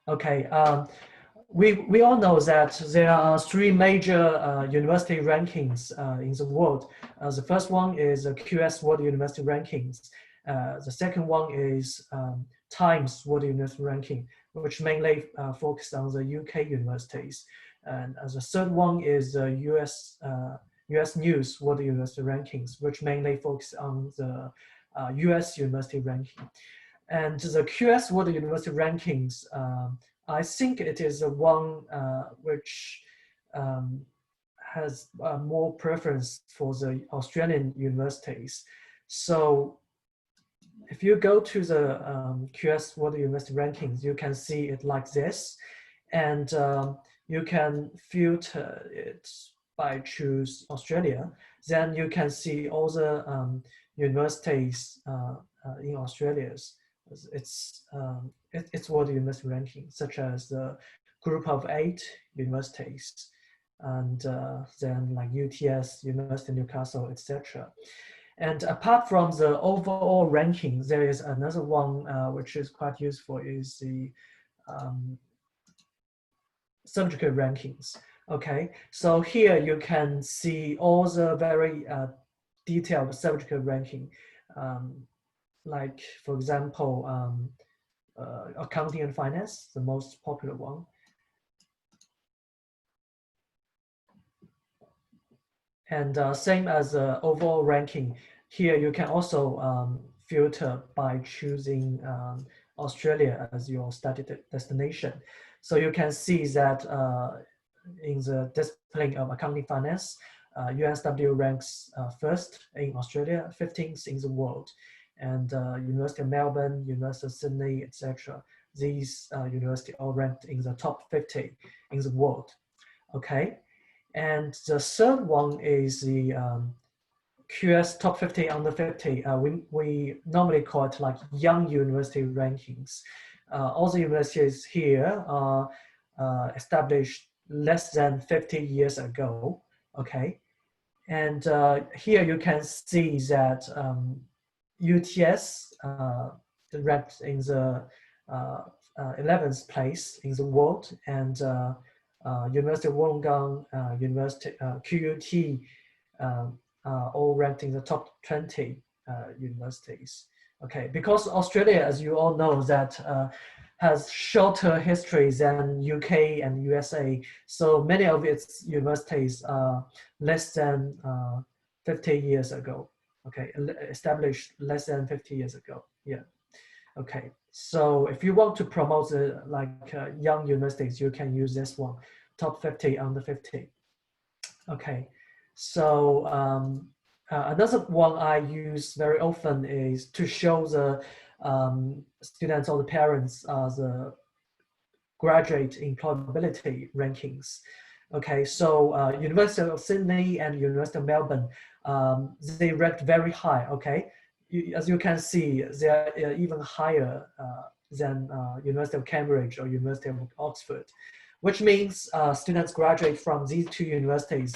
Okay, we all know that there are three major university rankings in the world. The first one is the QS World University Rankings. The second one is Times World University Ranking, which mainly focus on the UK universities. And the third one is the US News World University Rankings, which mainly focus on the US university ranking. And the QS World University Rankings, I think it is the one which has more preference for the Australian universities. So if you go to the QS World University Rankings, you can see it like this. And you can filter it by choose Australia. Then you can see all the universities in Australia. It's World University Ranking, such as the Group of 8 universities, and then like UTS, University of Newcastle, etc. And apart from the overall ranking, there is another one which is quite useful, is the subject rankings. Okay, so here you can see all the very detailed subject ranking, like for example, accounting and finance, the most popular one. And same as the overall ranking, here you can also filter by choosing Australia as your study destination. So you can see that in the discipline of accounting finance, UNSW ranks first in Australia, 15th in the world. And University of Melbourne, University of Sydney, etc. These universities all ranked in the top 50 in the world. Okay, and the third one is the QS top 50 under 50. We normally call it like young university rankings. All the universities here are established less than 50 years ago. Okay, and here you can see that UTS ranked in the 11th place in the world, and University of Wollongong, University QUT all ranked in the top 20 universities. Okay, because Australia, as you all know, that has shorter history than UK and USA, so many of its universities are less than 50 years ago. Okay, established less than 50 years ago. Yeah. Okay. So if you want to promote the young universities, you can use this one, top 50 under 50. Okay. So another one I use very often is to show the students or the parents the graduate employability rankings. Okay, so University of Sydney and University of Melbourne, they ranked very high. Okay, as you can see, they are even higher than University of Cambridge or University of Oxford, which means students graduate from these two universities.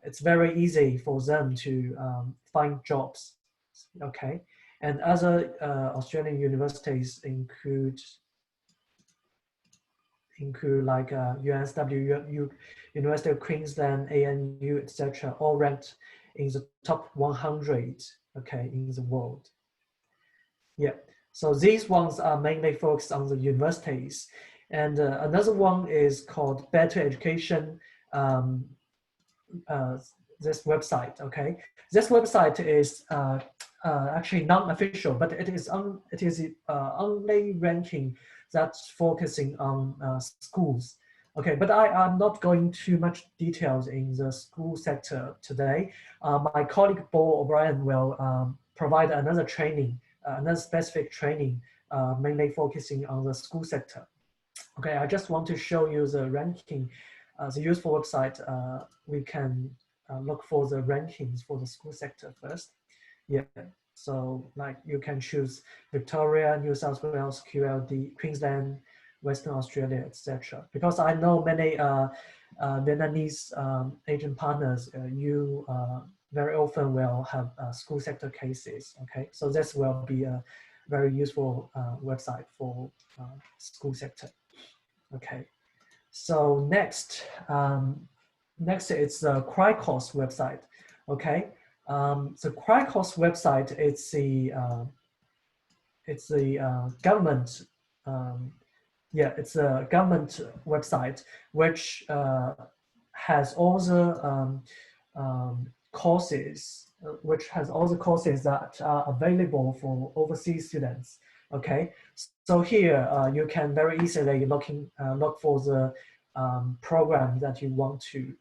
It's very easy for them to find jobs. Okay, and other Australian universities include like UNSW, University of Queensland, ANU, etc., all ranked in the top 100, okay, in the world. Yeah, so these ones are mainly focused on the universities. And another one is called Better Education, this website, okay? This website is actually non-official, but it is only ranking that's focusing on schools. Okay, but I'm not going too much details in the school sector today. My colleague Bo O'Brien will provide another training, another specific training, mainly focusing on the school sector. Okay, I just want to show you the ranking, the useful website. We can look for the rankings for the school sector first. Yeah. So like you can choose Victoria, New South Wales, QLD, Queensland, Western Australia, etc. Because I know many Vietnamese agent partners, you very often will have school sector cases. Okay, so this will be a very useful website for school sector. Okay, so next it's the Qualifications website. Okay, the Qualifications website, it's the government it's a government website which has all the courses, which has all the courses that are available for overseas students. Okay, so here you can very easily look for the program that you want to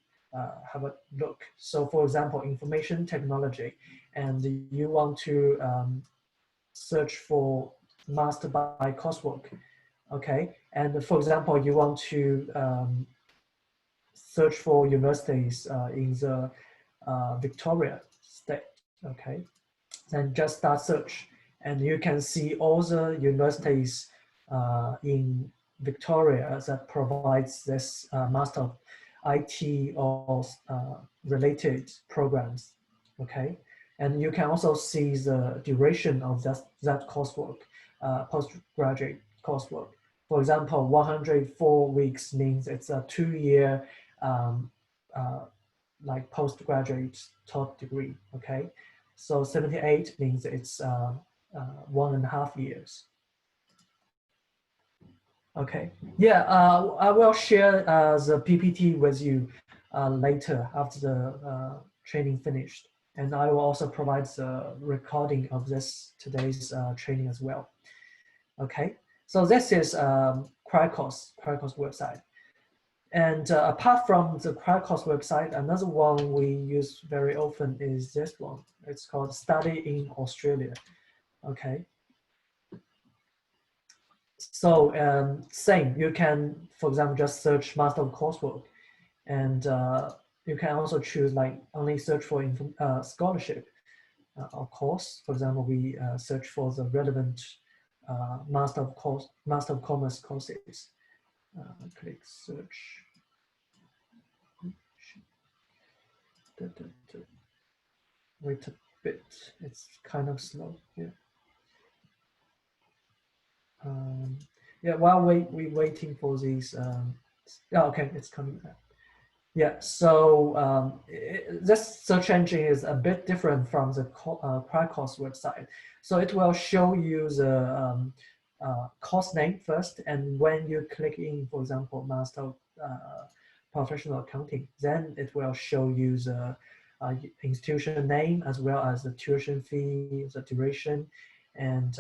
have a look. So for example, information technology, and you want to search for master by coursework. Okay, and for example, you want to search for universities in the Victoria state. Okay, then just start search, and you can see all the universities in Victoria that provides this Master of IT or related programs. Okay, and you can also see the duration of that coursework, postgraduate coursework. For example, 104 weeks means it's a 2-year like postgraduate taught degree. Okay, so 78 means it's 1.5 years. Okay, yeah, I will share the PPT with you later after the training finished, and I will also provide the recording of today's training as well. Okay, so this is Qualifications website. And apart from the Qualifications website, another one we use very often is this one. It's called Study in Australia. Okay. So same, you can, for example, just search Master of Coursework, and you can also choose like only search for scholarship or course. For example, we search for the relevant Master of Commerce courses. Click search. Wait a bit, it's kind of slow here. Yeah, while we're waiting for these, okay, it's coming back. Yeah, so this search engine is a bit different from the Qualifications website. So it will show you the course name first, and when you click in, for example, Master of Professional Accounting, then it will show you the institution name as well as the tuition fee, the duration, and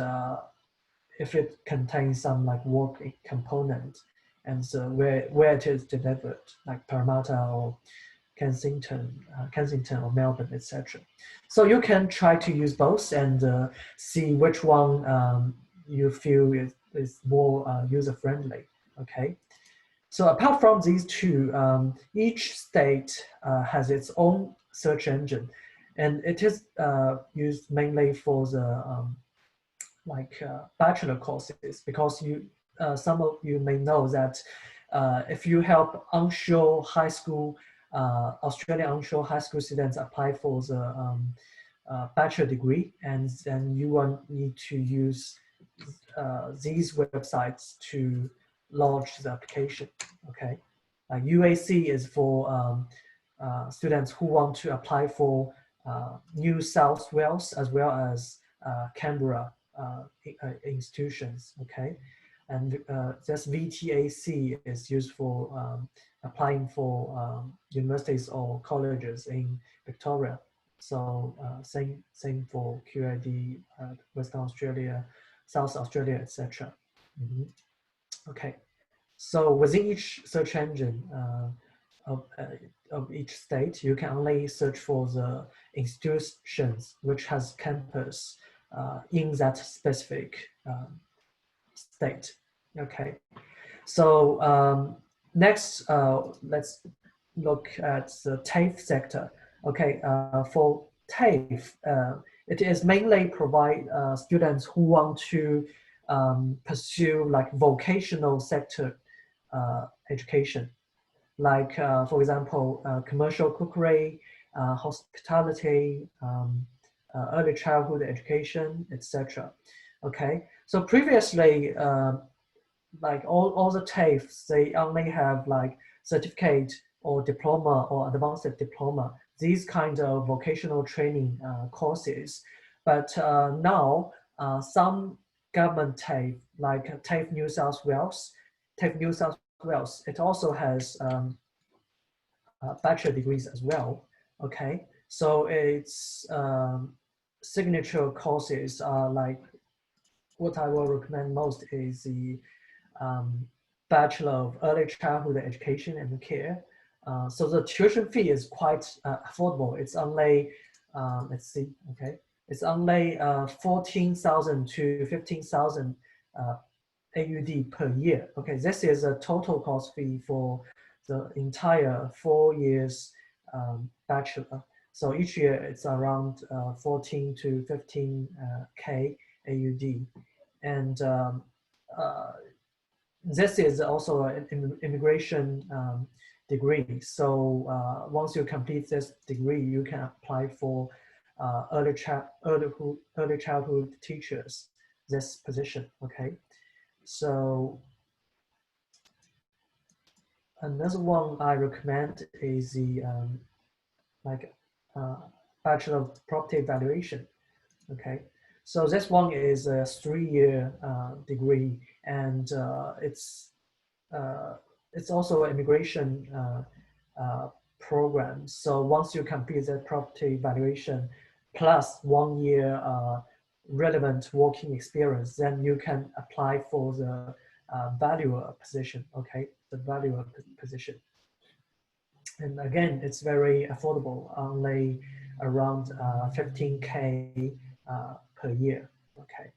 if it contains some like work component, and so where it is delivered, like Parramatta or Kensington or Melbourne, etc. So you can try to use both and see which one you feel is more user-friendly. Okay. So apart from these two, each state has its own search engine, and it is used mainly for the bachelor courses, because some of you may know that if you help onshore high school, Australian onshore high school students apply for the bachelor degree, and then you will need to use these websites to launch the application. Okay, UAC is for students who want to apply for New South Wales as well as Canberra institutions. Okay, and this VTAC is used for applying for universities or colleges in Victoria. So same for QID, Western Australia, South Australia, etc. Okay, so within each search engine of each state, you can only search for the institutions which has campus in that specific state. Okay, so next let's look at the TAFE sector. Okay, for TAFE, it is mainly provide students who want to pursue like vocational sector education, like for example, commercial cookery, hospitality, early childhood education, etc. Okay, so previously, like all the TAFEs, they only have like certificate or diploma or advanced diploma, these kind of vocational training courses. But now some government TAFE, like TAFE New South Wales, it also has bachelor degrees as well. Okay, so its signature courses are like, what I will recommend most is the Bachelor of Early Childhood Education and Care. So the tuition fee is quite affordable. It's only, let's see, okay, it's only 14,000 to 15,000 AUD per year. Okay, this is a total cost fee for the entire 4 years bachelor. So each year it's around 14 to 15 K AUD. And this is also an immigration degree. So once you complete this degree, you can apply for early childhood teachers, this position, okay? So another one I recommend is the like Bachelor of Property Evaluation, okay? So this one is a 3-year degree, and it's also an immigration program. So once you complete that property evaluation plus 1 year relevant working experience, then you can apply for the valuer position, okay? The valuer position. And again, it's very affordable, only around 15K per year, okay?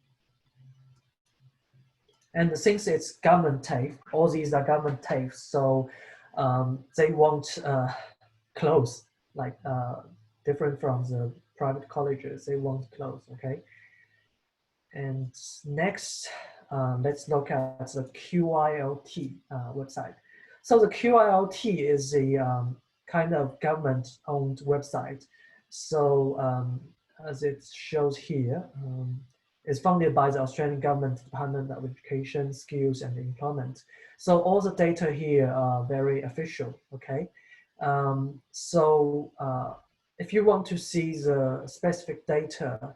And since it's government TAFE, all these are government TAFE, so they won't close, like different from the private colleges, they won't close, okay? And next, let's look at the QILT website. So the QILT is a kind of government-owned website. So as it shows here, it's funded by the Australian Government Department of Education, Skills and Employment. So all the data here are very official, okay? If you want to see the specific data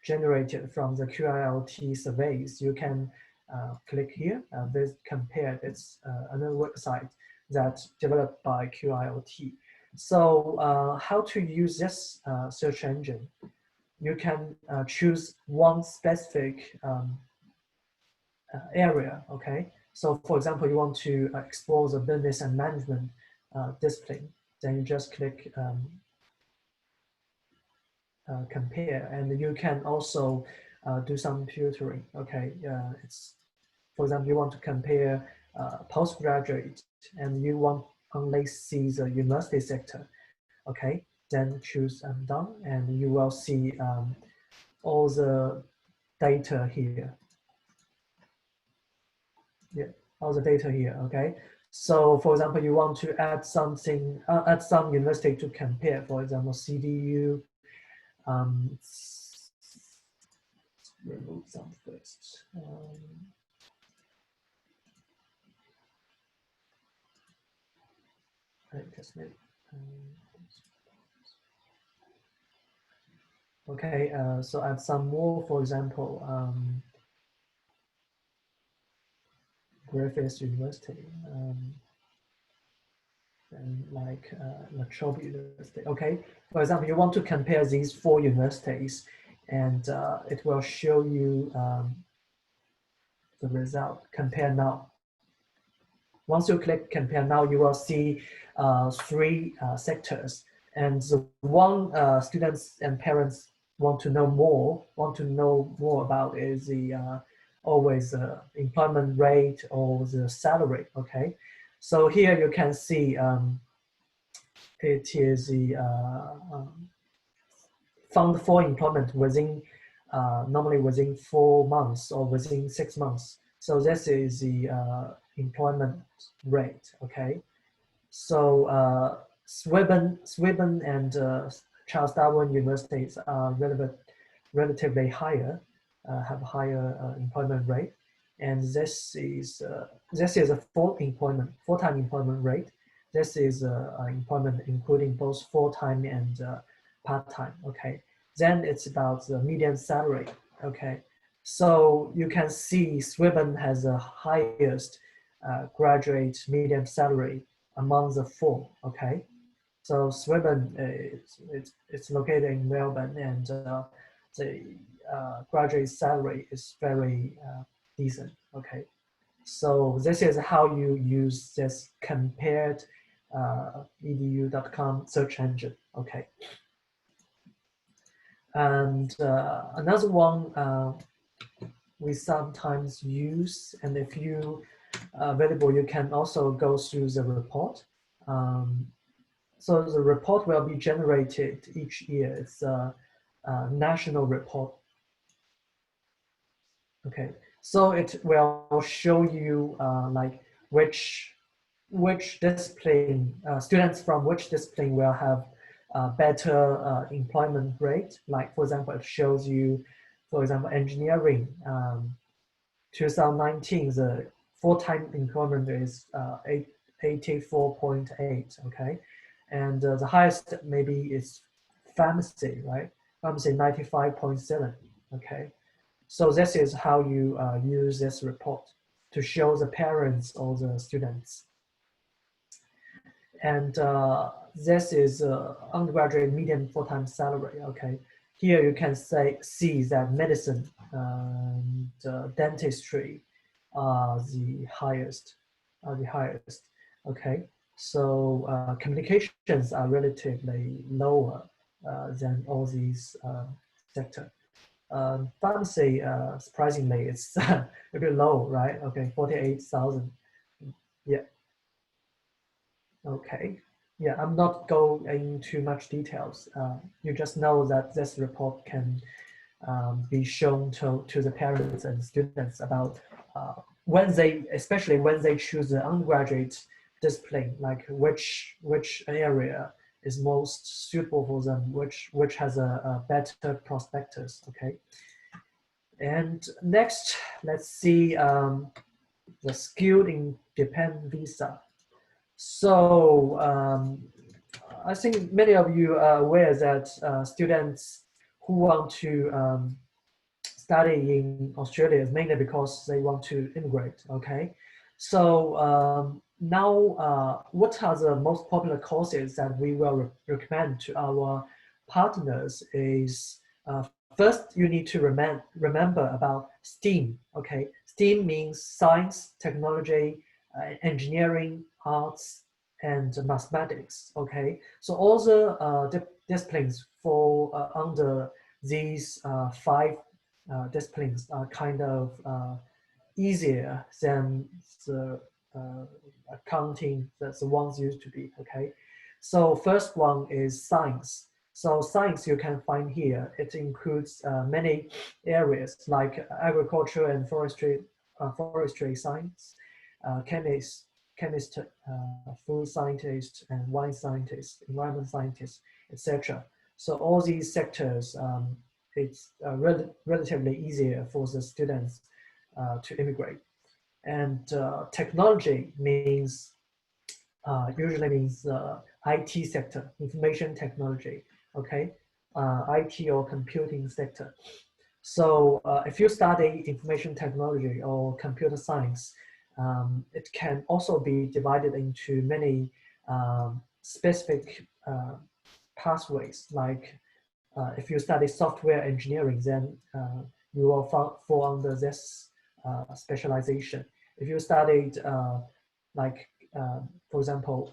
generated from the QILT surveys, you can click here. This compare, it's another website that's developed by QILT. So how to use this search engine? You can choose one specific area, okay? So for example, you want to explore the business and management discipline, then you just click compare, and you can also do some filtering, okay? It's, for example, you want to compare postgraduate and you want only see the university sector, okay? Then choose done, and you will see all the data here. Yeah, all the data here, okay? So for example, you want to add something, add some university to compare, for example, CDU. Remove some first. Just make, okay, so add some more, for example, Griffith University, and like La Trobe University. Okay, for example, you want to compare these 4 universities, and it will show you the result. Compare now. Once you click compare now, you will see 3 sectors, and the one students and parents want to know more about is the always employment rate or the salary. Okay, so here you can see it is the fund for employment within normally within 4 months or within 6 months. So this is the employment rate. Okay, so Swinburne and Charles Darwin universities are relatively higher. have a higher employment rate, and this is a full-time employment rate. This is employment including both full-time and part-time. Okay, then it's about the median salary. Okay, so you can see Sweden has the highest graduate median salary among the four. Okay, so Sweden it's located in Melbourne, and the graduate salary is very decent. Okay, so this is how you use this compared edu.com search engine. Okay, and another one we sometimes use, and if you available, you can also go through the report. So the report will be generated each year. It's a national report. Okay, so it will show you like which discipline, students from which discipline will have better employment rate. Like for example, it shows you, for example, engineering, 2019, the full-time employment is 84.8, okay? And the highest maybe is pharmacy, right? Pharmacy 95.7, okay? So this is how you use this report to show the parents or the students. And this is undergraduate median full-time salary, okay? Here you can see that medicine and dentistry are the highest, okay? So communications are relatively lower than all these sectors. Pharmacy, surprisingly, it's a bit low, right? Okay, 48,000. Yeah. Okay. Yeah, I'm not going into much details. You just know that this report can be shown to the parents and students about when they, especially when they choose an undergraduate discipline, like which area is most suitable for them, which has a better prospectus. Okay. And next, let's see the skilled independent visa. So I think many of you are aware that students who want to study in Australia is mainly because they want to immigrate, okay? So now what are the most popular courses that we will recommend to our partners is first, you need to remember about STEAM, okay? STEAM means science, technology, engineering, arts, and mathematics, okay? So all the disciplines fall under these five disciplines are kind of easier than the accounting that the ones used to be, okay? So first one is science. So science you can find here. It includes many areas like agriculture and forestry science, chemist, food scientist, and wine scientist, environment scientist, etc. So all these sectors, it's relatively easier for the students to immigrate. And technology means usually means IT sector, information technology, okay, IT or computing sector. So if you study information technology or computer science, it can also be divided into many specific pathways. Like if you study software engineering, then you will fall under this specialization. If you studied like, for example,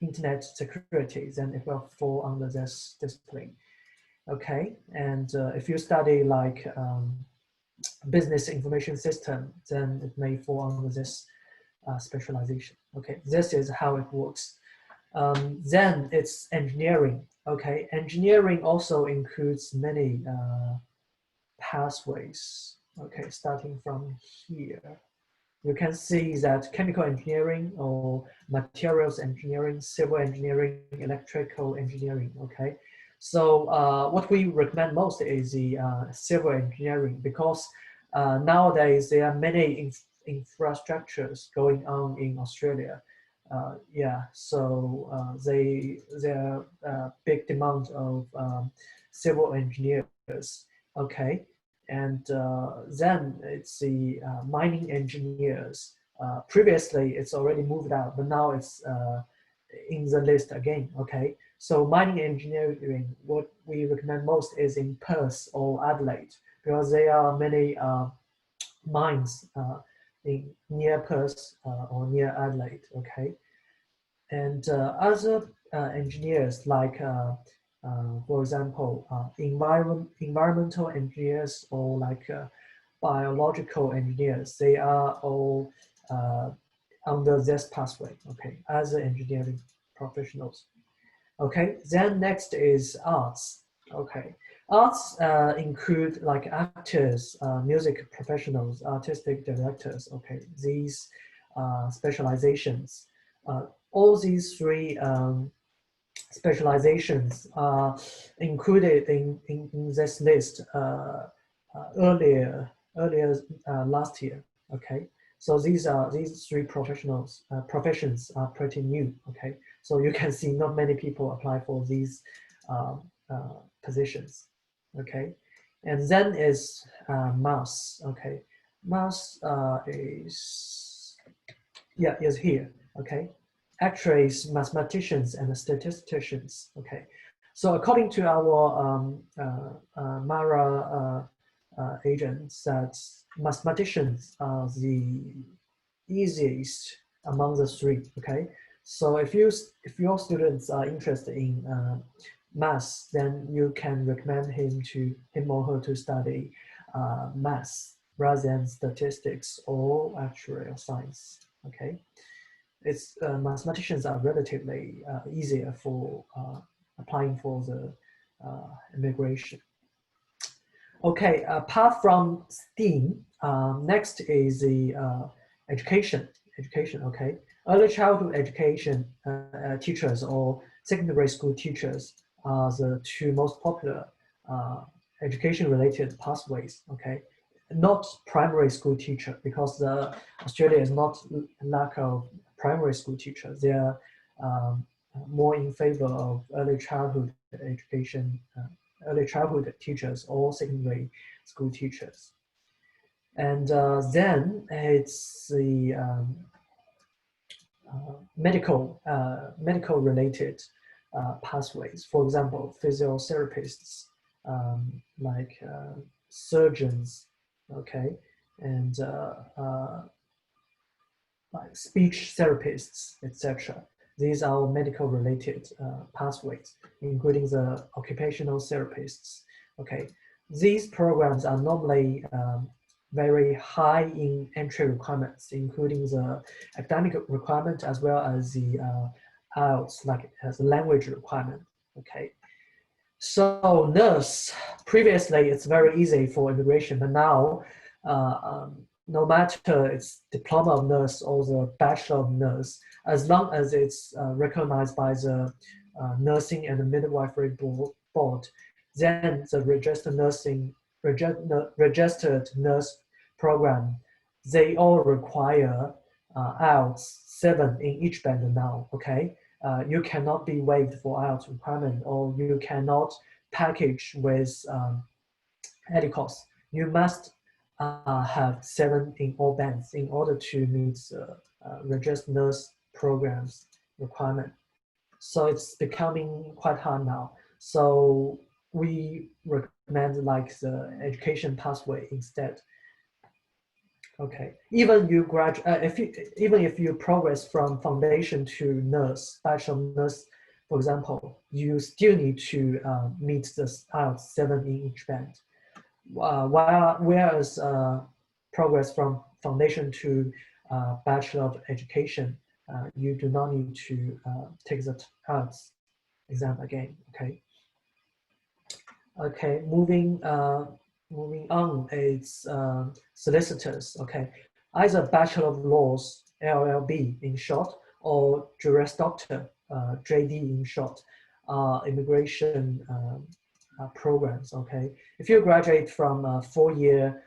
internet security, then it will fall under this discipline. Okay, and if you study like business information system, then it may fall under this specialization. Okay, this is how it works. Then it's engineering. Okay, engineering also includes many pathways. Okay, starting from here. You can see that chemical engineering or materials engineering, civil engineering, electrical engineering, okay? So what we recommend most is the civil engineering, because nowadays there are many infrastructures going on in Australia. Yeah, so there are big demand of civil engineers. Okay, and then it's the mining engineers. Previously, it's already moved out, but now it's in the list again. Okay, so mining engineering, what we recommend most is in Perth or Adelaide, because there are many mines in near Perth or near Adelaide. Okay, and other engineers like, for example, environmental engineers or like biological engineers, they are all under this pathway. Okay, as engineering professionals. Okay, then next is arts. Okay, arts include like actors, music professionals, artistic directors. Okay, these specializations. All these three specializations are included in this list earlier last year. Okay, so these three professions are pretty new. Okay, so you can see not many people apply for these positions. Okay, and then is maths. Okay, maths is here. Okay, actuaries, mathematicians, and statisticians. Okay, so according to our Mara agents, that mathematicians are the easiest among the three. Okay, so if your students are interested in maths, then you can recommend him or her to study maths rather than statistics or actuarial science. Okay, it's mathematicians are relatively easier for applying for the immigration. Okay, apart from STEAM, next is the education. Okay, early childhood education teachers or secondary school teachers are the two most popular education-related pathways. Okay, not primary school teacher, because Australia is not lack of primary school teachers. They are more in favor of early childhood education, early childhood teachers or secondary school teachers. And then it's the medical related pathways. For example, physiotherapists, like surgeons, okay, and like speech therapists, etc. These are medical related pathways, including the occupational therapists. Okay, these programs are normally very high in entry requirements, including the academic requirement as well as the IELTS, like as a language requirement. Okay, so nurse, previously it's very easy for immigration, but now no matter it's diploma of nurse or the bachelor of nurse, as long as it's recognized by the nursing and the midwifery board, then the registered nurse program, they all require IELTS 7 in each band now. Okay, you cannot be waived for IELTS requirement, or you cannot package with ELICOS. You must have 7 in all bands in order to meet the registered nurse programs requirement. So it's becoming quite hard now. So we recommend like the education pathway instead. Okay, even you even if you progress from foundation to nurse, bachelor nurse, for example, you still need to meet the IELTS 7 in each band. Whereas progress from foundation to Bachelor of Education, you do not need to take the IELTS exam again. Okay. Okay. Moving on, it's solicitors. Okay, either Bachelor of Laws (LLB) in short, or Juris Doctor (JD) in short, immigration programs. Okay, if you graduate from a 4-year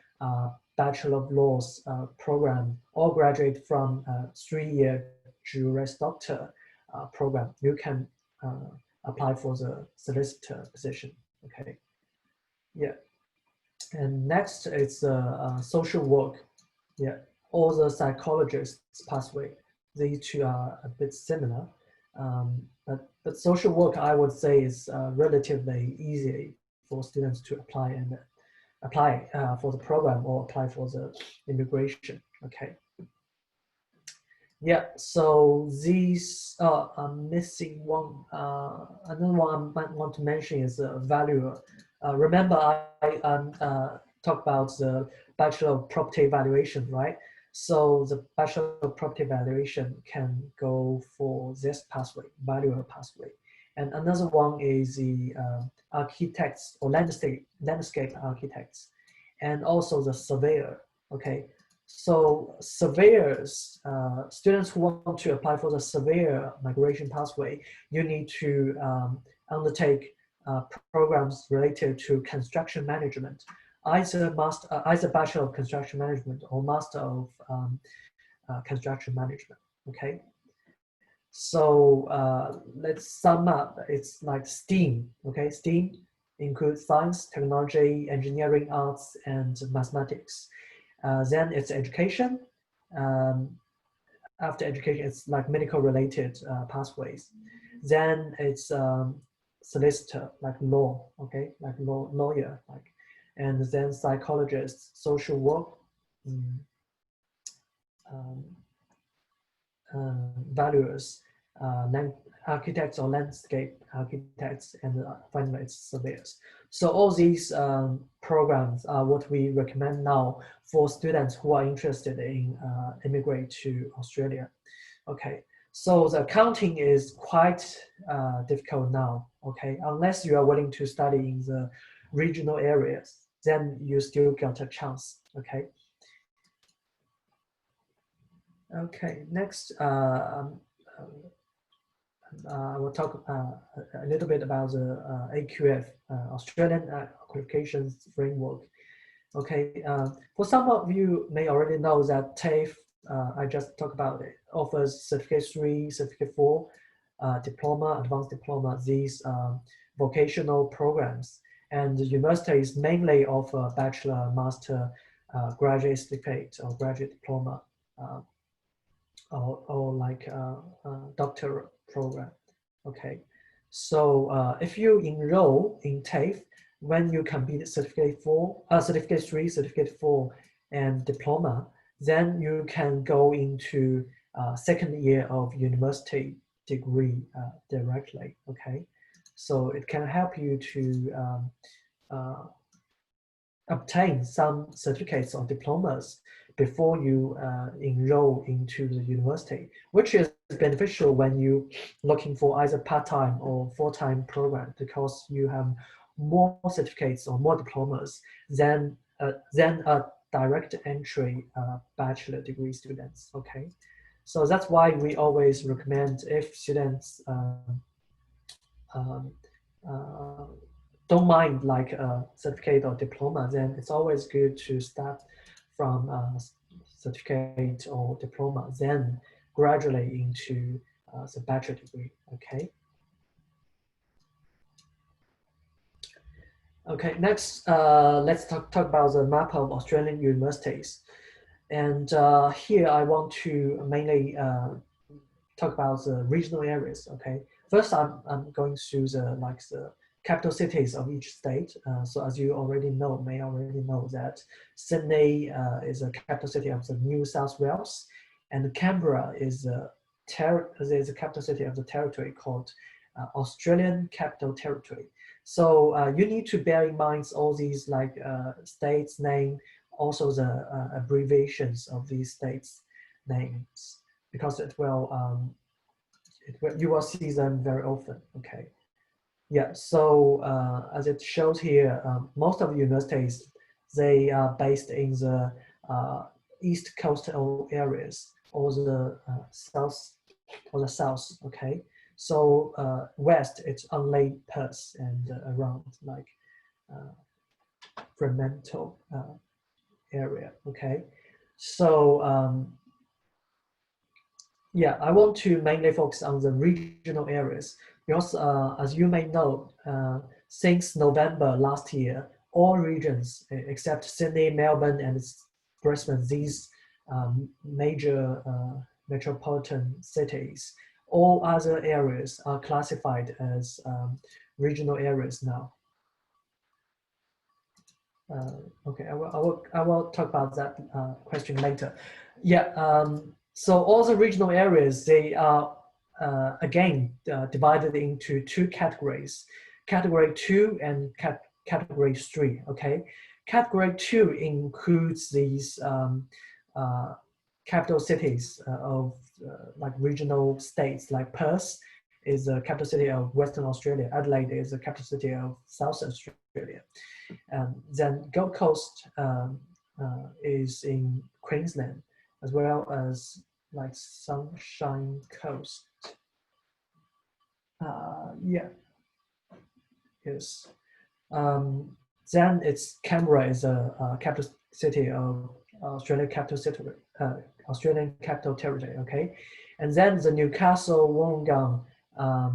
Bachelor of Laws program or graduate from a 3-year Juris Doctor program, you can apply for the solicitor position. Okay, yeah. And next is social work. Yeah, or the psychologist's pathway. These two are a bit similar, but social work, I would say, is relatively easy for students to apply and apply for the program or apply for the immigration. Okay. Yeah, so these I'm missing one. Another one I might want to mention is valuer. Remember, I talked about the Bachelor of Property Evaluation, right? So the Bachelor of Property Evaluation can go for this pathway, valuer pathway. And another one is the architects or landscape architects, and also the surveyor. Okay, so surveyors, students who want to apply for the surveyor migration pathway, you need to undertake programs related to construction management, either Bachelor of Construction Management or Master of Construction Management. Okay, so let's sum up. It's like STEAM. Okay, STEAM includes science, technology, engineering, arts, and mathematics. Then it's education. After education, it's like medical related pathways. Then it's solicitor, like law, okay, like lawyer, like, and then psychologist, social work, valuers, architects or landscape architects, and finally it's surveyors. So all these programs are what we recommend now for students who are interested in immigrate to Australia. Okay, so the accounting is quite difficult now, okay? Unless you are willing to study in the regional areas, then you still got a chance, okay? Okay, next, we'll talk a little bit about the AQF, Australian Qualifications Framework. Okay, for some of you may already know that TAFE, I just talked about it, offers Certificate 3, Certificate 4, Diploma, Advanced Diploma, these vocational programs. And the universities mainly offer Bachelor, Master, Graduate Certificate, or Graduate Diploma, or like doctorate program. Okay, so if you enroll in TAFE, when you complete Certificate 4, Certificate 3, Certificate 4, and Diploma, then you can go into second year of university degree directly. Okay, so it can help you to obtain some certificates or diplomas before you enroll into the university, which is beneficial when you looking for either part-time or full-time program, because you have more certificates or more diplomas than a direct entry bachelor degree students. Okay, so that's why we always recommend, if students don't mind like a certificate or diploma, then it's always good to start from a certificate or diploma, then gradually into the bachelor degree. Okay. Okay, next, let's talk about the map of Australian universities. And here I want to mainly talk about the regional areas. Okay, first I'm going through the capital cities of each state. So as you may already know that Sydney is a capital city of the New South Wales, and Canberra is a capital city of the territory called Australian Capital Territory. So you need to bear in mind all these states name, also the abbreviations of these states names, because you will see them very often. Okay, yeah. So as it shows here, most of the universities, they are based in the east coastal areas or the south. Okay, So west, it's only Perth and around like Fremantle area. Okay, so yeah, I want to mainly focus on the regional areas because, as you may know, since November last year, all regions except Sydney, Melbourne, and Brisbane, these major metropolitan cities, all other areas are classified as regional areas now. Okay, I will talk about that question later. Yeah, so all the regional areas, they are again divided into two categories, category 2 and category 3. Okay, category 2 includes these capital cities of like regional states, like Perth is the capital city of Western Australia, Adelaide is the capital city of South Australia. Then Gold Coast is in Queensland, as well as like Sunshine Coast. Yeah, yes. Then it's Canberra is a capital city of Australian capital city, Australian capital territory. Okay, and then the Newcastle, Wollongong are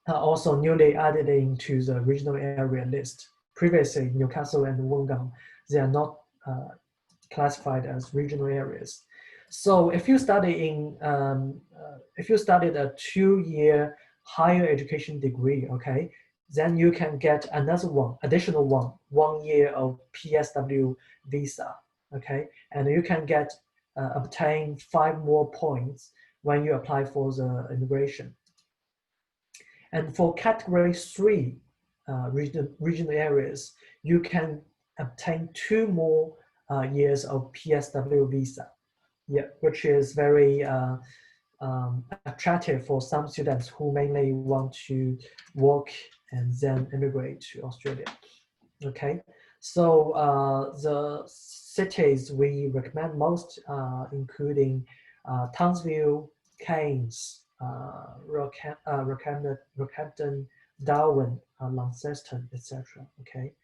also newly added into the regional area list. Previously, Newcastle and Wollongong, they are not classified as regional areas. So if you study in, if you studied a 2-year higher education degree, okay, then you can get another one, additional 1 year of PSW visa, okay, and you can get obtain 5 more points when you apply for the immigration. And for category 3 regional areas, you can obtain 2 more years of PSW visa, yeah, which is very attractive for some students who mainly want to work and then immigrate to Australia. Okay, so the cities we recommend most, including Townsville, Cairns, Rockhampton, Darwin, Launceston, etc. Okay,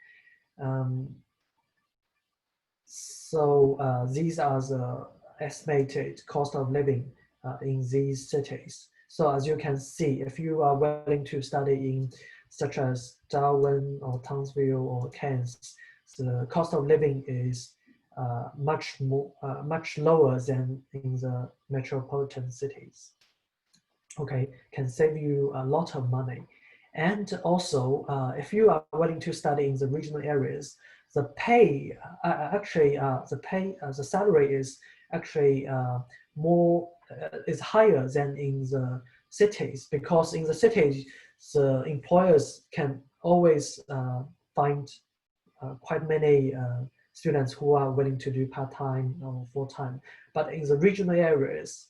so these are the estimated cost of living in these cities. So as you can see, if you are willing to study in such as Darwin or Townsville or Cairns, the cost of living is much lower than in the metropolitan cities. Okay, can save you a lot of money. And also, if you are willing to study in the regional areas, the pay, the salary is actually is higher than in the cities, because in the cities, the employers can always find quite many students who are willing to do part-time or full-time. But in the regional areas,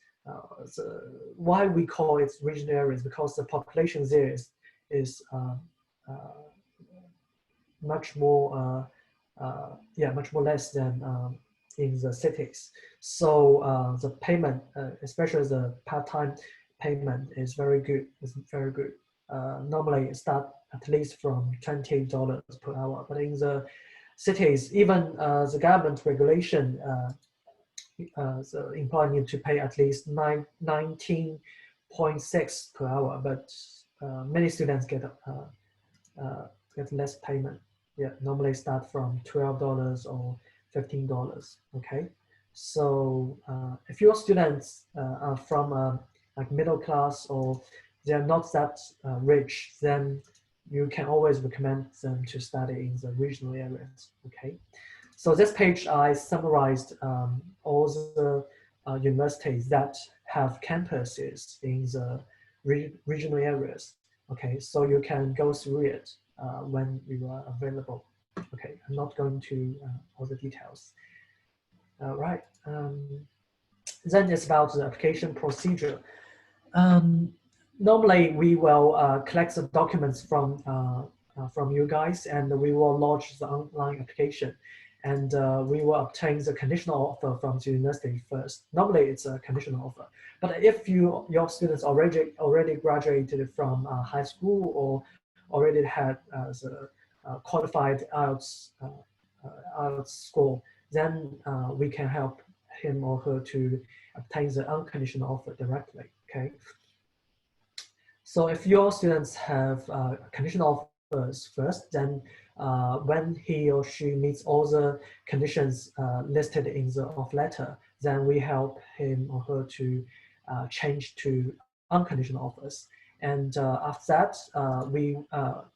why we call it regional areas, because the population there is much more less than in the cities. So the payment, especially the part-time payment, is very good. It's very good. Normally it start at least from $20 per hour, but in the cities, even the government regulation, the employer need to pay at least 19.6 per hour, but many students get less payment. Yeah, normally start from $12 or $15. Okay, so if your students are from like middle class, or they're not that rich, then you can always recommend them to study in the regional areas. Okay, so this page I summarized all the universities that have campuses in the regional areas. Okay, so you can go through it when you are available. Okay, I'm not going to all the details. Right, then it's about the application procedure. Normally we will collect the documents from you guys, and we will launch the online application. and we will obtain the conditional offer from the university first. Normally, it's a conditional offer. But if your students already graduated from high school or already had the qualified IELTS score, then we can help him or her to obtain the unconditional offer directly. Okay. So if your students have conditional offers first, then when he or she meets all the conditions listed in the offer letter, then we help him or her to change to unconditional offers. And after that,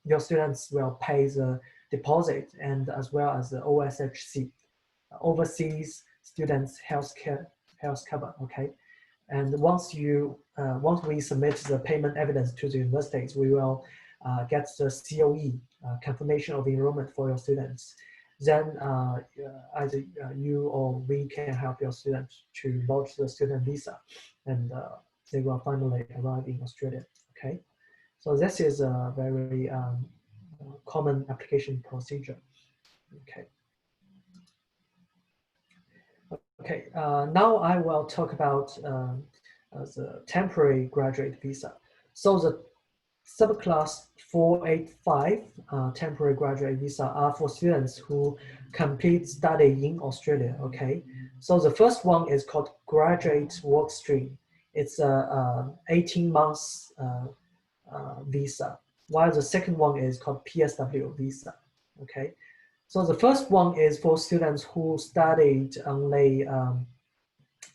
your students will pay the deposit and as well as the OSHC, overseas students health cover. Okay. And once we submit the payment evidence to the universities, we will get the COE, confirmation of enrollment for your students. Then either you or we can help your students to lodge the student visa, and they will finally arrive in Australia. Okay, so this is a very common application procedure. Okay. Okay, now I will talk about the temporary graduate visa. So the subclass 485 temporary graduate visa are for students who complete study in Australia. Okay, so the first one is called graduate work stream. It's a 18 months visa, while the second one is called PSW visa. Okay. So the first one is for students who studied only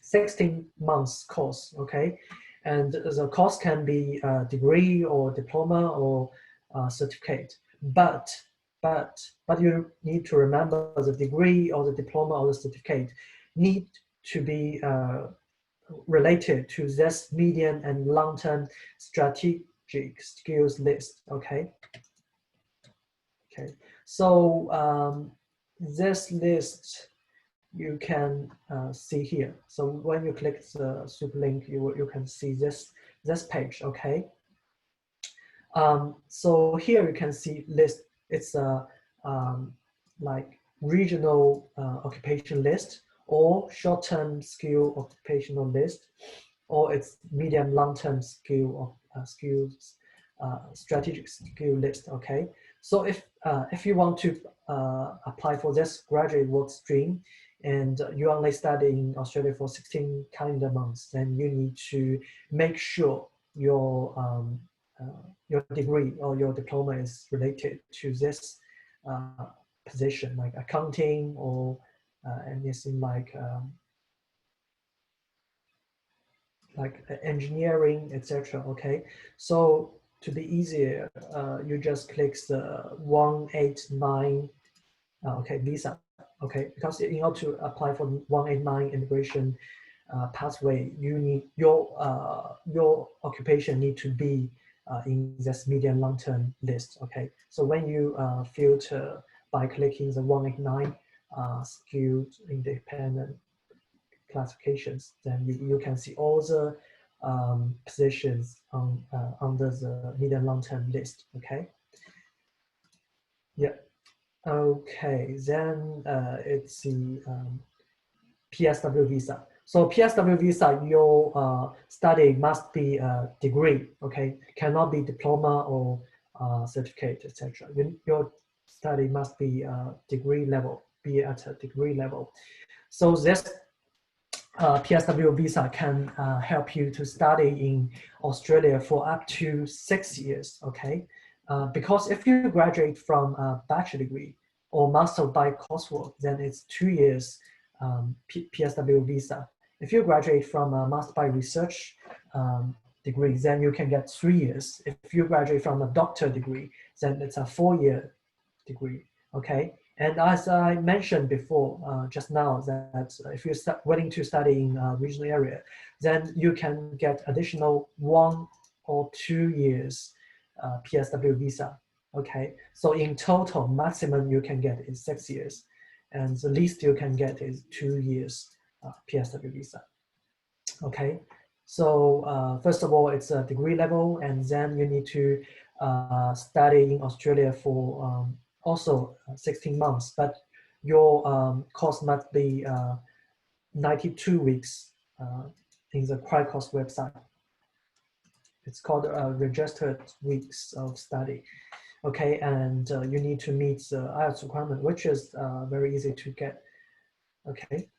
16 months course, okay? And the course can be a degree or diploma or certificate. But you need to remember the degree or the diploma or the certificate need to be related to this medium and long-term strategic skills list, okay? Okay, so this list you can see here. So when you click the super link, you can see this page. Okay. So here you can see list. It's a like regional occupation list, or short-term skill occupational list, or it's medium long-term skill skills strategic skill list. Okay. So if you want to apply for this graduate work stream and you only study in Australia for 16 calendar months, then you need to make sure your degree or your diploma is related to this position, like accounting or anything like engineering, etc. Okay, so to be easier, you just click the 189 okay, visa. Okay, because in order to apply for 189 immigration pathway, you need your occupation need to be in this medium long-term list. Okay, so when you filter by clicking the 189 skilled independent classifications, then you can see all the positions on under the medium long-term list. Okay. Yeah. Okay. Then it's the PSW visa. So PSW visa, your study must be a degree. Okay, cannot be diploma or certificate, etc. Your study must be degree level, be at a degree level. So this PSW visa can help you to study in Australia for up to 6 years, okay? Because if you graduate from a bachelor degree or master by coursework, then it's 2 years PSW visa. If you graduate from a master by research degree, then you can get 3 years. If you graduate from a doctor degree, then it's a 4-year degree, okay? And as I mentioned before, just now, that if you're willing to study in a regional area, then you can get additional 1 or 2 years PSW visa. Okay, so in total, maximum you can get is 6 years, and the least you can get is 2 years PSW visa. Okay, so first of all, it's a degree level, and then you need to study in Australia for also 16 months, but your course must be 92 weeks in the Qualifications website. It's called registered weeks of study. Okay, and you need to meet the IELTS requirement, which is very easy to get. Okay,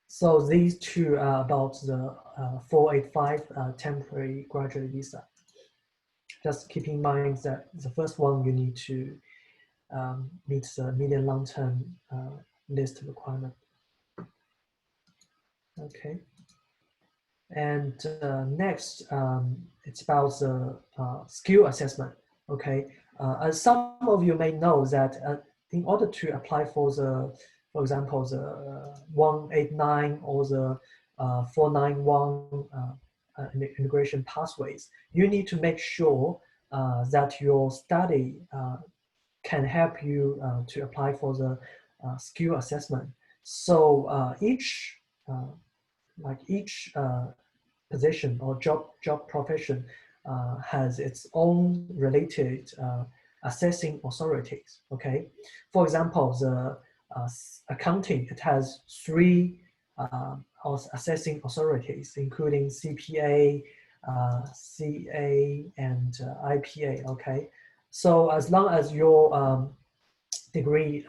so these two are about the 485 temporary graduate visa. Just keep in mind that the first one you need to meet the medium long-term list requirement. Okay, and next it's about the skill assessment. Okay, as some of you may know that in order to apply for the, for example, the 189 or the 491 immigration pathways, you need to make sure that your study can help you to apply for the skill assessment. So each position or job profession has its own related assessing authorities. Okay, for example, the accounting, it has three assessing authorities, including CPA, CA, and IPA. Okay, so as long as your degree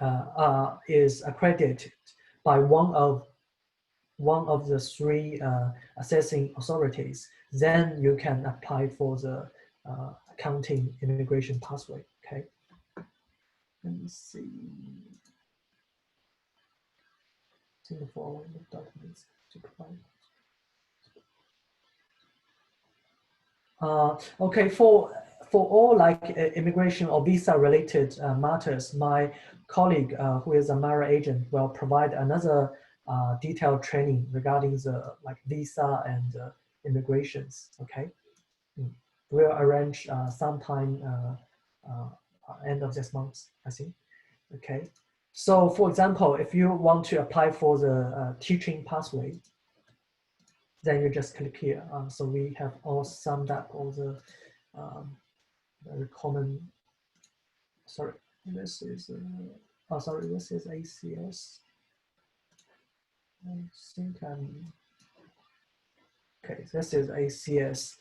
is accredited by one of the three assessing authorities, then you can apply for the accounting immigration pathway. Okay, let me see. See the following documents to provide. Okay, for all like immigration or visa related matters, my colleague who is a MARA agent will provide another detailed training regarding the like visa and immigrations. Okay, we'll arrange sometime end of this month, I think. Okay, so for example, if you want to apply for the teaching pathway, then you just click here. So we have all summed up all the very common. Sorry, this is this is ACS. I think okay. This is ACS.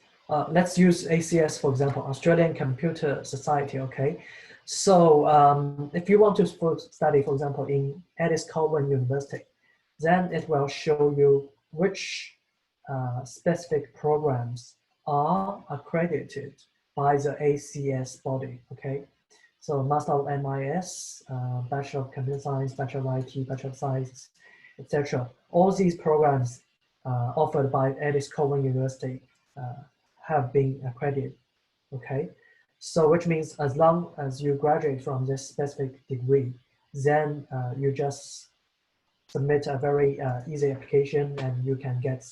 Let's use ACS for example, Australian Computer Society. Okay, so if you want to study, for example, in Edith Cowan University, then it will show you which specific programs are accredited by the ACS body. Okay, so Master of MIS, Bachelor of Computer Science, Bachelor of IT, Bachelor of Science, etc. All these programs offered by Edith Cowan University have been accredited. Okay, so which means as long as you graduate from this specific degree, then you just submit a very easy application and you can get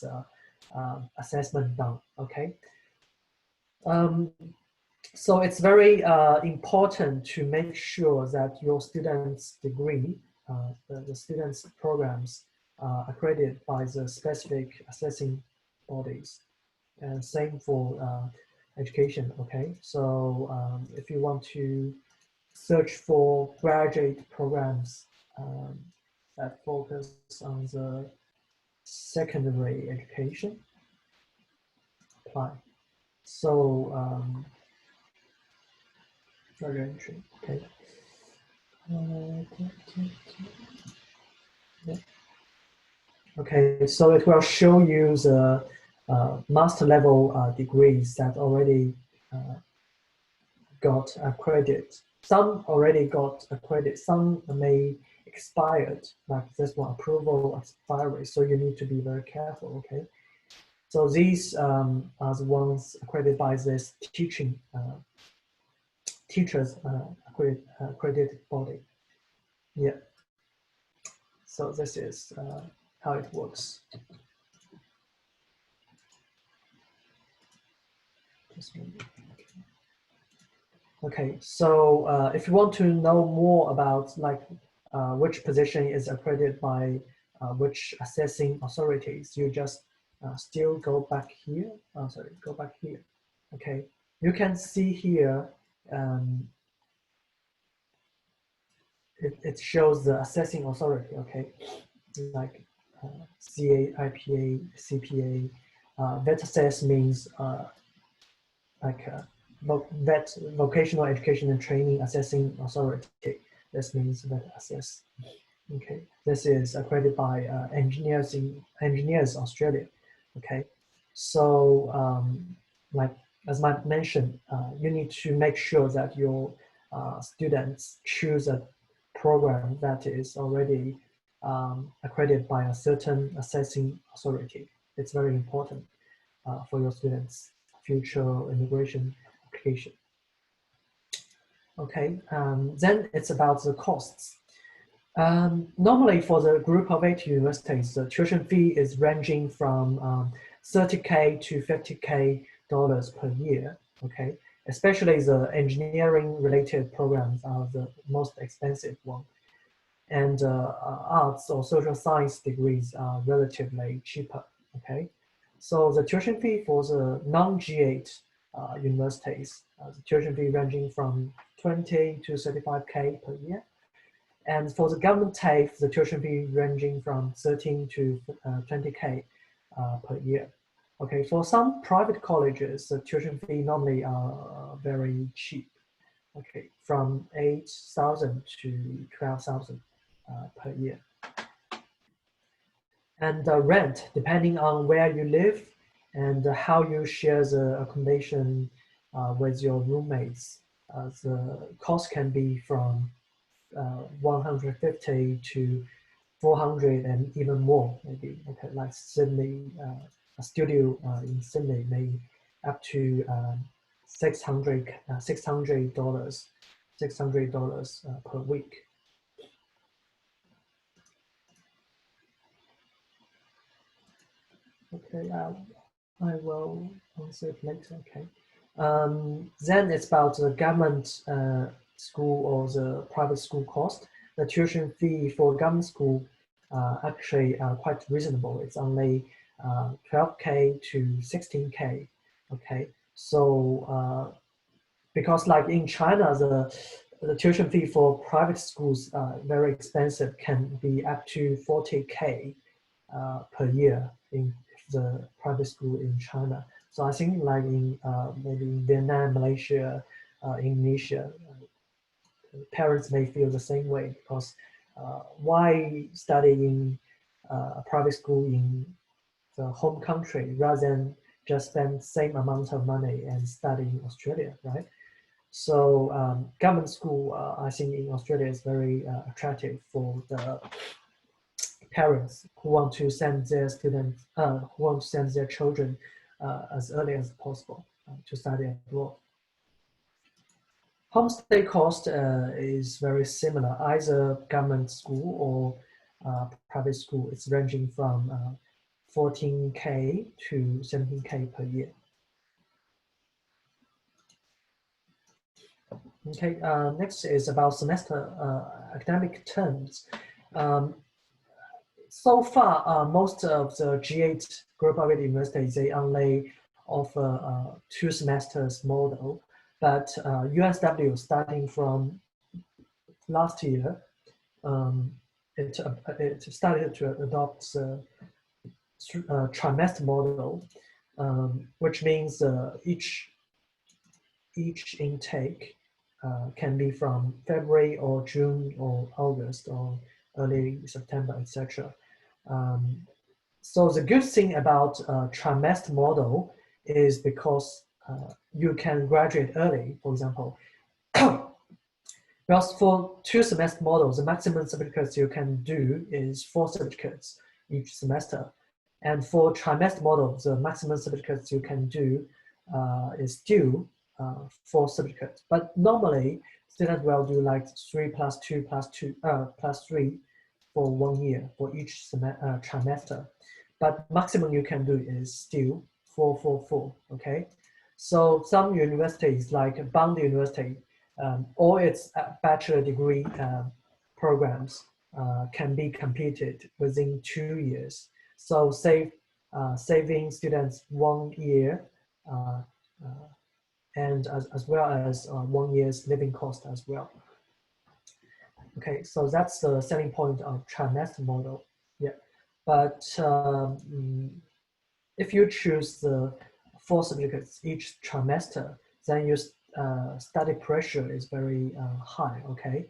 assessment done. Okay, so it's very important to make sure that your student's degree, the student's programs are accredited by the specific assessing bodies, and same for education. Okay, so if you want to search for graduate programs that focus on the secondary education, apply. So graduate entry, okay. Okay, so it will show you the master level degrees that already got accredited. Some already got accredited, some may expired, like this one, approval expiry, so you need to be very careful. Okay, so these are the ones accredited by this teachers accredited body. Yeah, so this is how it works. Okay, so if you want to know more about like which position is accredited by which assessing authorities, you just still go back here. Sorry, go back here. Okay, you can see here it shows the assessing authority, okay, like CA, IPA, CPA. Vet assess means like vet vocational education and training assessing authority. This means vet assess. Okay, this is accredited by Engineers Australia. Okay, so like as I mentioned, you need to make sure that your students choose a program that is already accredited by a certain assessing authority. It's very important for your students' future immigration application. Okay, then it's about the costs. Normally for the group of 8 universities, the tuition fee is ranging from 30K to 50K dollars per year, okay? Especially the engineering related programs are the most expensive one. And arts or social science degrees are relatively cheaper, okay? So the tuition fee for the non-G8 universities, the tuition fee ranging from 20 to 35K per year. And for the government TAFE, the tuition fee ranging from 13 to 20K per year. Okay, for some private colleges, the tuition fee normally are very cheap. Okay, from 8,000 to 12,000 per year. And the rent, depending on where you live and how you share the accommodation with your roommates, the cost can be from 150 to 400 and even more, maybe. Okay, like Sydney, a studio in Sydney may up to $600 per week. Okay, I will answer it later. Okay. Then it's about the government school or the private school cost. The tuition fee for government school actually quite reasonable. It's only 12K to 16K. Okay, so because like in China, the tuition fee for private schools very expensive, can be up to 40K per year in the private school in China. So I think like in maybe in Vietnam, Malaysia, Indonesia, parents may feel the same way because why study in a private school in the home country rather than just spend same amount of money and study in Australia, right? So government school, I think in Australia is very attractive for the parents who want to send their students, who want to send their children as early as possible to study abroad. Homestay cost is very similar, either government school or private school. It's ranging from 14K to 17K per year. Okay, next is about semester academic terms. So far, most of the G8 group of 8 universities, they only offer 2 semesters model, but USW starting from last year, it started to adopt the trimester model, which means each intake can be from February or June or August or early September, etc. So the good thing about trimester model is because you can graduate early, for example. Because for 2 semester models, the maximum certificates you can do is 4 certificates each semester. And for trimester model, the maximum certificates you can do is still 4 certificates. But normally, students will do like 3 plus 2 plus 2 plus 3 for 1 year for each trimester. But maximum you can do is still 4, 4, 4, okay? So some universities like Bond University, all its bachelor degree programs can be completed within 2 years. So saving students 1 year and as well as 1 year's living cost as well. Okay, so that's the selling point of trimester model. Yeah, but if you choose the 4 certificates each trimester, then your study pressure is very high. Okay,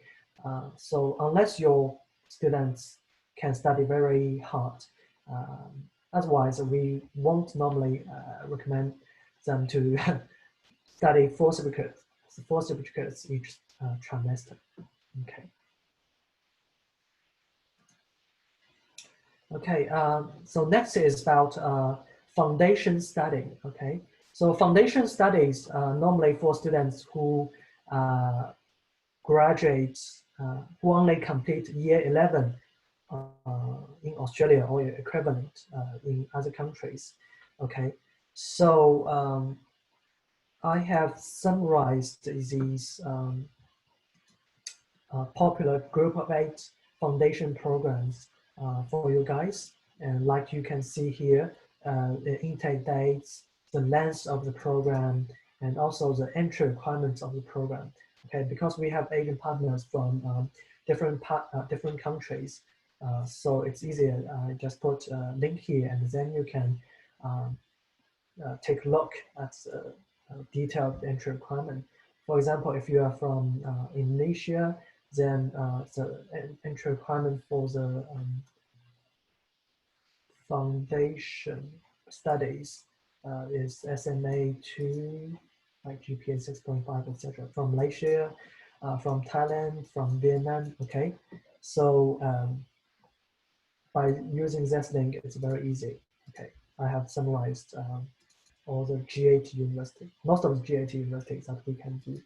so unless your students can study very hard, otherwise we won't normally recommend them to study 4 certificates each trimester. Okay. Okay, so next is about foundation study. Okay, so foundation studies normally for students who graduate, who only complete year 11 in Australia or equivalent in other countries. Okay, so I have summarized these popular group of 8 foundation programs for you guys. And like you can see here, the intake dates, the length of the program, and also the entry requirements of the program. Okay, because we have Asian partners from different countries, so it's easier. I just put a link here, and then you can um, take a look at detailed entry requirement. For example, if you are from Indonesia, then the entry requirement for the foundation studies is SMA2, like GPA 6.5, etc. From Malaysia, from Thailand, from Vietnam. Okay, so by using this link, it's very easy. Okay, I have summarized all the GAT university, most of the GAT universities that we can do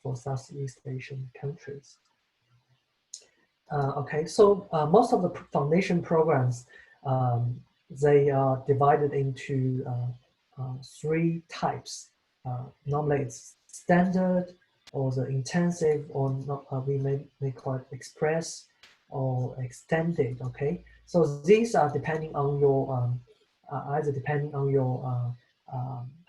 for Southeast Asian countries. Okay, so most of the foundation programs, they are divided into 3 types. Normally it's standard or the intensive, or not, we may call it express or extended. Okay, so these are depending on your either depending on your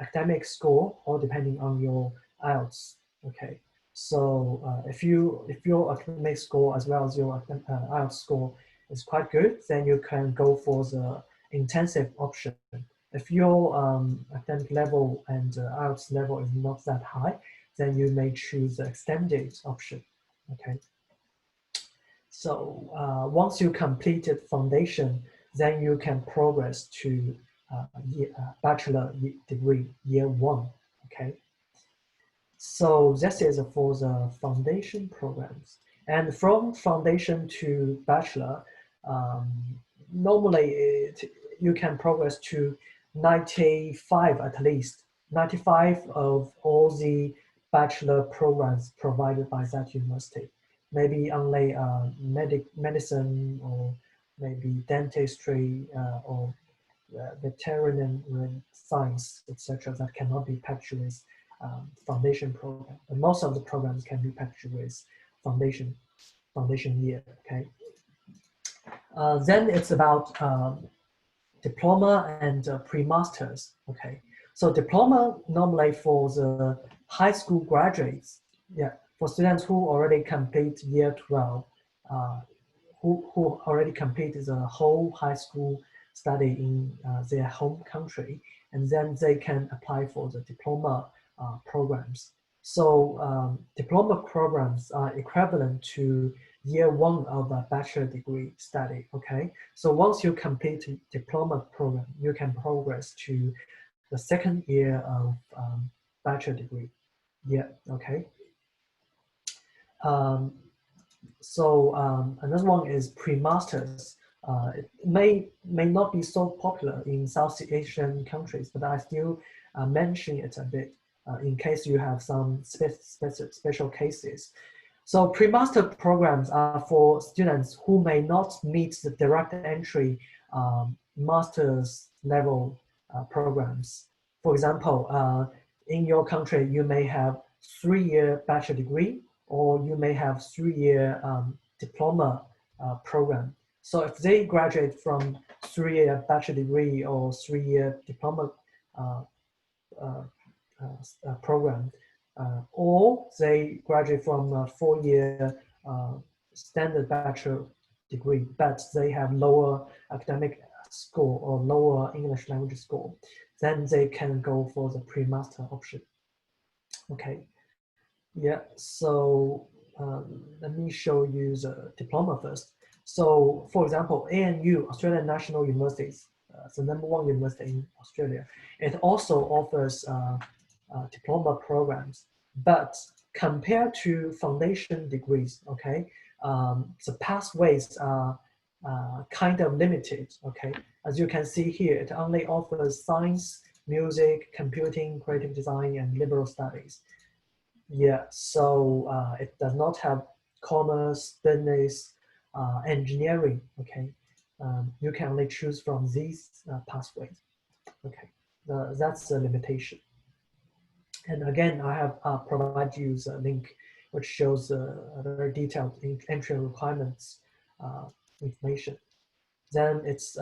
academic score or depending on your IELTS. Okay, so if your academic score as well as your IELTS score is quite good, then you can go for the intensive option. If your academic level and IELTS level is not that high, then you may choose the extended option. Okay. So once you completed foundation, then you can progress to bachelor degree year 1. Okay. So this is for the foundation programs. And from foundation to bachelor, normally you can progress to 95 at least, 95 of all the bachelor programs provided by that university. Maybe only medicine or maybe dentistry or veterinary science, etc., that cannot be packaged with foundation program. But most of the programs can be packaged with foundation year. Okay. Then it's about diploma and pre-masters. Okay. So diploma normally for the high school graduates. Yeah, for students who already complete year 12, who already completed the whole high school study in their home country, and then they can apply for the diploma programs. So diploma programs are equivalent to year 1 of a bachelor degree study. Okay, so once you complete diploma program, you can progress to the 2nd year of bachelor degree. Yeah. Okay. So another one is pre-masters. It may not be so popular in Southeast Asian countries, but I still mention it a bit in case you have some special cases. So pre-master programs are for students who may not meet the direct entry master's level programs. For example, in your country, you may have 3-year bachelor degree, or you may have 3-year diploma program. So if they graduate from 3-year bachelor degree or 3-year diploma program, or they graduate from a 4-year standard bachelor degree, but they have lower academic score or lower English language score, then they can go for the pre-master option. Okay, yeah, so let me show you the diploma first. So for example, ANU, Australian National Universities, the #1 university in Australia, it also offers diploma programs, but compared to foundation degrees, okay, the pathways are kind of limited, okay. As you can see here, it only offers science, music, computing, creative design, and liberal studies. Yeah, so it does not have commerce, business, engineering, okay. You can only choose from these pathways, okay. That's the limitation. And again, I have provided you the link which shows very detailed entry requirements information. Then it's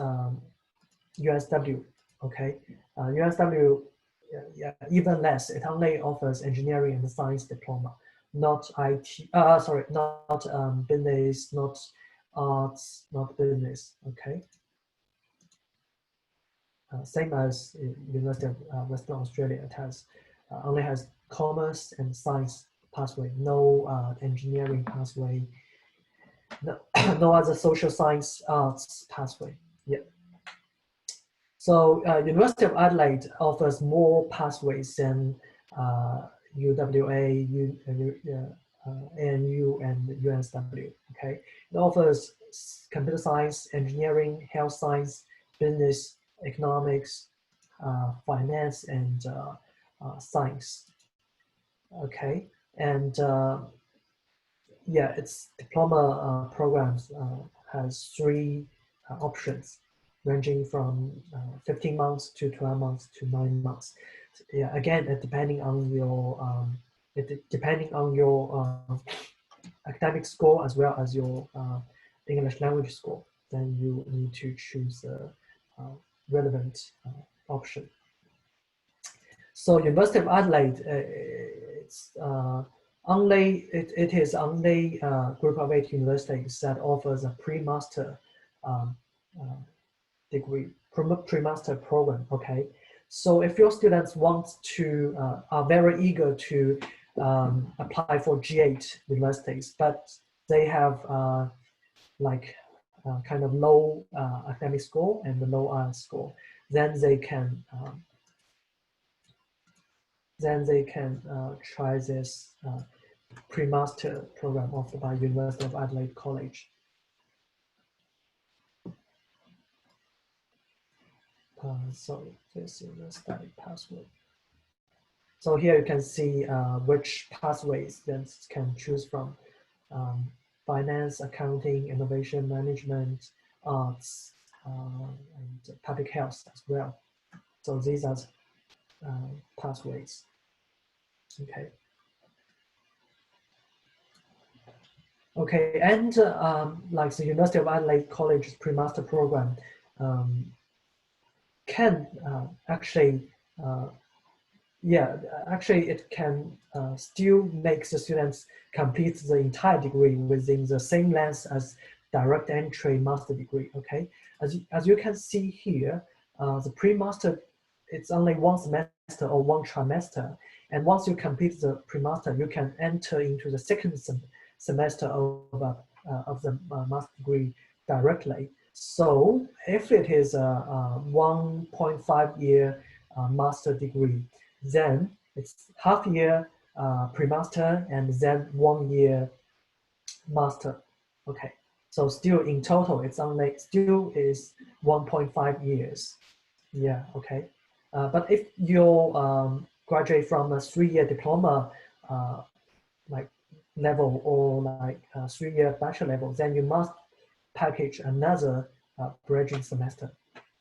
USW, okay. USW, yeah, even less. It only offers engineering and science diploma, not IT. Sorry, not business, not arts, not business. Okay. Same as University of Western Australia, it has only has commerce and science pathway, no engineering pathway, no, no other social science arts pathway. Yeah. So University of Adelaide offers more pathways than UWA, ANU, and UNSW. Okay, it offers computer science, engineering, health science, business, economics, finance, and science. Okay, and yeah, its diploma programs has 3 options, ranging from 15 months to 12 months to 9 months. Yeah, again, depending on your academic score as well as your English language score, then you need to choose a relevant option. So University of Adelaide, it's it is only group of 8 universities that offers a pre-master degree, pre-master program. Okay, so if your students want to are very eager to apply for G8 universities, but they have like kind of low academic score and the low IELTS score, then they can try this pre-master program offered by University of Adelaide College. So this is the study pathway. So here you can see which pathways students can choose from: finance, accounting, innovation management, arts, and public health as well. So these are pathways. Okay. Okay, and like the University of Adelaide College's pre-master program can actually, yeah, actually it can still make the students complete the entire degree within the same length as direct entry master degree. Okay, as you can see here, the pre-master, it's only 1 semester or 1 trimester, and once you complete the pre-master, you can enter into the second semester of the master degree directly. So if it is a 1.5 year master degree, then it's half year pre-master and then 1 year master. Okay, so still in total, it's only still is 1.5 years. Yeah, okay. But if you graduate from a 3-year diploma like level or like a 3-year bachelor level, then you must package another graduate semester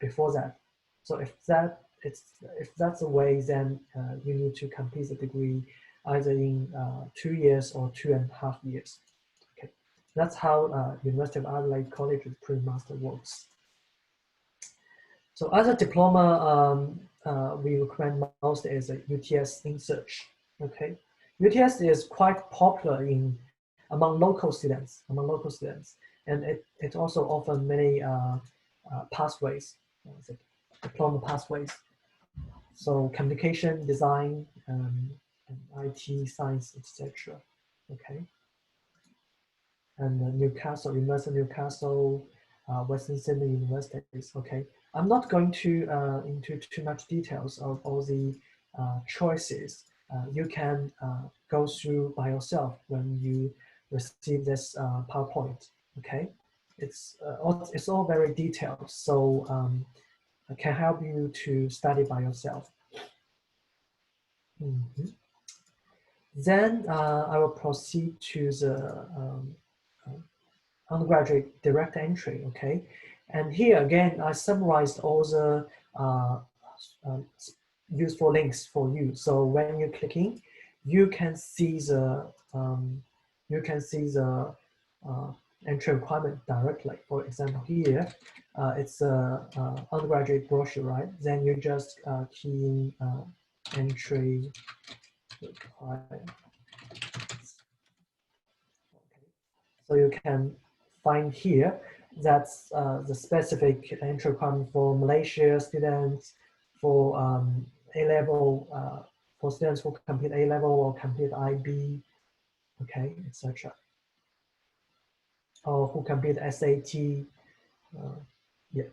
before that. So if that's the way, then you need to complete the degree either in 2 years or 2.5 years. Okay, that's how University of Adelaide College's pre-master works. So other diploma we recommend most is a UTS InSearch. Okay, UTS is quite popular in among local students, and it also offers many pathways, diploma pathways. So communication, design, and IT, science, etc. Okay, and Newcastle, University of Newcastle, Western Sydney universities. Okay, I'm not going to into too much details of all the choices. You can go through by yourself when you receive this PowerPoint. Okay, it's all very detailed, so I can help you to study by yourself. Mhm. Then I will proceed to the undergraduate direct entry, okay? And here again, I summarized all the uh, useful links for you. So when you're clicking, you can see the entry requirement directly. For example, here it's a undergraduate brochure, right? Then you just key in entry requirement. So you can find here that's the specific entry requirement for Malaysia students, for A-level, for students who complete A-level or complete IB, okay, etc. Or who complete SAT, yeah.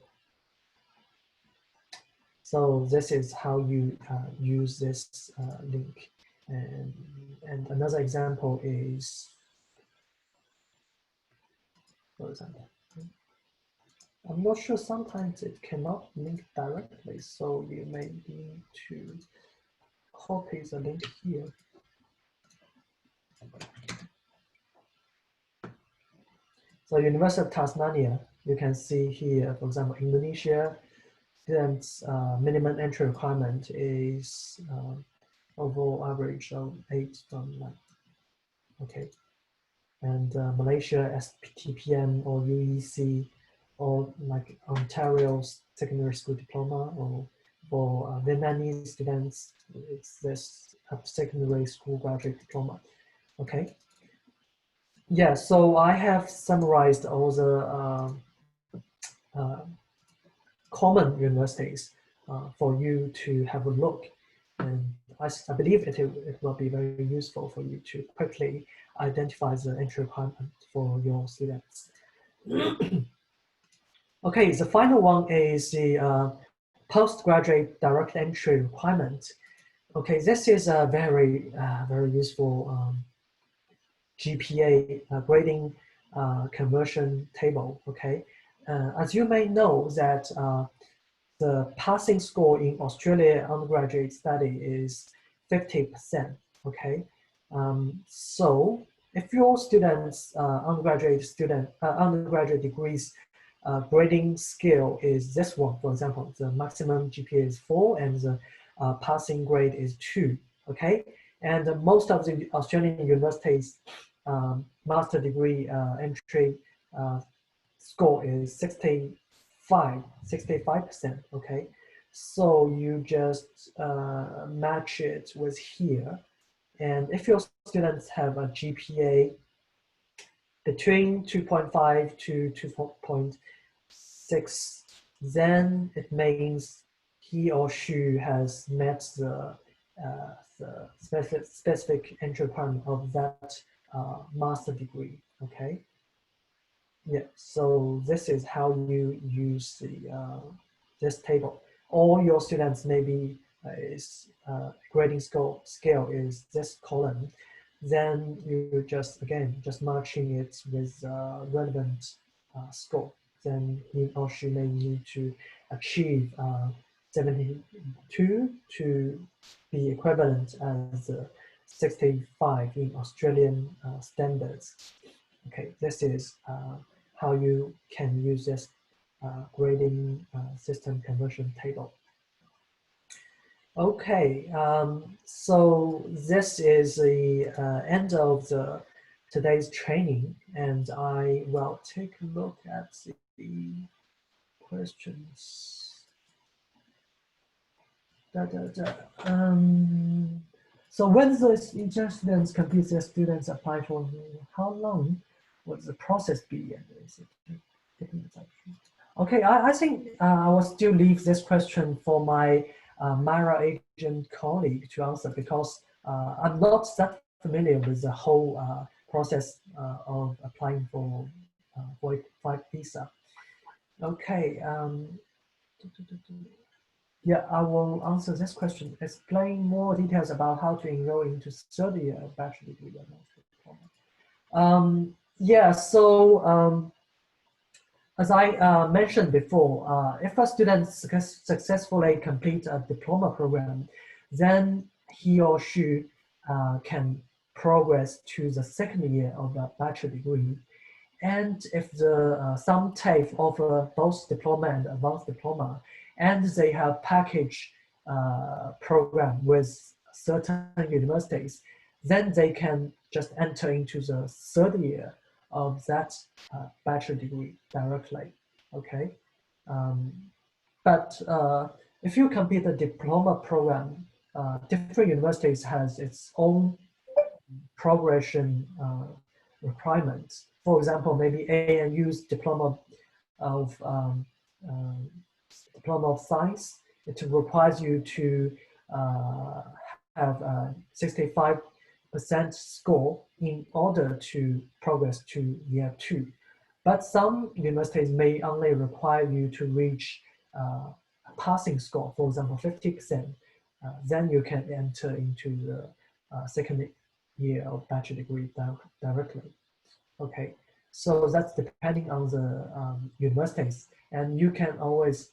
So this is how you use this link. And another example is, for example, I'm not sure, sometimes it cannot link directly, so you may need to copy the link here. So University of Tasmania, you can see here, for example, Indonesia, students minimum entry requirement is overall average of 8.9. Okay. And Malaysia, STPM or UEC, or like Ontario Secondary School Diploma, or for Vietnamese students, it's this secondary school graduate diploma. Okay. Yeah, so I have summarized all the common universities for you to have a look. And I believe it will be very useful for you to quickly identify the entry requirement for your students. Okay, the final one is the postgraduate direct entry requirement. Okay, this is a very, very useful GPA grading conversion table, okay? As you may know that the passing score in Australia undergraduate study is 50%, okay? So if your students, undergraduate degrees grading scale is this one, for example, the maximum GPA is 4 and the passing grade is 2, okay? And most of the Australian universities master degree entry score is 65%, okay? So you just match it with here. And if your students have a GPA between 2.5 to 2.6, then it means he or she has met the specific entry requirement of that master degree, okay? Yeah, so this is how you use the this table. All your students maybe is grading scale is this column. Then you just, again, just matching it with relevant score. Then he or she may need to achieve 72 to be equivalent as 65 in Australian standards. Okay, this is how you can use this grading system conversion table. Okay, so this is the end of today's training, and I will take a look at the questions. So when the international students complete, their students apply for, how long would the process be? And is it okay, I think I will still leave this question for my Mara agent colleague to answer, because I'm not that familiar with the whole process of applying for visa. Okay. Yeah, I will answer this question. Explain more details about how to enroll into third year bachelor degree or master's diploma. Yeah, so as I mentioned before, if a student successfully complete a diploma program, then he or she can progress to the second year of the bachelor degree. And if the some TAFE offer both diploma and advanced diploma, and they have package program with certain universities, then they can just enter into the third year of that bachelor degree directly. Okay, um, but if you complete the diploma program, different universities has its own progression requirements. For example, maybe ANU's uh, diploma of science. It requires you to have a 65% score in order to progress to year 2. But some universities may only require you to reach a passing score, for example, 50%. Then you can enter into the second year of bachelor degree directly. Okay, so that's depending on the universities, and you can always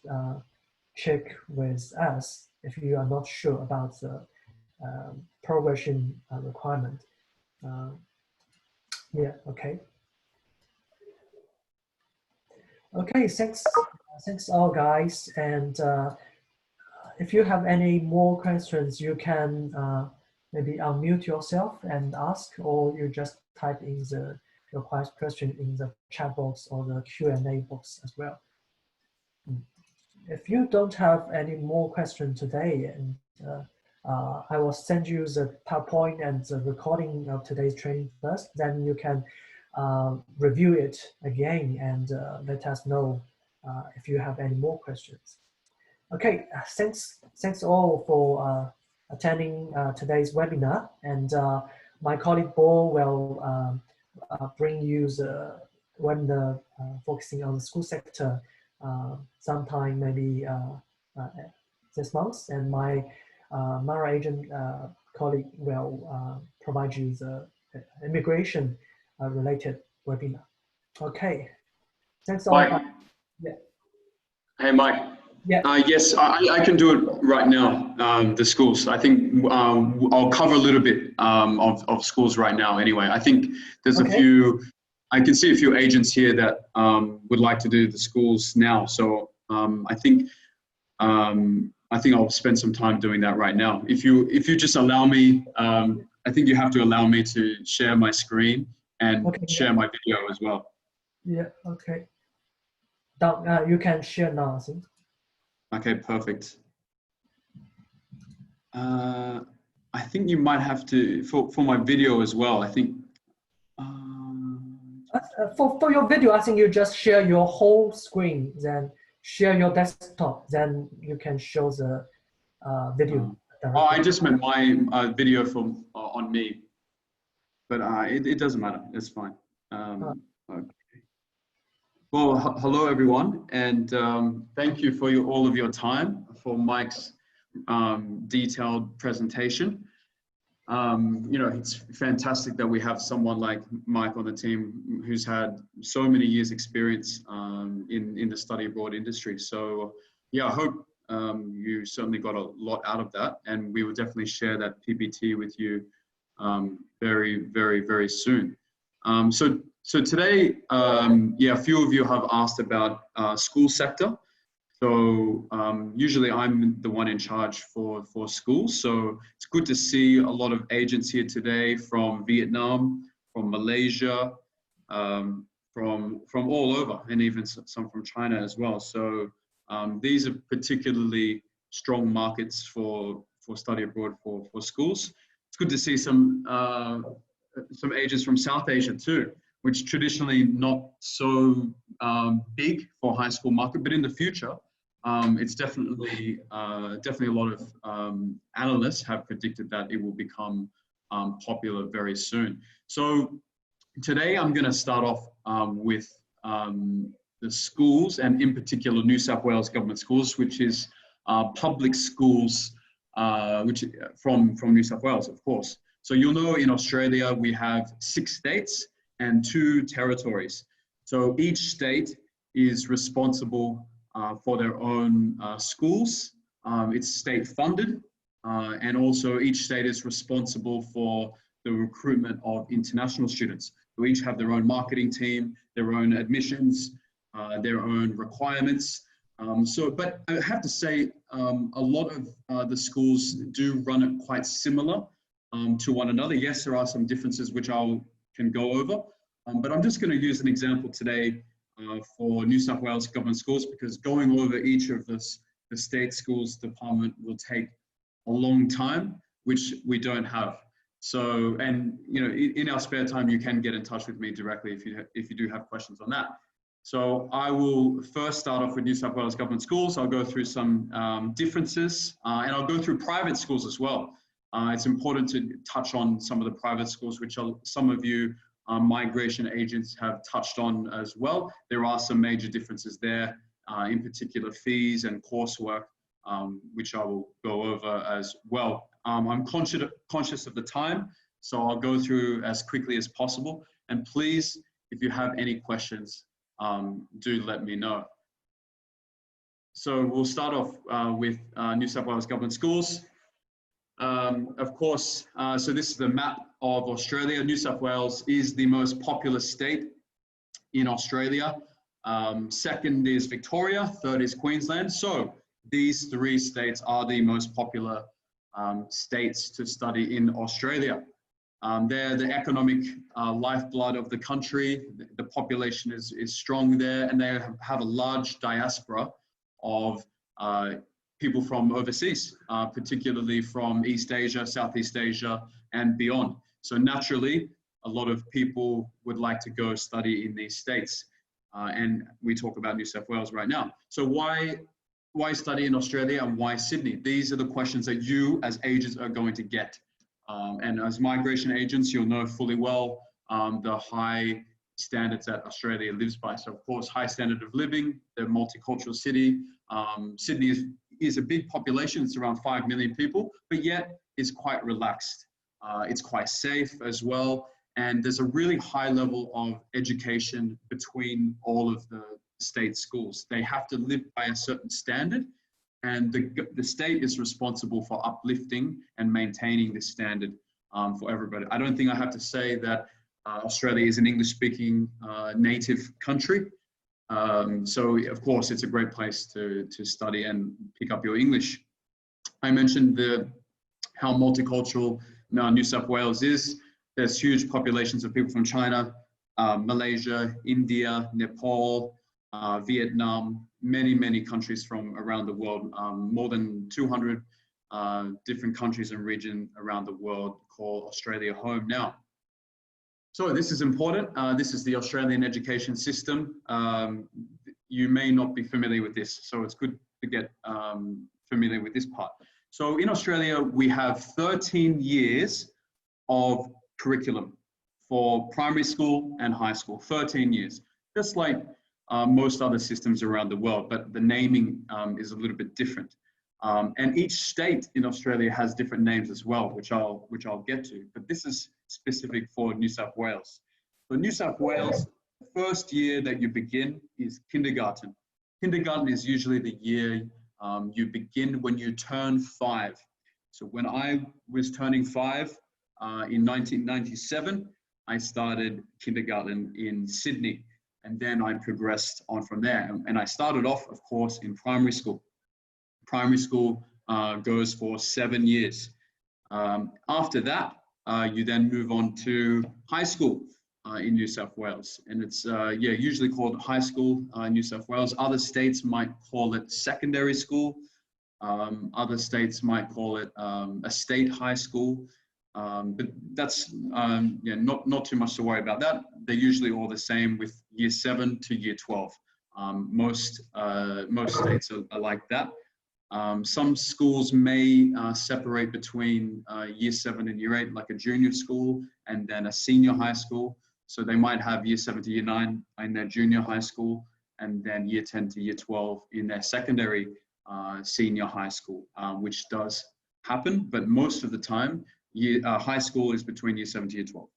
check with us if you are not sure about the progression requirement. Uh, yeah, okay. Okay, thanks all guys. And if you have any more questions, you can maybe unmute yourself and ask, or you just type in the your question in the chat box or the Q&A box as well. If you don't have any more questions today, and I will send you the PowerPoint and the recording of today's training first, then you can review it again and let us know if you have any more questions. Okay, thanks all for attending today's webinar, and my colleague Bo will bring you the webinar focusing on the school sector sometime maybe this month, and my Mara agent colleague will provide you the immigration related webinar. Okay, thanks all. Mike. Yeah. Hey, Mike. Yeah. Yes, I can do it right now, the schools. I think I'll cover a little bit of schools right now anyway. I think there's a few, I can see a few agents here that would like to do the schools now. So I think I'll spend some time doing that right now. If you just allow me, I think you have to allow me to share my screen and share my video as well. Yeah, okay. You can share now, I think. Okay, perfect. I think you might have to, for my video as well, I think. For your video, I think you just share your whole screen, then share your desktop, then you can show the video. Oh, I just meant my video from on me, but it doesn't matter, it's fine. Okay. Well, hello everyone, and thank you for all of your time for Mike's detailed presentation. You know, it's fantastic that we have someone like Mike on the team who's had so many years experience in the study abroad industry. So yeah, I hope you certainly got a lot out of that, and we will definitely share that PPT with you very, very, very soon. So today, yeah, a few of you have asked about school sector. So usually I'm the one in charge for schools. So it's good to see a lot of agents here today from Vietnam, from Malaysia, from all over, and even some from China as well. So these are particularly strong markets for study abroad for schools. it's good to see some agents from South Asia too, which traditionally not so big for high school market, but in the future, it's definitely a lot of analysts have predicted that it will become popular very soon. So today I'm going to start off with the schools, and in particular New South Wales government schools, which is public schools, which from New South Wales, of course. So you'll know in Australia we have 6 states and 2 territories. So each state is responsible for their own schools. It's state funded, and also each state is responsible for the recruitment of international students, who each have their own marketing team, their own admissions, their own requirements. But I have to say, a lot of the schools do run it quite similar to one another. Yes, there are some differences which I can go over, but I'm just going to use an example today for New South Wales government schools, because going over each of the state schools department will take a long time, which we don't have. So, and you know, in our spare time, you can get in touch with me directly if you do have questions on that. So I will first start off with New South Wales government schools. I'll go through some differences, and I'll go through private schools as well. It's important to touch on some of the private schools, which some of you migration agents have touched on as well. There are some major differences there, in particular fees and coursework, which I will go over as well. I'm conscious of the time, so I'll go through as quickly as possible. And please, if you have any questions, do let me know. So we'll start off with New South Wales government schools. Of course, so this is the map of Australia. New South Wales is the most populous state in Australia. Second is Victoria, third is Queensland. So these 3 states are the most popular states to study in Australia. They're the economic lifeblood of the country. The population is strong there, and they have a large diaspora of people from overseas, particularly from East Asia, Southeast Asia, and beyond. So naturally, a lot of people would like to go study in these states. And we talk about New South Wales right now. So why study in Australia and why Sydney? These are the questions that you as agents are going to get. And as migration agents, you'll know fully well the high standards that Australia lives by. So of course, high standard of living, the multicultural city. Sydney is a big population, it's around 5 million people, but yet it's quite relaxed. It's quite safe as well. And there's a really high level of education between all of the state schools. They have to live by a certain standard, and the state is responsible for uplifting and maintaining this standard for everybody. I don't think I have to say that Australia is an English-speaking native country. So of course, it's a great place to study and pick up your English. I mentioned how multicultural New South Wales is. There's huge populations of people from China, Malaysia, India, Nepal, Vietnam, many countries from around the world, more than 200 different countries and regions around the world call Australia home now. So this is important. This is the Australian education system. You may not be familiar with this, so it's good to get familiar with this part. So in Australia, we have 13 years of curriculum for primary school and high school, 13 years, just like most other systems around the world, but the naming is a little bit different. And each state in Australia has different names as well, which I'll get to, but this is specific for New South Wales. For New South Wales, the first year that you begin is kindergarten. Kindergarten is usually the year you begin when you turn 5. So when I was turning 5 in 1997, I started kindergarten in Sydney, and then I progressed on from there. And I started off, of course, in primary school. Primary school goes for 7 years. After that, you then move on to high school in New South Wales. And it's usually called high school in New South Wales. Other states might call it secondary school. Other states might call it a state high school. But that's yeah, not too much to worry about that. They're usually all the same with year 7 to year 12. Most states are like that. Some schools may separate between year 7 and year 8, like a junior school and then a senior high school. So they might have year 7 to year 9 in their junior high school, and then year 10 to year 12 in their secondary senior high school, which does happen, but most of the time, high school is between year 7 to year 12.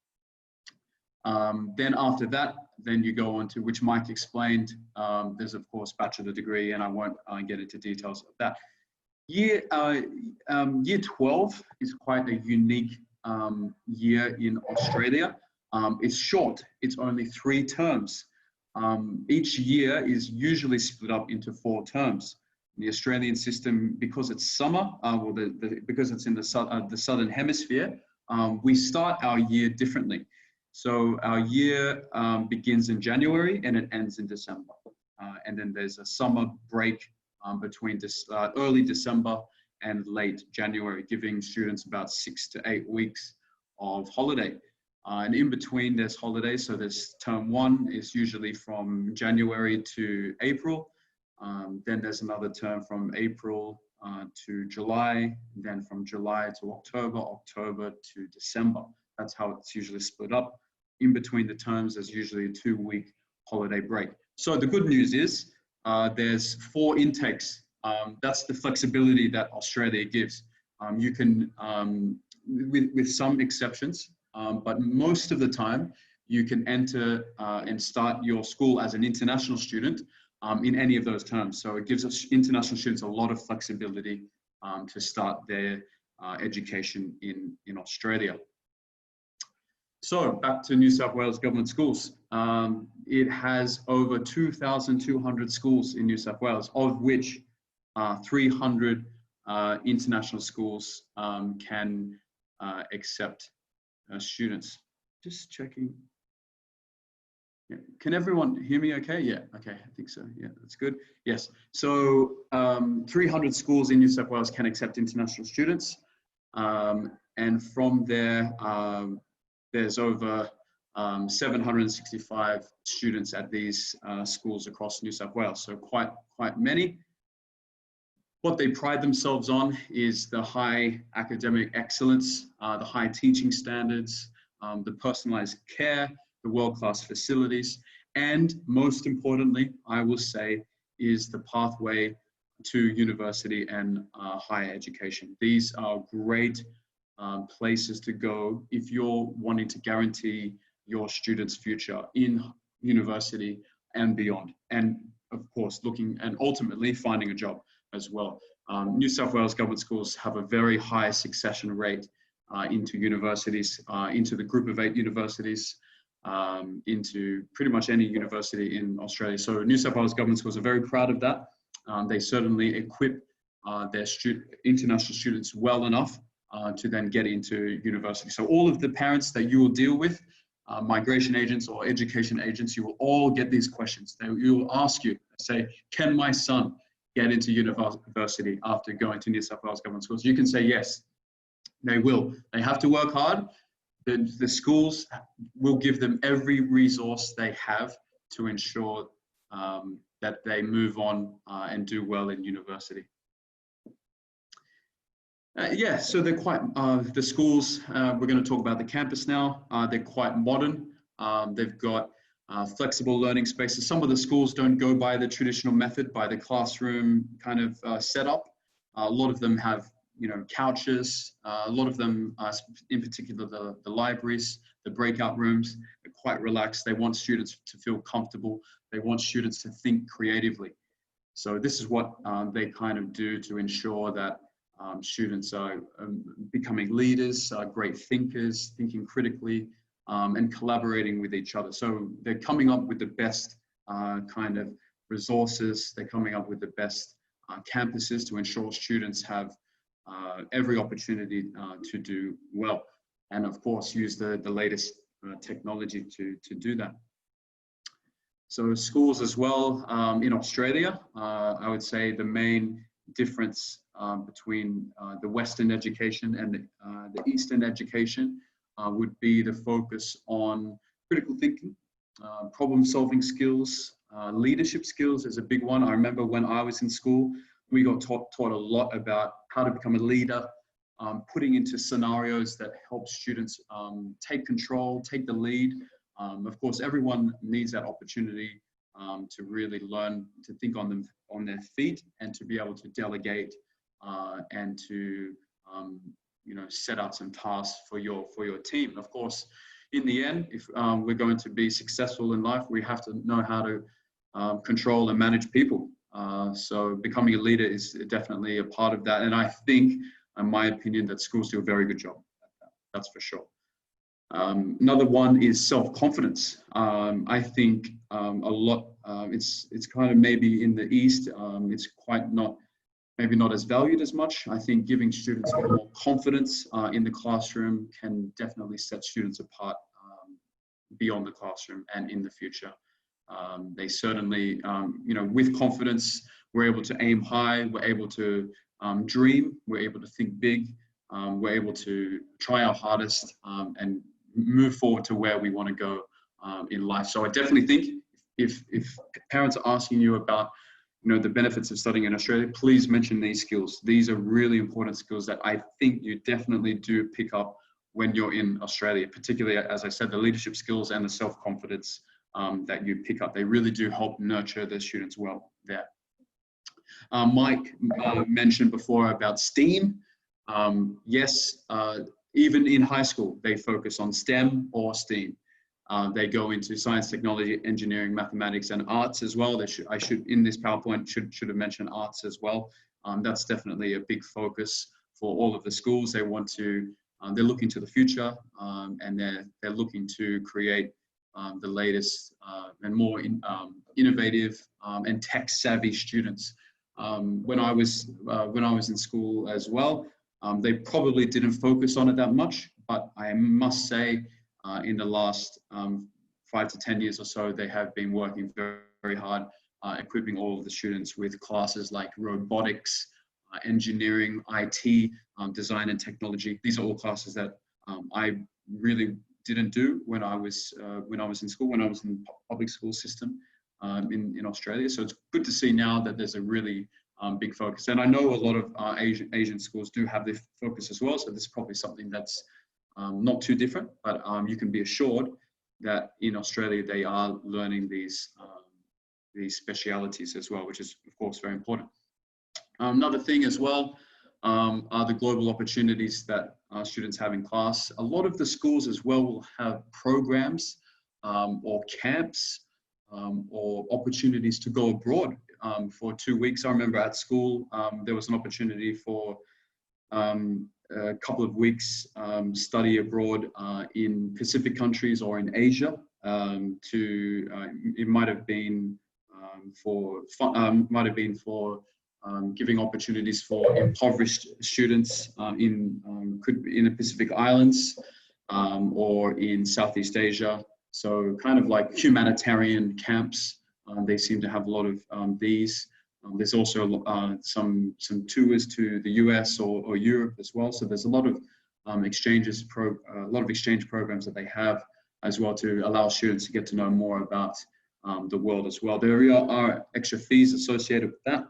Then after that, then you go on to, which Mike explained, there's of course bachelor degree, and I won't get into details of that. Year 12 is quite a unique year in Australia. It's short, it's only 3 terms. Each year is usually split up into 4 terms. The Australian system, because it's summer, because it's in the southern hemisphere, we start our year differently. So our year begins in January and it ends in December. And then there's a summer break between early December and late January, giving students about 6 to 8 weeks of holiday. And in between there's holidays. So there's term 1 is usually from January to April. Then there's another term from April to July, then from July to October, October to December. That's how it's usually split up. In between the terms, there's usually a 2-week holiday break. So the good news is there's 4 intakes. That's the flexibility that Australia gives. You can, with some exceptions, but most of the time, you can enter and start your school as an international student in any of those terms. So it gives us international students a lot of flexibility to start their education in Australia. So back to New South Wales government schools. It has over 2,200 schools in New South Wales, of which 300 international schools can accept students. Just checking. Yeah. Can everyone hear me okay? Yeah, okay, I think so. Yeah, that's good. Yes, so 300 schools in New South Wales can accept international students. And from there, there's over 765 students at these schools across New South Wales, so quite many. What they pride themselves on is the high academic excellence, the high teaching standards, the personalized care, the world-class facilities, and most importantly, I will say, is the pathway to university and higher education. These are great places to go if you're wanting to guarantee your students' future in university and beyond. And of course, looking and ultimately finding a job as well. New South Wales government schools have a very high succession rate into universities, into the group of 8 universities, into pretty much any university in Australia. So New South Wales government schools are very proud of that. They certainly equip their international students well enough to then get into university. So all of the parents that you will deal with, migration agents or education agents, you will all get these questions. They will ask you, say, can my son get into university after going to New South Wales government schools? You can say yes, they will. They have to work hard. The schools will give them every resource they have to ensure that they move on and do well in university. Yeah, so they're quite, the schools, we're going to talk about the campus now. They're quite modern. They've got flexible learning spaces. Some of the schools don't go by the traditional method, by the classroom kind of setup. A lot of them have, you know, couches. A lot of them, in particular, the libraries, the breakout rooms, are quite relaxed. They want students to feel comfortable. They want students to think creatively. So this is what they kind of do to ensure that students are becoming leaders, great thinkers, thinking critically, and collaborating with each other. So they're coming up with the best kind of resources. They're coming up with the best campuses to ensure students have every opportunity to do well. And of course, use the latest technology to do that. So schools as well in Australia, I would say the main difference between the Western education and the Eastern education would be the focus on critical thinking, problem-solving skills, leadership skills is a big one. I remember when I was in school, we got taught a lot about how to become a leader, putting into scenarios that help students take control, take the lead. Of course, everyone needs that opportunity to really learn to think on their feet and to be able to delegate and to set out some tasks for your team. Of course, in the end, if we're going to be successful in life, we have to know how to control and manage people. So becoming a leader is definitely a part of that. And I think, in my opinion, that schools do a very good job at that. That's for sure. Another one is self-confidence. I think a lot, it's kind of maybe in the East, it's quite maybe not as valued as much. I think giving students more confidence in the classroom can definitely set students apart beyond the classroom and in the future. They certainly, with confidence, we're able to aim high, we're able to dream, we're able to think big, we're able to try our hardest and move forward to where we want to go in life. So I definitely think if parents are asking you about the benefits of studying in Australia, please mention these skills. These are really important skills that I think you definitely do pick up when you're in Australia, particularly, as I said, the leadership skills and the self-confidence that you pick up. They really do help nurture the students well there. Mike mentioned before about STEAM. Yes, even in high school, they focus on STEM or STEAM. They go into science, technology, engineering, mathematics, and arts as well. I should in this PowerPoint should have mentioned arts as well. That's definitely a big focus for all of the schools. They want to, they're looking to the future, and they're looking to create the latest and more innovative and tech-savvy students. When I was in school as well, they probably didn't focus on it that much, but I must say, in the last 5 to 10 years or so, they have been working very, very hard, equipping all of the students with classes like robotics, engineering, IT, design and technology. These are all classes that I really didn't do when I was in school, when I was in the public school system in Australia. So it's good to see now that there's a really big focus. And I know a lot of Asian schools do have this focus as well. So this is probably something that's not too different, but you can be assured that in Australia they are learning these specialities as well, which is of course very important. Another thing as well are the global opportunities that students have in class. A lot of the schools as well will have programs or camps or opportunities to go abroad for 2 weeks. I remember at school there was an opportunity for a couple of weeks study abroad in Pacific countries or in Asia. It might have been for giving opportunities for impoverished students in the Pacific Islands or in Southeast Asia. So kind of like humanitarian camps. They seem to have a lot of these. There's also some tours to the US or Europe as well. So there's a lot of exchange programs that they have as well to allow students to get to know more about the world as well. There are extra fees associated with that.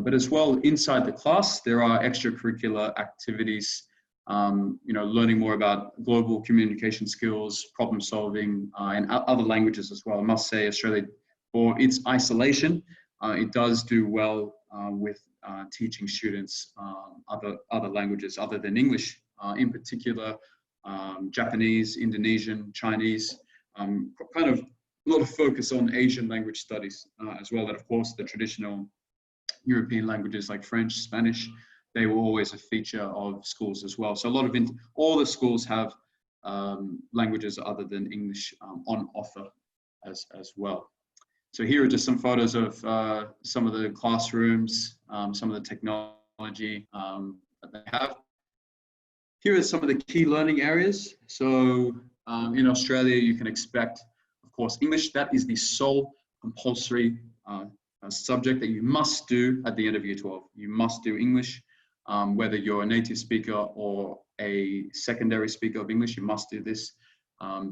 But as well, inside the class, there are extracurricular activities, learning more about global communication skills, problem solving, and other languages as well. I must say, Australia, for its isolation, it does do well with teaching students other languages other than English, in particular, Japanese, Indonesian, Chinese, kind of a lot of focus on Asian language studies as well. And of course, the traditional European languages like French, Spanish, they were always a feature of schools as well. So all the schools have languages other than English on offer as well. So here are just some photos of some of the classrooms, some of the technology that they have. Here are some of the key learning areas. So in Australia, you can expect, of course, English. That is the sole compulsory subject that you must do at the end of year 12. You must do English, whether you're a native speaker or a secondary speaker of English, you must do this.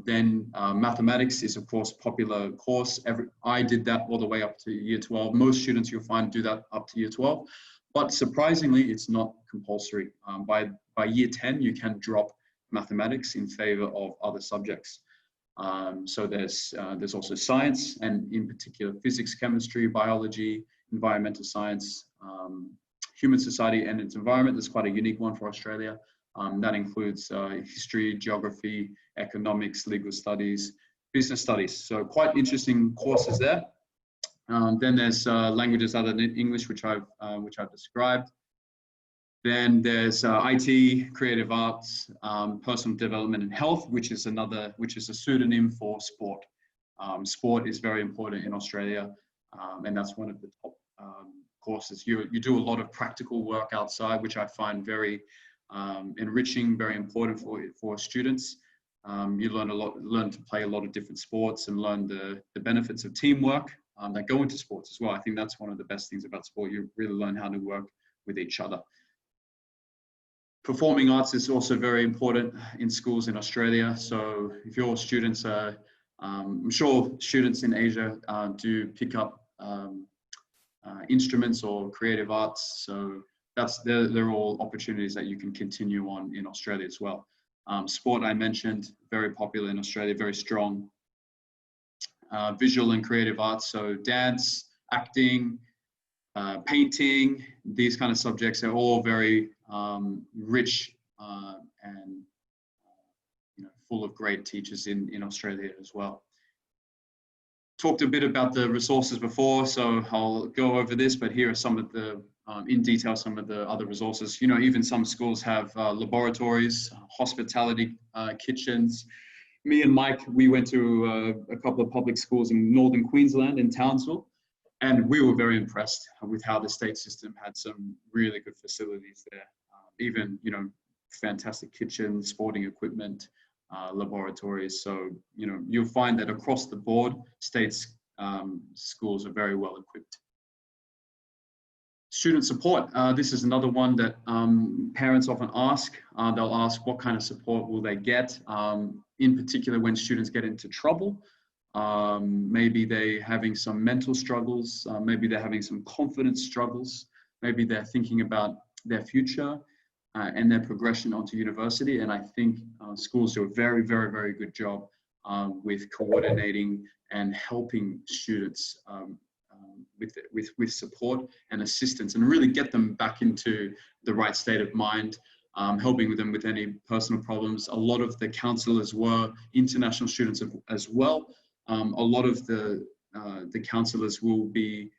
Then mathematics is of course popular course. I did that all the way up to year 12. Most students you'll find do that up to year 12, but surprisingly it's not compulsory. By year 10 you can drop mathematics in favor of other subjects. So there's also science, and in particular physics, chemistry, biology, environmental science, human society and its environment. That's quite a unique one for Australia. That includes history, geography, economics, legal studies, business studies. So quite interesting courses there. Then there's languages other than English, which I've described. Then there's IT, creative arts, personal development and health, which is a pseudonym for sport. Sport is very important in Australia, and that's one of the top courses. You do a lot of practical work outside, which I find very enriching, very important for students. You learn to play a lot of different sports and learn the benefits of teamwork that go into sports as well. I think that's one of the best things about sport. You really learn how to work with each other. Performing arts is also very important in schools in Australia. So if your students are, I'm sure students in Asia do pick up instruments or creative arts. So they're all opportunities that you can continue on in Australia as well. Sport, I mentioned, very popular in Australia, very strong. Visual and creative arts, so dance, acting, painting, these kind of subjects are all very rich and full of great teachers in Australia as well. Talked a bit about the resources before, so I'll go over this, but here are some of the, in detail, some of the other resources. Even some schools have laboratories, hospitality kitchens. Me and Mike, we went to a couple of public schools in northern Queensland, in Townsville, and we were very impressed with how the state system had some really good facilities there. Even, fantastic kitchens, sporting equipment, laboratories. So, you'll find that across the board, states schools are very well equipped. Student support. This is another one that parents often ask. They'll ask what kind of support will they get, in particular when students get into trouble. Maybe they're having some mental struggles, maybe they're having some confidence struggles, maybe they're thinking about their future and their progression onto university. And I think schools do a very, very, very good job with coordinating and helping students with support and assistance, and really get them back into the right state of mind, helping them with any personal problems. A lot of the counselors were international students as well. A lot of the counselors will be,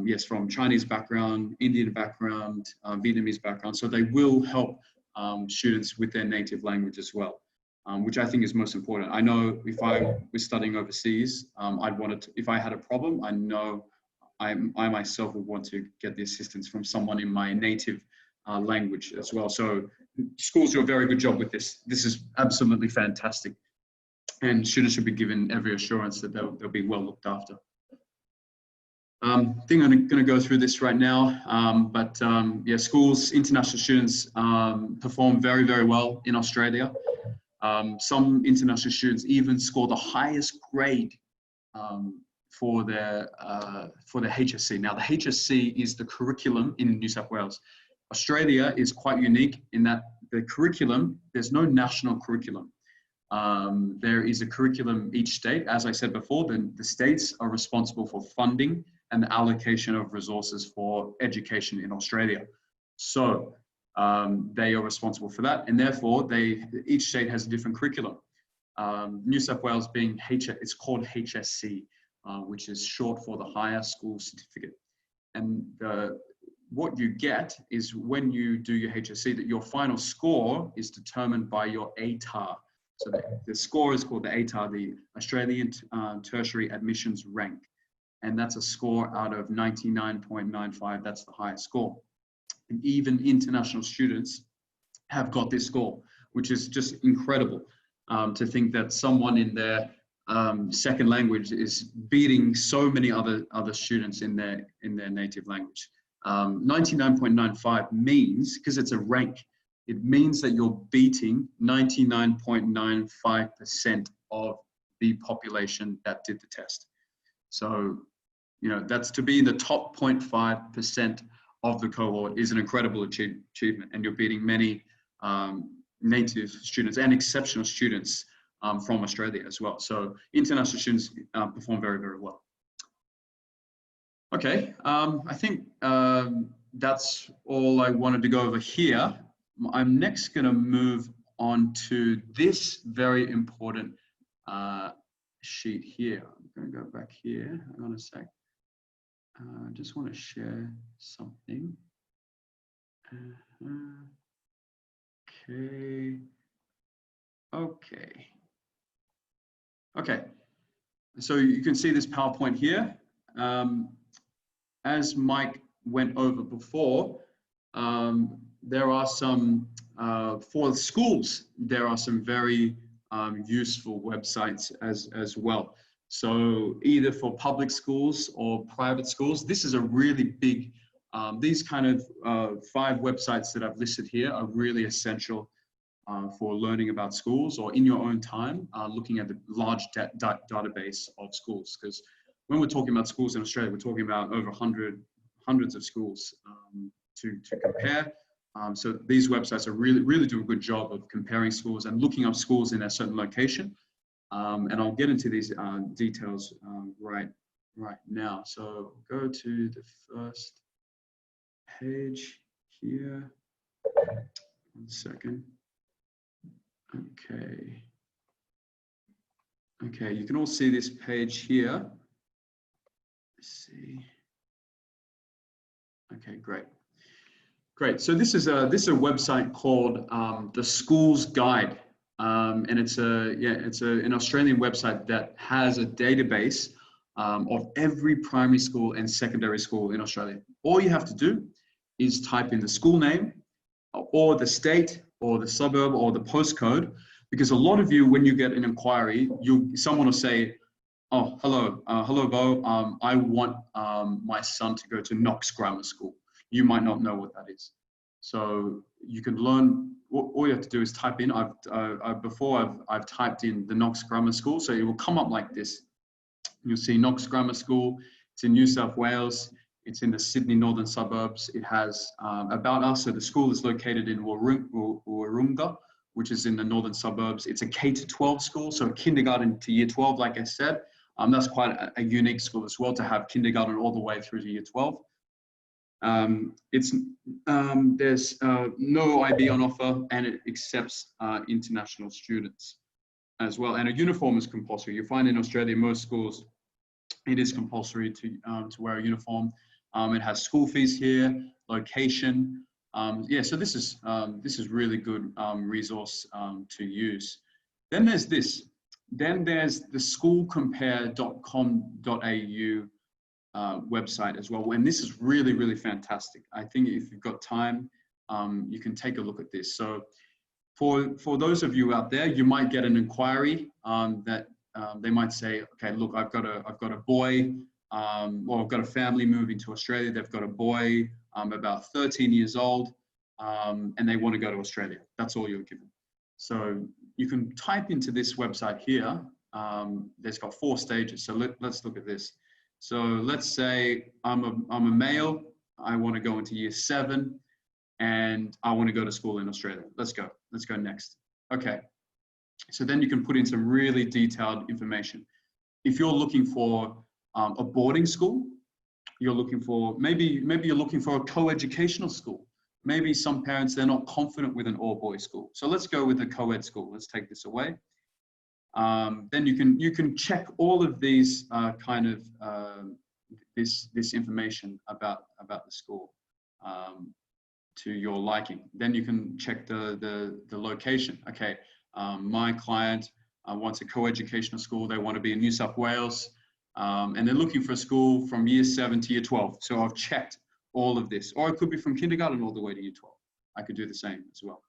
yes, from Chinese background, Indian background, Vietnamese background. So they will help students with their native language as well, which I think is most important. I know if I was studying overseas, if I had a problem, I know I myself would want to get the assistance from someone in my native language as well. So schools do a very good job with this. This is absolutely fantastic. And students should be given every assurance that they'll be well looked after. I think I'm going to go through this right now, yeah, schools, international students perform very, very well in Australia. Some international students even score the highest grade for their HSC. Now, the HSC is the curriculum in New South Wales. Australia is quite unique in that the curriculum, there's no national curriculum. There is a curriculum each state. As I said before, the states are responsible for funding and the allocation of resources for education in Australia. So they are responsible for that, and therefore each state has a different curriculum. New South Wales being it's called HSC, which is short for the Higher School Certificate. And what you get is when you do your HSC, that your final score is determined by your ATAR. So the score is called the ATAR, the Australian Tertiary Admissions Rank. And that's a score out of 99.95. That's the highest score. And even international students have got this score, which is just incredible to think that someone in their second language is beating so many other students in their native language. 99.95 means, because it's a rank, it means that you're beating 99.95% of the population that did the test. So, you know, that's to be in the top 0.5% of the cohort is an incredible achievement, and you're beating many native students and exceptional students from Australia as well. So international students perform very, very well. Okay, I think that's all I wanted to go over here. I'm next going to move on to this very important sheet here. I'm going to go back here. Hang on a sec. I just want to share something. Okay. So you can see this PowerPoint here. As Mike went over before, there are some, for schools, there are some very useful websites as well. So either for public schools or private schools, this is a really big, these kind of 5 websites that I've listed here are really essential for learning about schools, or in your own time, looking at the large database of schools. Because when we're talking about schools in Australia, we're talking about over hundreds of schools to compare. So these websites are really do a good job of comparing schools and looking up schools in a certain location. And I'll get into these details right now. So go to the first page here. 1 second. Okay, you can all see this page here. Let's see. Okay, great. So this is a website called the Schools Guide, and it's an Australian website that has a database of every primary school and secondary school in Australia. All you have to do is type in the school name, or the state, or the suburb, or the postcode, because a lot of you, when you get an inquiry, someone will say, "Oh, hello, Bo. I want my son to go to Knox Grammar School." You might not know what that is, so you can learn. All you have to do is type in. I've typed in the Knox Grammar School, so it will come up like this. You'll see Knox Grammar School. It's in New South Wales. It's in the Sydney northern suburbs. It has about us. So the school is located in Wahroonga, which is in the northern suburbs. It's a K-12 school, so kindergarten to year 12, like I said. That's quite a unique school as well, to have kindergarten all the way through to year 12. There's no IB on offer, and it accepts international students as well. And a uniform is compulsory. You find in Australia, most schools, it is compulsory to wear a uniform. It has school fees here, location. So this is really good resource to use. Then there's this. Then there's the schoolcompare.com.au website as well, and this is really fantastic. I think if you've got time, you can take a look at this. So for those of you out there, you might get an inquiry that they might say, okay, look, I've got a boy, or I've got a family moving to Australia. They've got a boy about 13 years old, and they want to go to Australia. That's all you're given. So you can type into this website here. There's got 4 stages. So let's look at this. So let's say I'm a male. I want to go into year 7, and I want to go to school in Australia. Let's go next. Okay. So then you can put in some really detailed information. If you're looking for a boarding school, you're looking for, maybe you're looking for a co-educational school. Maybe some parents, they're not confident with an all-boys school. So let's go with a co-ed school. Let's take this away. Then you can check all of these this information about the school to your liking. Then you can check the location. Okay, my client wants a co-educational school. They want to be in New South Wales, and they're looking for a school from year 7 to year 12. So I've checked all of this, or it could be from kindergarten all the way to year 12. I could do the same as well.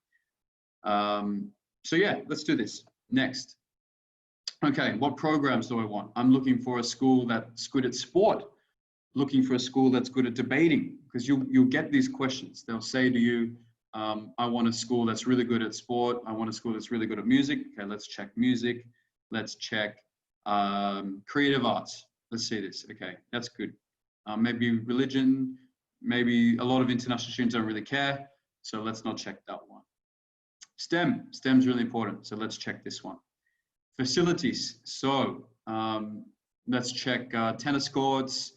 So yeah, let's do this next. Okay, what programs do I want? I'm looking for a school that's good at sport, looking for a school that's good at debating, because you'll get these questions. They'll say to you, I want a school that's really good at sport. I want a school that's really good at music. Okay, let's check music. Let's check creative arts. Let's see this. Okay, that's good. Maybe religion. Maybe a lot of international students don't really care. So let's not check that one. STEM's really important. So let's check this one. Facilities. So let's check tennis courts,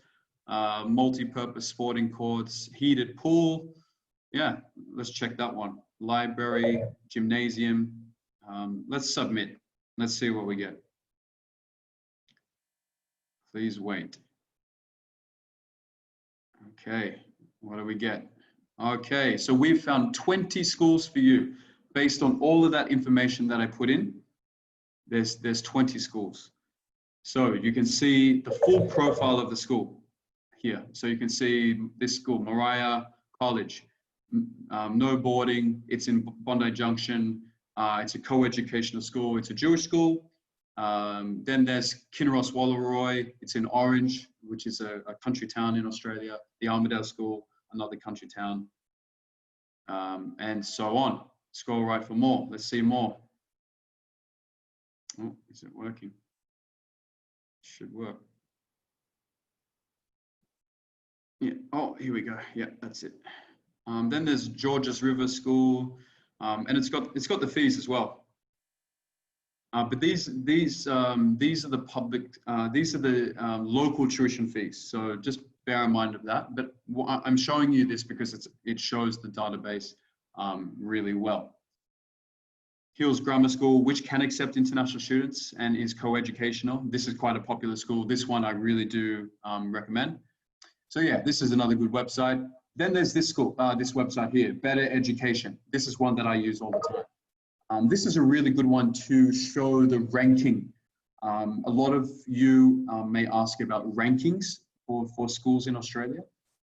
multi-purpose sporting courts, heated pool. Yeah, let's check that one. Library, gymnasium. Let's submit. Let's see what we get. Please wait. Okay, what do we get? Okay, so we've found 20 schools for you. Based on all of that information that I put in, there's 20 schools. So you can see the full profile of the school here. So you can see this school, Moriah College, no boarding. It's in Bondi Junction. It's a co-educational school. It's a Jewish school. Then there's Kinross Walleroy. It's in Orange, which is a country town in Australia. The Armidale School, another country town, and so on. Scroll right for more. Let's see more. Oh, is it working? Should work. Yeah. Oh, here we go. Yeah, that's it. Then there's Georges River School, and it's got the fees as well. But these are the public. These are the local tuition fees. So just bear in mind of that. But I'm showing you this because it shows the database really well. Hills Grammar School, which can accept international students and is co-educational. This is quite a popular school. This one I really do recommend. So yeah, this is another good website. Then there's this school, this website here, Better Education. This is one that I use all the time. This is a really good one to show the ranking. A lot of you may ask about rankings for schools in Australia.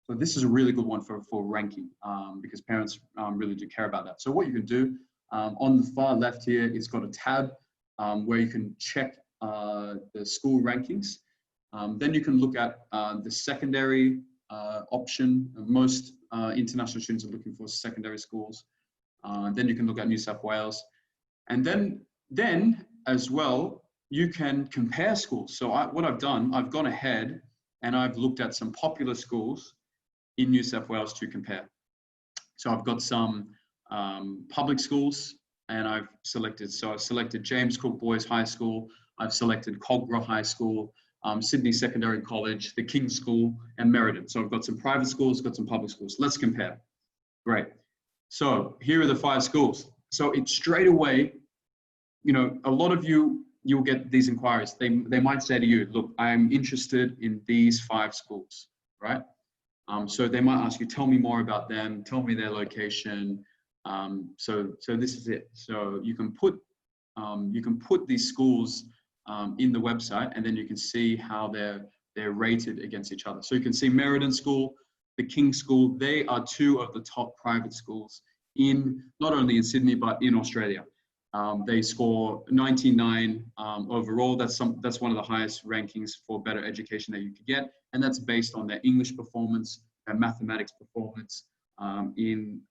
So this is a really good one for ranking because parents really do care about that. So what you can do, on the far left here, it's got a tab where you can check the school rankings. Then you can look at the secondary option. Most international students are looking for secondary schools. Then you can look at New South Wales. And then as well, you can compare schools. So what I've done, I've gone ahead and I've looked at some popular schools in New South Wales to compare. So I've got some public schools and I've selected James Cook Boys High School. I've selected Cogra High School, Sydney Secondary College, the King's School, and Meriden. So I've got some private schools, got some public schools. Let's compare. Great. So here are the 5 schools. So it's straight away, you know, a lot of you'll get these inquiries. They might say to you, look, I'm interested in these 5 schools, right? So they might ask you, tell me more about them, tell me their location. So this is it. So you can put these schools in the website, and then you can see how they're rated against each other. So you can see Meriden School, the King School. They are 2 of the top private schools in not only in Sydney but in Australia. They score 99 overall. That's one of the highest rankings for better education that you could get, and that's based on their English performance and mathematics performance in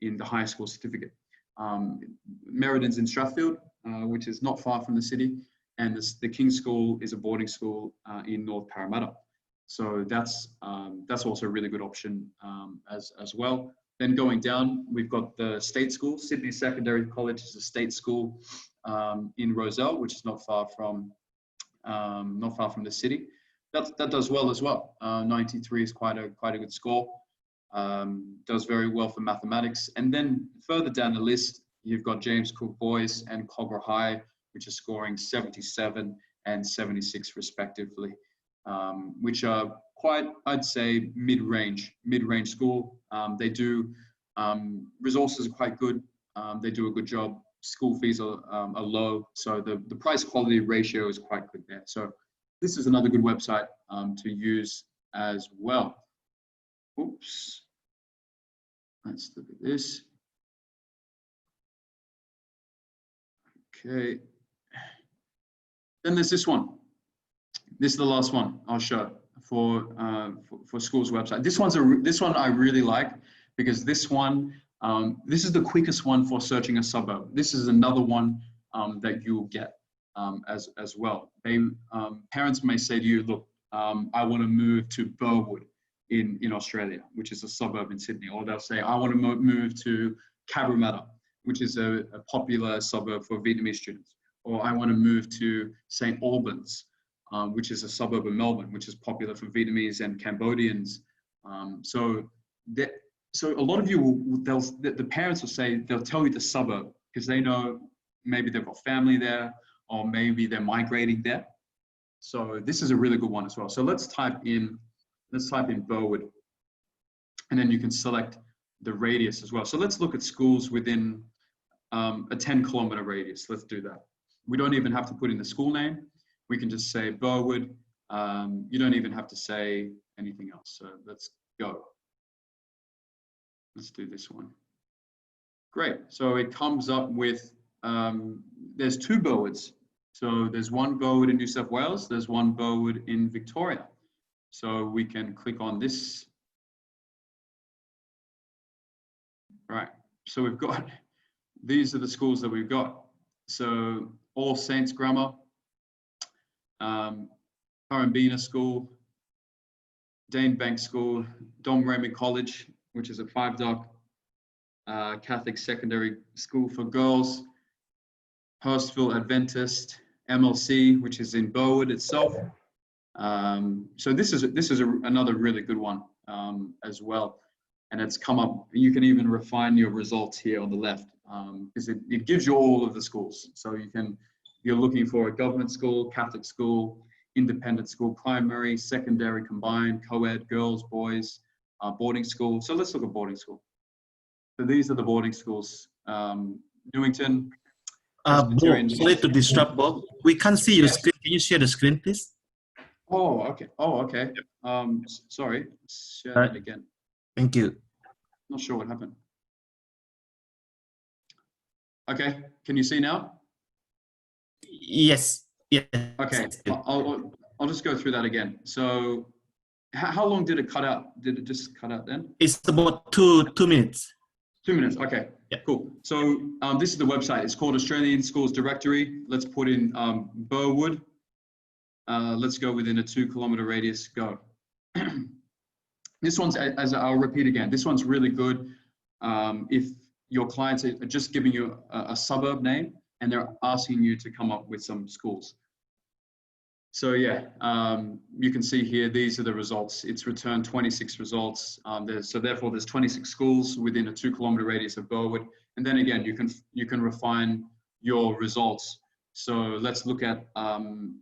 the high school certificate. Meriden's in Strathfield, which is not far from the city, and the King's School is a boarding school in North Parramatta. So that's also a really good option as well. Then going down, we've got the state school. Sydney Secondary College is a state school in Rozelle, which is not far from the city. That does well as well. 93 is quite a good score. Does very well for mathematics. And then further down the list, you've got James Cook Boys and Cogra High, which are scoring 77 and 76 respectively, which are quite, I'd say, mid-range school. They do, resources are quite good. They do a good job. School fees are low. So the price quality ratio is quite good there. So this is another good website to use as well. Oops. Let's look at this. Okay. Then there's this one. This is the last one I'll show for school's website. This one I really like because this one, this is the quickest one for searching a suburb. This is another one that you'll get as well. Parents may say to you, look, I want to move to Burwood in Australia, which is a suburb in Sydney. Or they'll say, I want to move to Cabramatta, which is a popular suburb for Vietnamese students. Or I want to move to St. Albans, which is a suburb of Melbourne, which is popular for Vietnamese and Cambodians. So a lot of you, the parents will say, they'll tell you the suburb because they know maybe they've got family there or maybe they're migrating there. So this is a really good one as well. So let's type in Burwood, and then you can select the radius as well. So let's look at schools within a 10-kilometer radius. Let's do that. We don't even have to put in the school name. We can just say Burwood. You don't even have to say anything else. So let's go. Let's do this one. Great. So it comes up with, there's 2 Burwoods. So there's one Burwood in New South Wales. There's one Burwood in Victoria. So we can click on this. Right. So we've got, these are the schools that we've got. So All Saints Grammar, Parambina School, Dane Bank School, Dom Raymond College, which is a 5-doc Catholic secondary school for girls, Hurstville Adventist, MLC, which is in Burwood itself. So this is another really good one as well. And it's come up, you can even refine your results here on the left because it gives you all of the schools. So you're looking for a government school, Catholic school, independent school, primary, secondary, combined, co-ed, girls, boys, boarding school. So let's look at boarding school. So these are the boarding schools. Newington, Bob, sorry to disrupt, Bob. We can't see your screen. Can you share the screen, please? Oh, okay. Oh, okay. Sorry. Share that again. Thank you. Not sure what happened. Okay. Can you see now? Yes. Yeah. Okay. I'll just go through that again. So, how long did it cut out? Did it just cut out then? It's about two minutes. 2 minutes. Okay. Yeah. Cool. So this is the website. It's called Australian Schools Directory. Let's put in Burwood. Let's go within a 2-kilometer radius. Go. This one's, as I'll repeat again, this one's really good if your clients are just giving you a suburb name and they're asking you to come up with some schools. So yeah, you can see here, these are the results. It's returned 26 results. So therefore there's 26 schools within a 2-kilometer radius of Burwood. And then again, you can refine your results. So let's look at,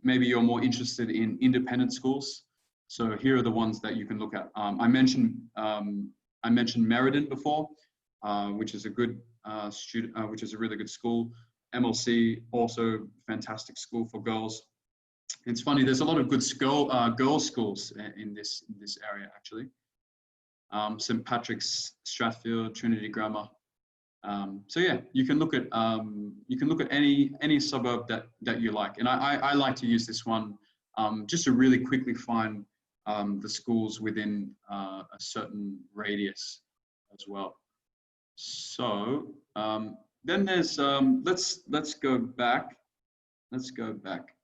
maybe you're more interested in independent schools. So here are the ones that you can look at. I mentioned Merredin before, which is a good which is a really good school. MLC, also fantastic school for girls. It's funny, there's a lot of good girls' schools in this area actually. St. Patrick's, Strathfield, Trinity Grammar. So yeah, you can look at any suburb that you like, and I like to use this one just to really quickly find the schools within a certain radius as well. So then there's let's go back. Let's go back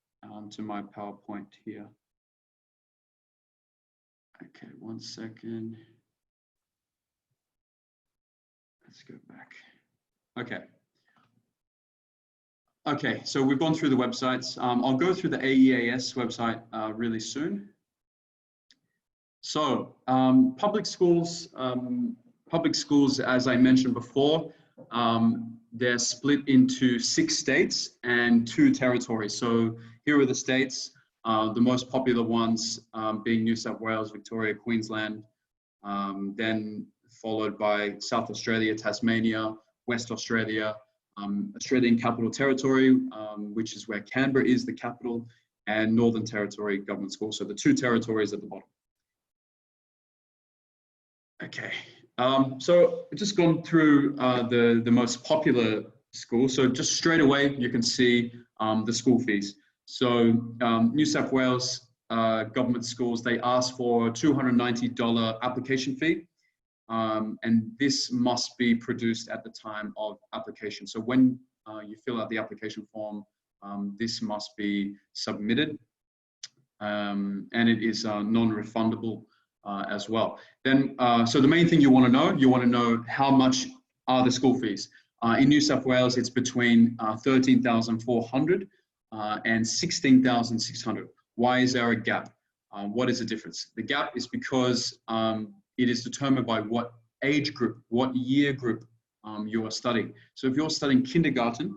to my PowerPoint here. Okay, 1 second. Let's go back. Okay. Okay, so we've gone through the websites. I'll go through the AEAS website really soon. So public schools, as I mentioned before, they're split into 6 states and 2 territories. So here are the states, the most popular ones being New South Wales, Victoria, Queensland, then followed by South Australia, Tasmania, West Australia, Australian Capital Territory, which is where Canberra is the capital, and Northern Territory Government School. So the 2 territories at the bottom. Okay, so I've just gone through the most popular schools. So just straight away, you can see the school fees. So New South Wales government schools, they ask for a $290 application fee. And this must be produced at the time of application. So when you fill out the application form, this must be submitted, and it is non-refundable as well. Then, so the main thing you want to know how much are the school fees. In New South Wales, it's between 13,400 and 16,600. Why is there a gap? What is the difference? The gap is because it is determined by what age group, what year group you are studying. So if you're studying kindergarten,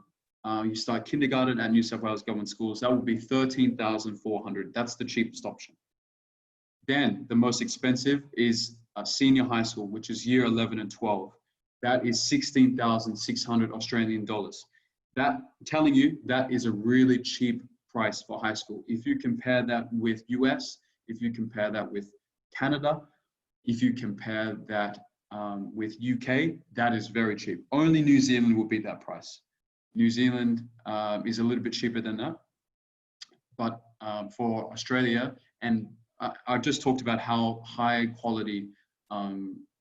you start kindergarten at New South Wales government schools, that would be 13,400. That's the cheapest option. Then the most expensive is senior high school, which is year 11 and 12. That is 16,600 Australian dollars. That, I'm telling you, that is a really cheap price for high school. If you compare that with US, if you compare that with Canada, if you compare that with UK, that is very cheap. Only New Zealand will beat that price. New Zealand is a little bit cheaper than that. But for Australia, and I just talked about how high quality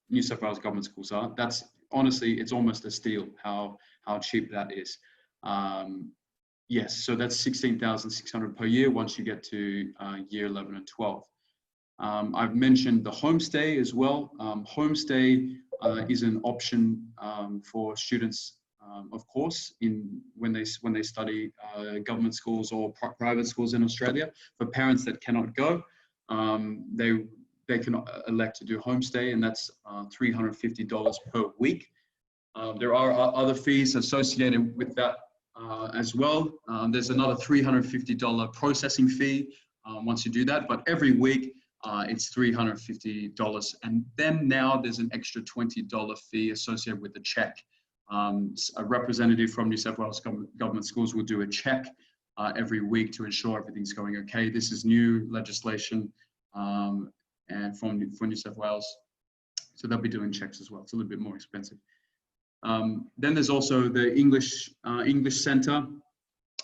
New South Wales government schools are. That's honestly, it's almost a steal how cheap that is. Yes, so that's 16,600 per year once you get to year 11 and 12. I've mentioned the homestay as well. Homestay is an option for students, of course, when they study government schools or private schools in Australia. For parents that cannot go, they can elect to do homestay, and that's $350 per week. There are other fees associated with that as well. There's another $350 processing fee once you do that, but every week it's $350. And then now there's an extra $20 fee associated with the check. A representative from New South Wales government schools will do a check every week to ensure everything's going okay. This is new legislation and for New South Wales, so they'll be doing checks as well. It's a little bit more expensive. Then there's also the English Centre.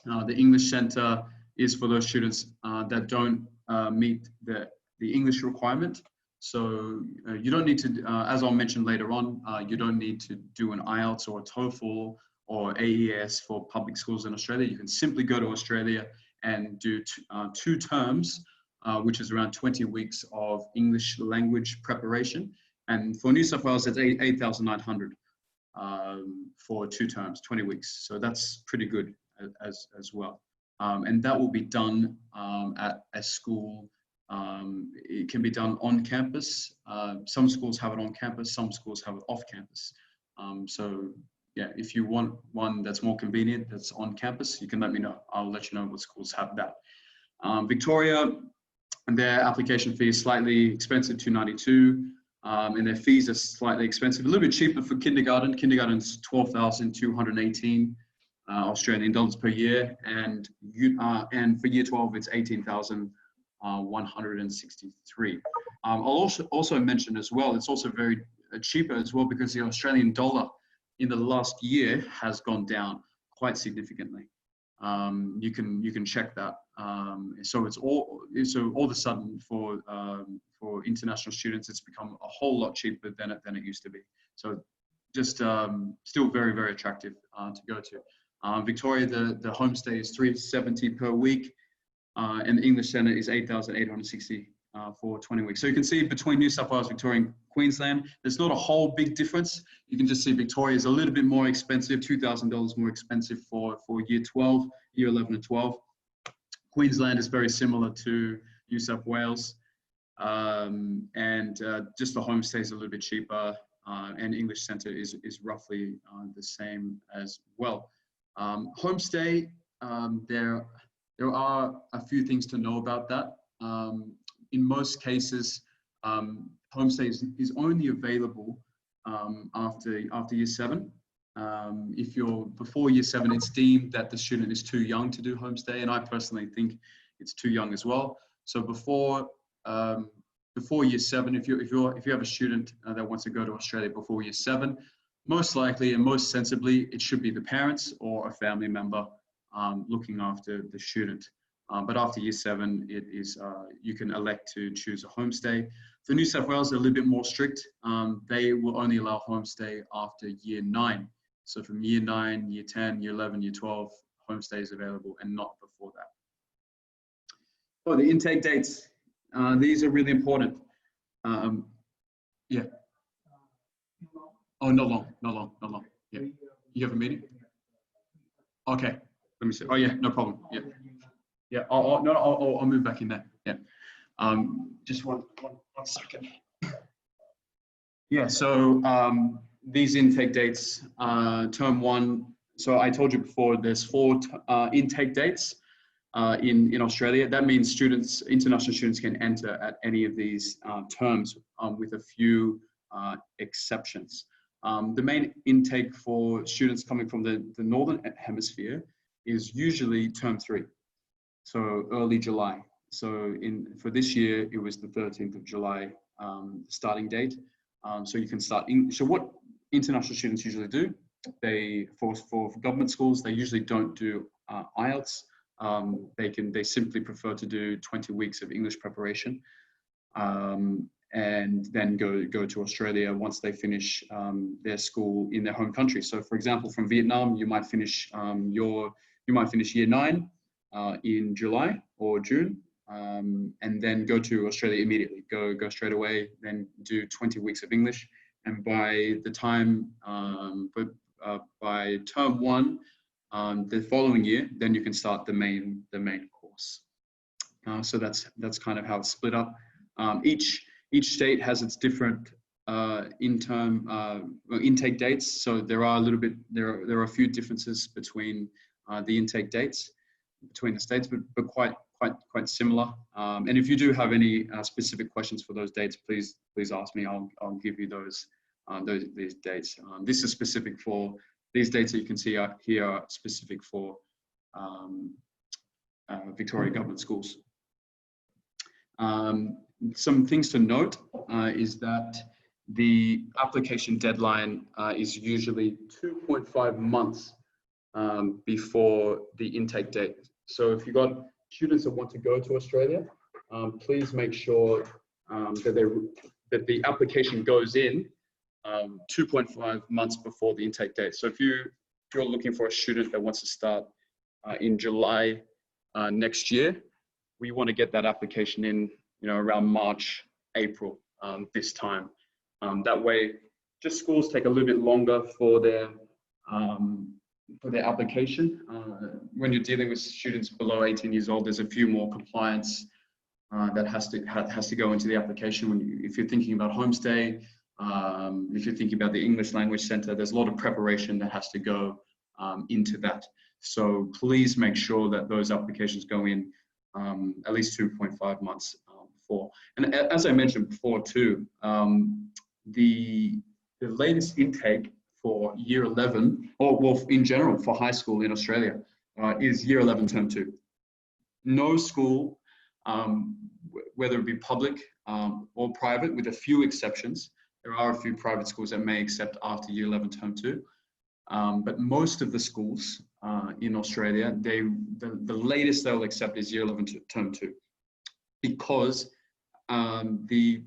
The English Centre is for those students that don't meet the English requirement. So you don't need to, as I'll mention later on, you don't need to do an IELTS or a TOEFL or AES for public schools in Australia. You can simply go to Australia and do two terms, which is around 20 weeks of English language preparation. And for New South Wales, it's 8,900 for 2 terms, 20 weeks. So that's pretty good as well. And that will be done at a school. It can be done on campus. Some schools have it on campus, some schools have it off campus. So yeah, if you want one that's more convenient, that's on campus, you can let me know. I'll let you know what schools have that. Victoria, their application fee is slightly expensive, $292, and their fees are slightly expensive, a little bit cheaper for kindergarten. Kindergarten's 12,218 Australian dollars per year, and for year 12, it's 18,163. I'll also mention as well, it's also very cheaper as well because the Australian dollar in the last year has gone down quite significantly. You can check that. So all of a sudden for international students, it's become a whole lot cheaper than it used to be. So just still very, very attractive to go to. Victoria, the homestay is $370 per week, and the English Centre is $8,860 for 20 weeks. So you can see between New South Wales, Victoria, and Queensland, there's not a whole big difference. You can just see Victoria is a little bit more expensive, $2,000 more expensive for year 12, year 11 and 12. Queensland is very similar to New South Wales, and just the homestay is a little bit cheaper, and English Centre is roughly the same as well. Homestay, there are a few things to know about that. In most cases, homestay is only available after year 7. If you're before year 7, it's deemed that the student is too young to do homestay, and I personally think it's too young as well. So before year 7, if you have a student that wants to go to Australia before year 7, most likely and most sensibly, it should be the parents or a family member looking after the student. But after year 7, it is you can elect to choose a homestay. For New South Wales, they're a little bit more strict. They will only allow homestay after year 9. So from year 9, year 10, year 11, year 12, homestay is available, and not before that. Oh, the intake dates. These are really important. Yeah. Oh, not long. Yeah. You have a meeting? Okay. Let me see. Oh, yeah, no problem. Yeah. Yeah. I'll move back in there. Yeah. Just one second. Yeah. So these intake dates, term 1. So I told you before, there's 4 intake dates in Australia. That means students, international students, can enter at any of these terms with a few exceptions. The main intake for students coming from the Northern Hemisphere is usually term 3, so early July. So for this year, it was the 13th of July starting date. So you can start. So what international students usually do, for government schools, they usually don't do IELTS. They simply prefer to do 20 weeks of English preparation, and then go to Australia once they finish their school in their home country. So, for example, from Vietnam, you might finish year 9 in July or June, and then go to Australia immediately. Go straight away. Then do 20 weeks of English, and by the time by term 1. The following year, then you can start the main course. So that's kind of how it's split up. Each state has its different intake dates. So there are a few differences between the intake dates between the states, but quite similar. And if you do have any specific questions for those dates, please ask me. I'll give you these dates. This is specific for. These dates that you can see here are specific for Victoria government schools. Some things to note is that the application deadline is usually 2.5 months before the intake date. So if you've got students that want to go to Australia, please make sure that the application goes in 2.5 months before the intake date. So if you're looking for a student that wants to start in July next year, we want to get that application in, around March, April this time. That way, just schools take a little bit longer for their application. When you're dealing with students below 18 years old, there's a few more compliance that has to go into the application. If you're thinking about homestay. If you're thinking about the English Language Centre, there's a lot of preparation that has to go into that. So please make sure that those applications go in at least 2.5 months before. And as I mentioned before too, the latest intake for year 11, or well, in general for high school in Australia, is year 11 term 2. No school, whether it be public or private, with a few exceptions. There are a few private schools that may accept after year 11 term 2. But most of the schools in Australia, the latest they'll accept is year 11 term 2, because the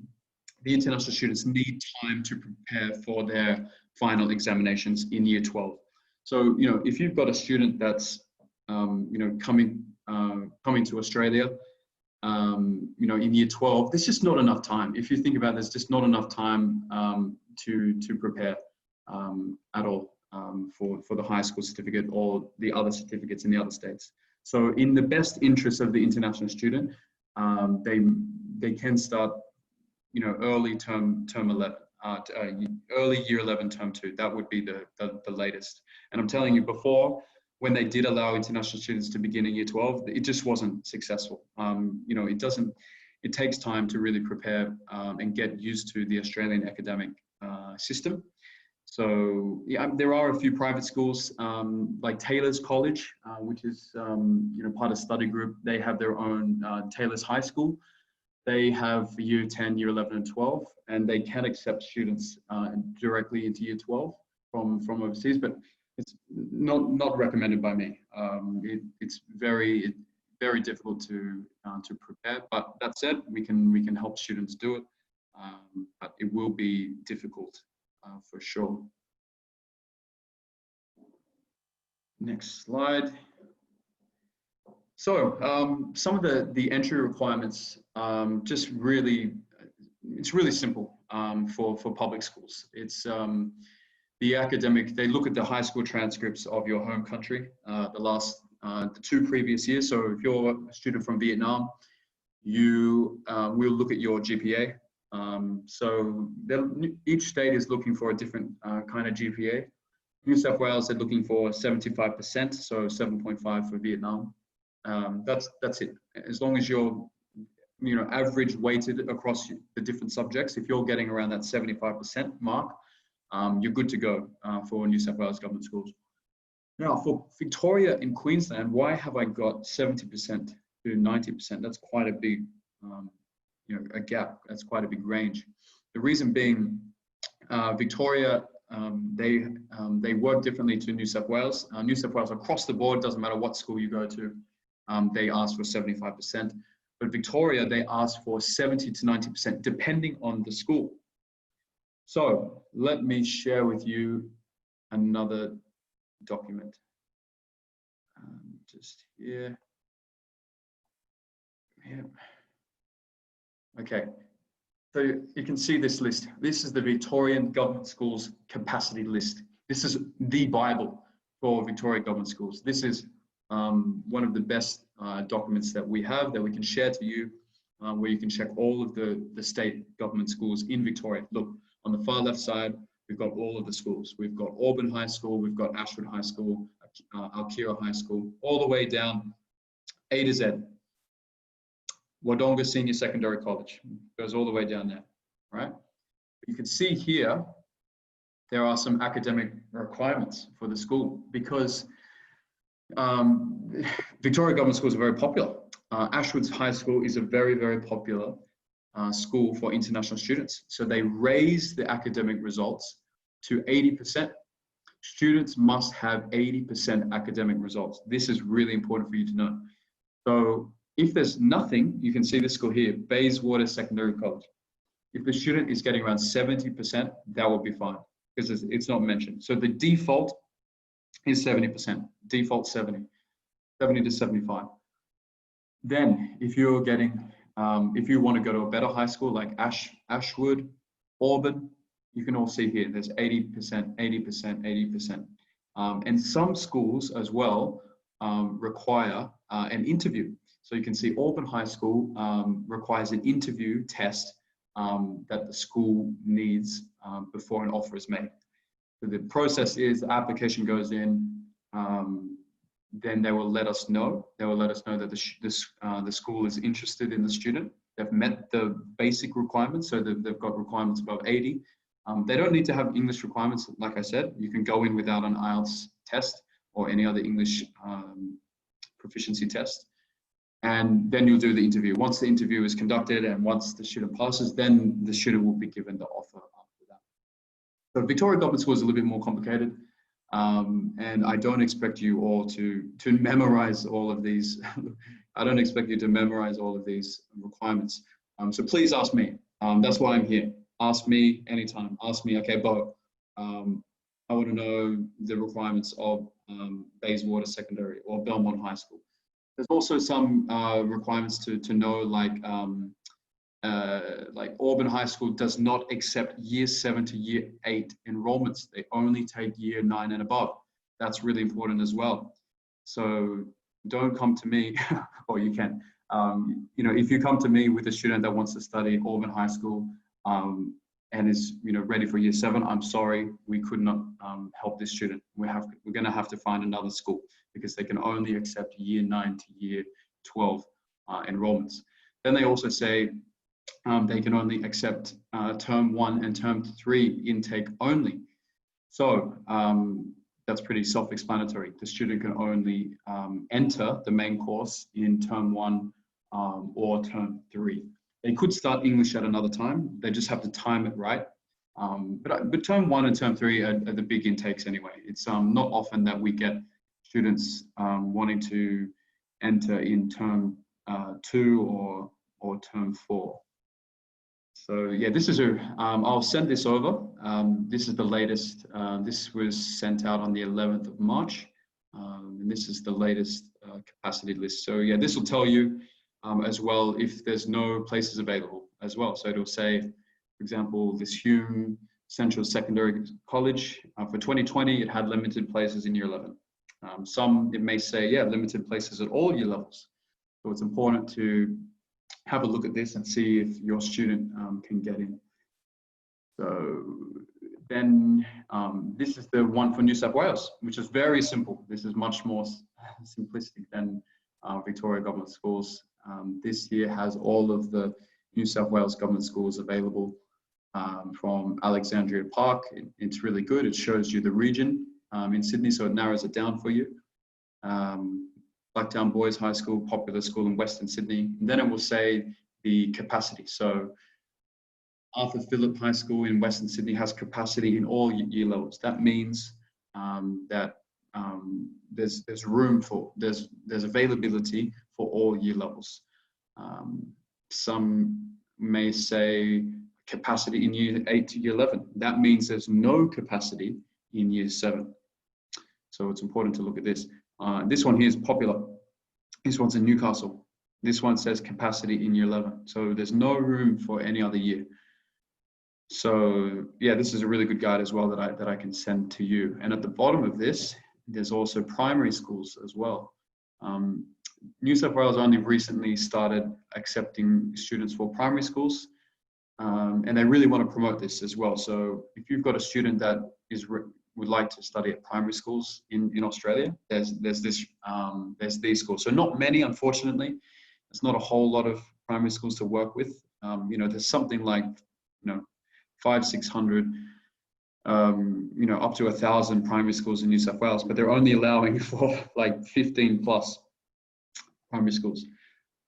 international students need time to prepare for their final examinations in year 12. So, if you've got a student that's, coming to Australia, in year 12, there's just not enough time. If you think about it, there's just not enough time to prepare at all for the high school certificate or the other certificates in the other states. So in the best interest of the international student, they can start, early term 11, early year 11 term 2. That would be the latest. And I'm telling you, before, when they did allow international students to begin in year 12, it just wasn't successful. It takes time to really prepare and get used to the Australian academic system. So yeah, there are a few private schools like Taylor's College, which is part of Study Group. They have their own Taylor's High School. They have year 10, year 11 and 12, and they can accept students directly into year 12 from overseas, but it's not recommended by me. It's very, very difficult to prepare. But that said, we can help students do it, but it will be difficult for sure. Next slide. So some of the entry requirements, just really, it's really simple for public schools. It's the academic, they look at the high school transcripts of your home country, the 2 previous years. So if you're a student from Vietnam, you will look at your GPA. So each state is looking for a different kind of GPA. New South Wales, they're looking for 75%, so 7.5 for Vietnam. That's it. As long as you're, average weighted across the different subjects, if you're getting around that 75% mark, you're good to go for New South Wales government schools. Now, for Victoria and Queensland, why have I got 70% to 90%? That's quite a big, a gap. That's quite a big range. The reason being, Victoria, they work differently to New South Wales. New South Wales across the board, doesn't matter what school you go to, they ask for 75%. But Victoria, they ask for 70 to 90%, depending on the school. So let me share with you another document. Just here. Yeah. Okay. So you can see this list. This is the Victorian Government Schools capacity list. This is the Bible for Victoria Government Schools. This is one of the best documents that we have that we can share to you, where you can check all of the state government schools in Victoria. Look, on the far left side, we've got all of the schools. We've got Auburn High School, we've got Ashford High School, Alkira High School, all the way down A to Z. Wodonga Senior Secondary College goes all the way down there, right? You can see here, there are some academic requirements for the school because Victoria Government Schools are very popular. Ashwood's High School is a very, very popular school for international students. So they raise the academic results to 80%. Students must have 80% academic results. This is really important for you to know. So if there's nothing, you can see this school here, Bayswater Secondary College. If the student is getting around 70%, that will be fine because it's not mentioned. So the default is 70%, default 70 to 75. Then if you're getting, if you want to go to a better high school like Ashwood, Auburn, you can all see here, there's 80%, 80%, 80%. And some schools as well require an interview. So you can see Auburn High School requires an interview test that the school needs before an offer is made. So the process is the application goes in, then they will let us know. They will let us know that the school is interested in the student. They've met the basic requirements, so they've got requirements above 80. They don't need to have English requirements, like I said. You can go in without an IELTS test or any other English proficiency test. And then you'll do the interview. Once the interview is conducted and once the student passes, then the student will be given the offer after that. So Victoria Government School is a little bit more complicated. And I don't expect you all to memorize all of these. I don't expect you to memorize all of these requirements. So please ask me. That's why I'm here. Ask me anytime. Ask me, okay, Bo, I want to know the requirements of Bayswater Secondary or Belmont High School. There's also some requirements to know, like Auburn High School does not accept year 7 to year 8 enrollments. They only take year 9 and above. That's really important as well. So don't come to me, or you can. If you come to me with a student that wants to study Auburn High School and is ready for year 7, I'm sorry, we could not help this student. We're going to have to find another school because they can only accept year 9 to year 12 enrollments. Then they also say they can only accept term 1 and term 3 intake only. So that's pretty self-explanatory. The student can only enter the main course in term 1 or term 3. They could start English at another time. They just have to time it right. But term 1 and term 3 are the big intakes anyway. It's not often that we get students wanting to enter in term 2 or term 4. So yeah, this is I'll send this over. This is the latest. This was sent out on the 11th of March. And this is the latest capacity list. So yeah, this will tell you as well if there's no places available as well. So it'll say, for example, this Hume Central Secondary College, for 2020, it had limited places in year 11. Some, it may say, yeah, limited places at all year levels. So it's important to have a look at this and see if your student can get in. So then this is the one for New South Wales, which is very simple. This is much more simplistic than Victoria Government Schools. This year has all of the New South Wales Government Schools available from Alexandria Park. It's really good. It shows you the region in Sydney, so it narrows it down for you. Blacktown Boys High School, popular school in Western Sydney. And then it will say the capacity. So Arthur Phillip High School in Western Sydney has capacity in all year levels. That means that there's room for, there's availability for all year levels. Some may say capacity in year 8 to year 11. That means there's no capacity in year 7. So it's important to look at this. This one here is popular. This one's in Newcastle. This one says capacity in year 11. So there's no room for any other year. So yeah, this is a really good guide as well that I can send to you. And at the bottom of this, there's also primary schools as well. New South Wales only recently started accepting students for primary schools. And they really want to promote this as well. So if you've got a student that would like to study at primary schools in Australia, there's these schools. So not many, unfortunately. There's not a whole lot of primary schools to work with. There's something like 500-600, up to 1,000 primary schools in New South Wales, but they're only allowing for like 15 plus primary schools.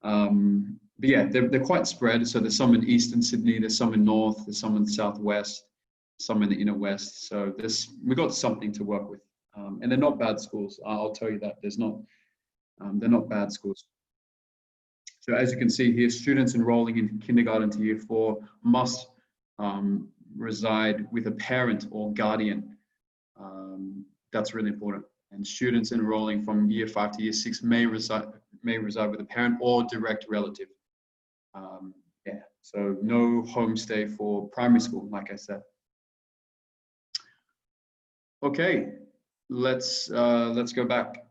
But yeah, they're quite spread. So there's some in Eastern Sydney, there's some in North, there's some in Southwest, some in the Inner West. So we've got something to work with. And they're not bad schools. I'll tell you that. They're not bad schools. So as you can see here, students enrolling in kindergarten to year 4 must reside with a parent or guardian. That's really important. And students enrolling from year 5 to year 6 may reside with a parent or direct relative. Yeah, so no homestay for primary school, like I said. Okay, let's go back.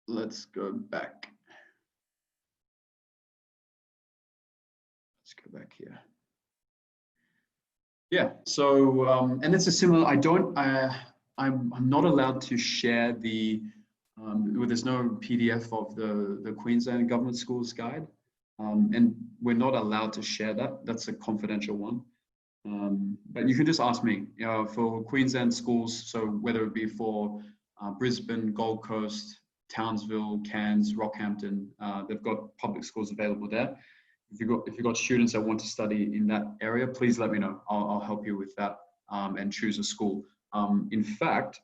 Let's go back. Let's go back here. Yeah, so and it's a similar. I'm not allowed to share the. There's no PDF of the Queensland Government Schools Guide, and we're not allowed to share that. That's a confidential one. But you can just ask me for Queensland schools. So whether it be for Brisbane, Gold Coast, Townsville, Cairns, Rockhampton, they've got public schools available there. If you've got students that want to study in that area, please let me know. I'll help you with that and choose a school. In fact,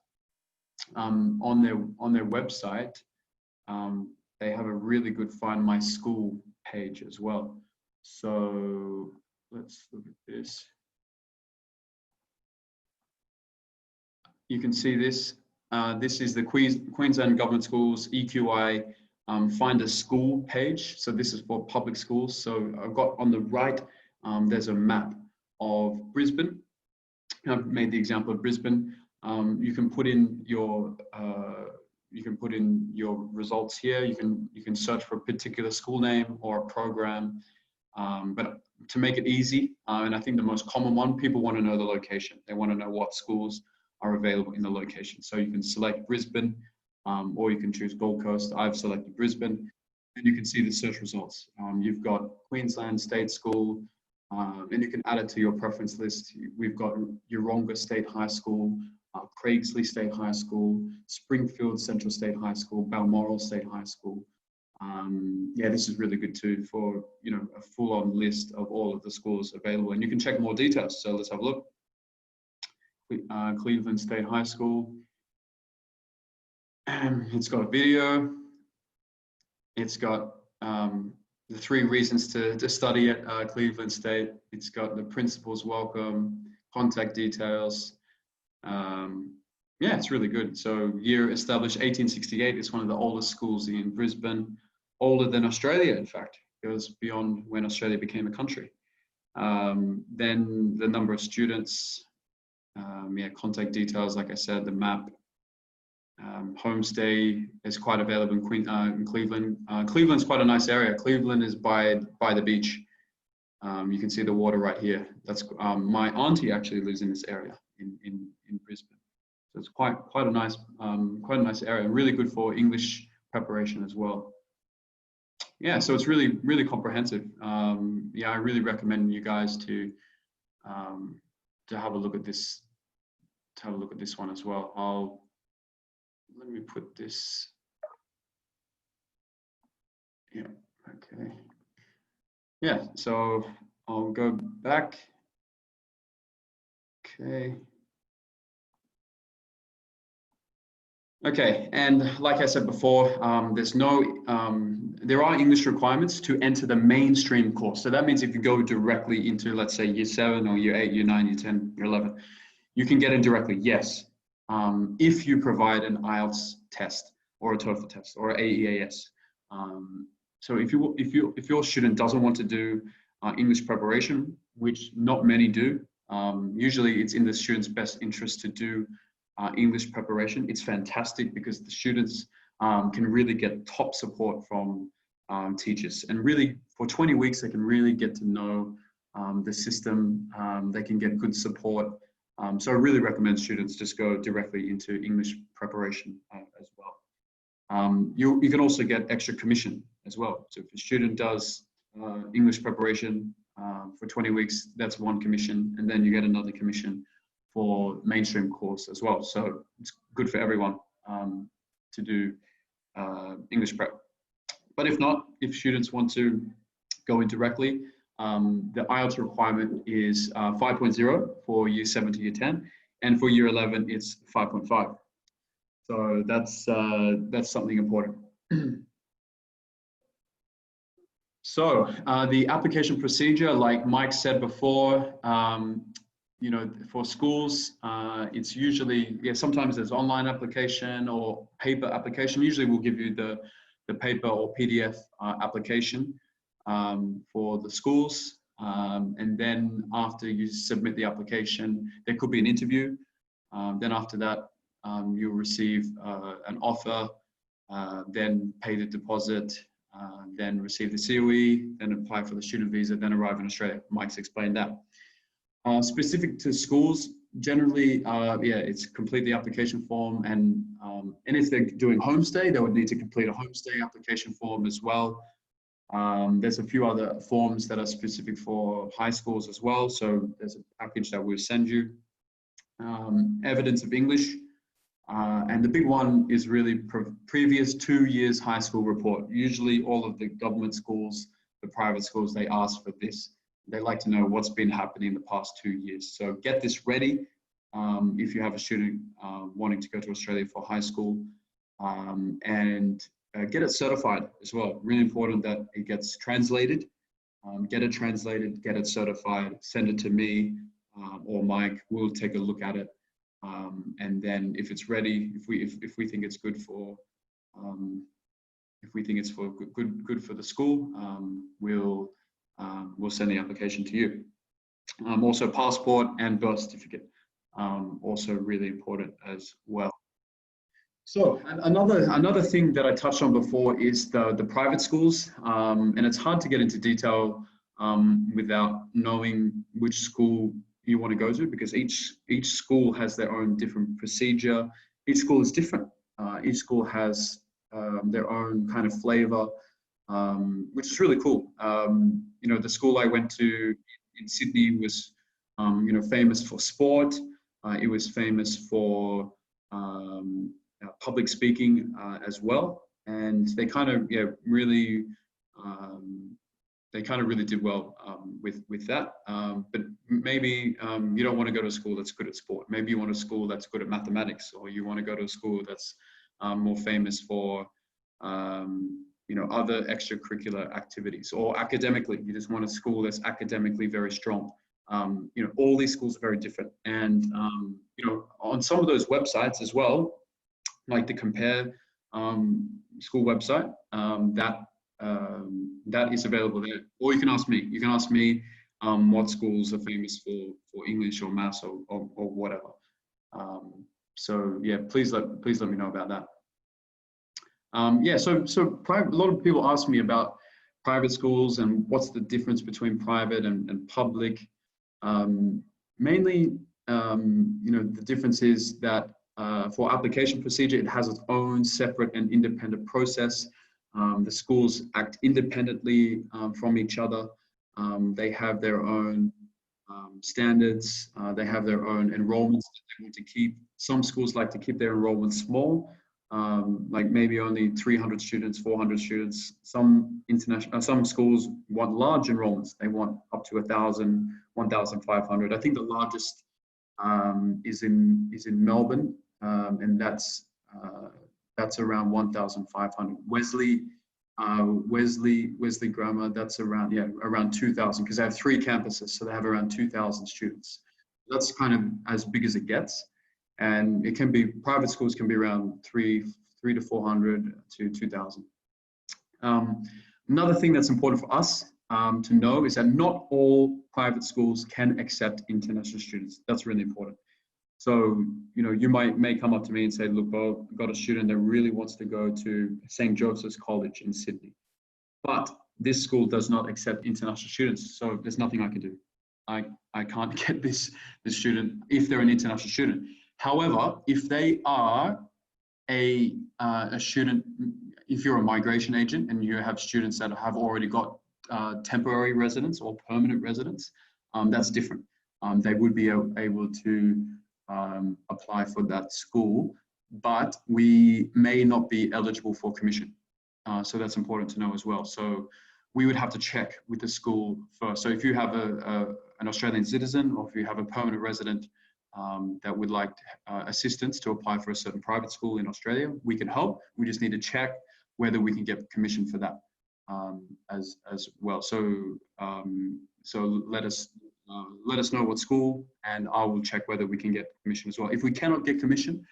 on their website, they have a really good Find My School page as well. So let's look at this. You can see this. This is the Queensland Government Schools EQI Find a School page. So this is for public schools. So I've got on the right, there's a map of Brisbane. I've made the example of Brisbane. You can put in your results here. You can search for a particular school name or a program. But to make it easy, and I think the most common one, people want to know the location. They want to know what schools are available in the location. So you can select Brisbane, or you can choose Gold Coast. I've selected Brisbane, and you can see the search results. You've got Queensland State School, and you can add it to your preference list. We've got Yeronga State High School, Craigsley State High School, Springfield Central State High School, Balmoral State High School. Yeah, this is really good too for a full-on list of all of the schools available, and you can check more details. So let's have a look. Cleveland State High School. It's got a video. It's got the 3 reasons to study at Cleveland State. It's got the principal's welcome, contact details. Yeah, it's really good. So year established 1868. It's one of the oldest schools in Brisbane, older than Australia, in fact. It goes beyond when Australia became a country. Then the number of students, yeah, contact details, like I said, the map. Homestay is quite available in Cleveland. Cleveland's quite a nice area. Cleveland is by the beach. You can see the water right here. That's my auntie actually lives in this area in Brisbane. So it's quite a nice area, and really good for English preparation as well. Yeah, so it's really comprehensive. Yeah, I really recommend you guys to have a look at this. To have a look at this one as well. Let me put this. Yeah. Okay. Yeah. So I'll go back. Okay. Okay, and like I said before, there are English requirements to enter the mainstream course. So that means if you go directly into, let's say, year 7 or year 8, year 9, year 10, year 11, you can get in directly, yes, if you provide an IELTS test or a TOEFL test or AEAS. So if your student doesn't want to do English preparation, which not many do, usually it's in the student's best interest to do English preparation. It's fantastic because the students can really get top support from teachers, and really for 20 weeks they can really get to know the system. They can get good support. So I really recommend students just go directly into English preparation as well. You can also get extra commission as well. So if a student does English preparation for 20 weeks, that's 1 commission, and then you get another commission for mainstream course as well. So it's good for everyone to do English prep. But if not, if students want to go in directly, the IELTS requirement is 5.0 for year 7 to year 10, and for year 11 it's 5.5. So that's something important. So the application procedure, like Mike said before, you know, for schools, it's usually, yeah, sometimes there's online application or paper application. Usually we'll give you the paper or PDF application for the schools. And then after you submit the application, there could be an interview. Then after that, you'll receive an offer, then pay the deposit, then receive the COE, then apply for the student visa, then arrive in Australia. Mike's explained that. Specific to schools, generally, yeah, it's complete the application form, and if they're doing homestay, they would need to complete a homestay application form as well. There's a few other forms that are specific for high schools as well, so there's a package that we'll send you. Evidence of English, and the big one is really previous 2 years high school report. Usually all of the government schools, the private schools, they ask for this. They like to know what's been happening in the past 2 years. So get this ready if you have a student wanting to go to Australia for high school, and get it certified as well. Really important that it gets translated. Get it translated, get it certified, send it to me or Mike. We'll take a look at it, and then if it's ready, if we think it's good for good for the school, we'll send the application to you. Also passport and birth certificate, also really important as well. So another thing that I touched on before is the private schools, and it's hard to get into detail without knowing which school you want to go to, because each school has their own different procedure. Each school is different. Each school has their own kind of flavor, which is really cool. You know, the school I went to in Sydney was, you know, famous for sport. It was famous for public speaking as well, and they kind of really did well with that. But maybe you don't want to go to a school that's good at sport. Maybe you want a school that's good at mathematics, or you want to go to a school that's more famous for you know, other extracurricular activities, or academically, you just want a school that's academically very strong. You know, all these schools are very different. And, you know, on some of those websites as well, like the Compare school website, that is available there. Or you can ask me. You can ask me what schools are famous for English or maths or whatever. So yeah, please let me know about that. Yeah, so private, a lot of people ask me about private schools and what's the difference between private and public. Mainly, you know, the difference is that for application procedure, it has its own separate and independent process. The schools act independently from each other. They have their own standards. They have their own enrollments that they want to keep. Some schools like to keep their enrollment small, like maybe only 300 students, 400 students. Some schools want large enrollments. They want up to 1,000, 1,500. I think the largest is in Melbourne, and that's around 1,500. Wesley Grammar, that's around 2,000, because they have 3 campuses, so they have around 2,000 students. That's kind of as big as it gets, and it can be, private schools can be around 3 to 400 to 2,000. Another thing that's important for us to know is that not all private schools can accept international students. That's really important. So, you know, you may come up to me and say, look, Bo, I've got a student that really wants to go to St. Joseph's College in Sydney, but this school does not accept international students. So there's nothing I can do. I can't get this student if they're an international student. However, if they are a student, if you're a migration agent and you have students that have already got temporary residence or permanent residence, that's different. They would be able to apply for that school, but we may not be eligible for commission. So that's important to know as well. So we would have to check with the school first. So if you have an Australian citizen, or if you have a permanent resident that would like assistance to apply for a certain private school in Australia, we can help. We just need to check whether we can get commission for that as well. So so let us know what school, and I will check whether we can get commission as well. If we cannot get commission,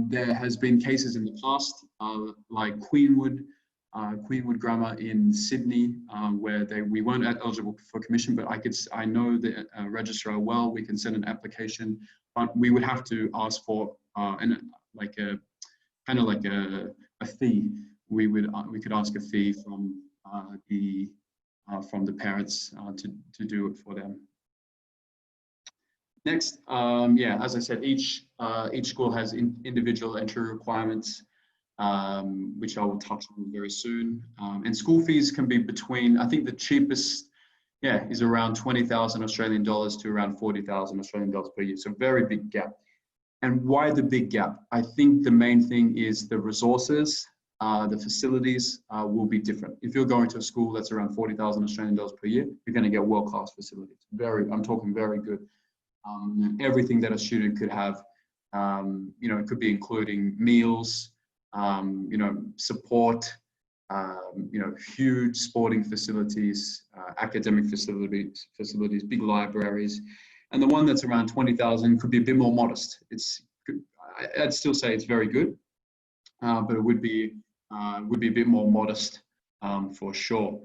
there has been cases in the past, like Queenwood Grammar in Sydney, where we weren't eligible for commission, but I know the registrar well. We can send an application, but we would have to ask for a fee. We could ask a fee from the parents to do it for them. Next, yeah, as I said, each school has individual entry requirements, which I will touch on very soon. And school fees can be between, I think the cheapest, is around 20,000 Australian dollars to around 40,000 Australian dollars per year. So very big gap. And why the big gap? I think the main thing is the resources, the facilities will be different. If you're going to a school that's around 40,000 Australian dollars per year, you're going to get world-class facilities. I'm talking very good. Everything that a student could have, you know, it could be including meals, you know, support, you know, huge sporting facilities, academic facilities, big libraries. And the one that's around 20,000 could be a bit more modest. I'd still say it's very good, but it would be a bit more modest for sure.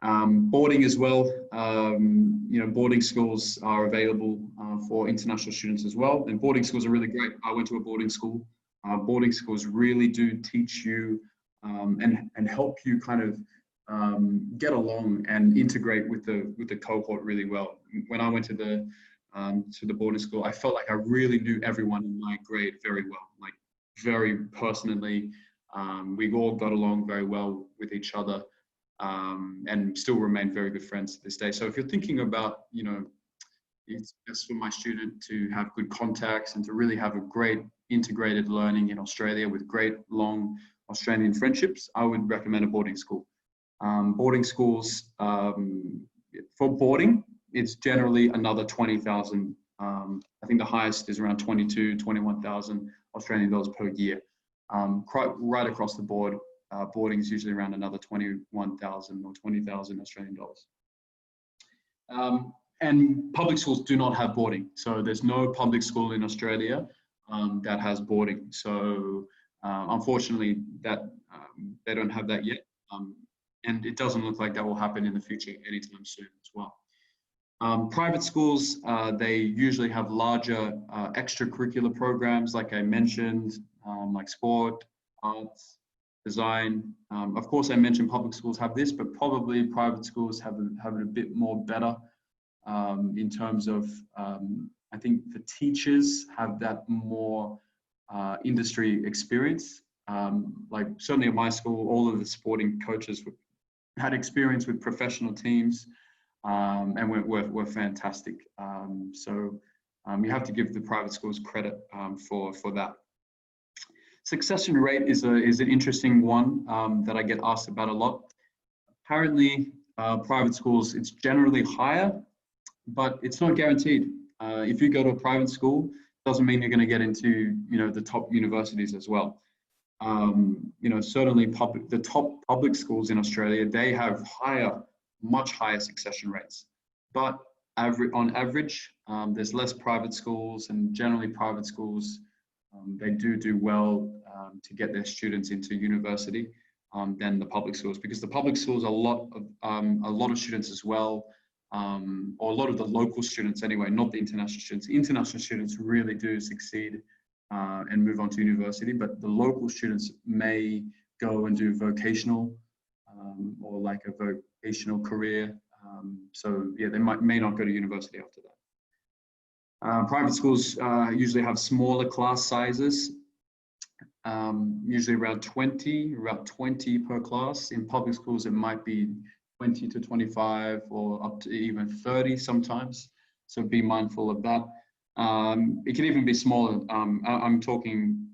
Boarding as well, you know, boarding schools are available for international students as well. And boarding schools are really great. I went to a boarding school. Boarding schools really do teach you and help you kind of get along and integrate with the cohort really well. When I went to the boarding school, I felt like I really knew everyone in my grade very well, like very personally. We all got along very well with each other, and still remain very good friends to this day. So if you're thinking about, you know, it's best for my student to have good contacts and to really have a great integrated learning in Australia with great long Australian friendships, I would recommend a boarding school. Boarding schools, for boarding, it's generally another 20,000. I think the highest is around 21,000 Australian dollars per year, right across the board. boarding is usually around another 21,000 or 20,000 Australian dollars. And public schools do not have boarding. So there's no public school in Australia that has boarding. So unfortunately, they don't have that yet. And it doesn't look like that will happen in the future anytime soon as well. Private schools, they usually have larger extracurricular programs, like I mentioned, like sport, arts, design. Of course, I mentioned public schools have this, but probably private schools have it a bit more better in terms of, I think the teachers have that more industry experience. Like certainly at my school, all of the sporting coaches had experience with professional teams and were fantastic. So you have to give the private schools credit for that. Succession rate is an interesting one that I get asked about a lot. Apparently, private schools, it's generally higher, but it's not guaranteed. If you go to a private school, doesn't mean you're going to get into the top universities as well. Certainly the top public schools in Australia, they have much higher succession rates. But on average, there's less private schools, and generally private schools, they do well to get their students into university than the public schools, because the public schools, a lot of students as well, or a lot of the local students anyway, not the international students. International students really do succeed and move on to university, but the local students may go and do vocational or like a vocational career. So yeah, they may not go to university after that. Private schools usually have smaller class sizes, usually around 20 per class. In public schools, it might be 20 to 25 or up to even 30 sometimes. So be mindful of that. It can even be smaller. I'm talking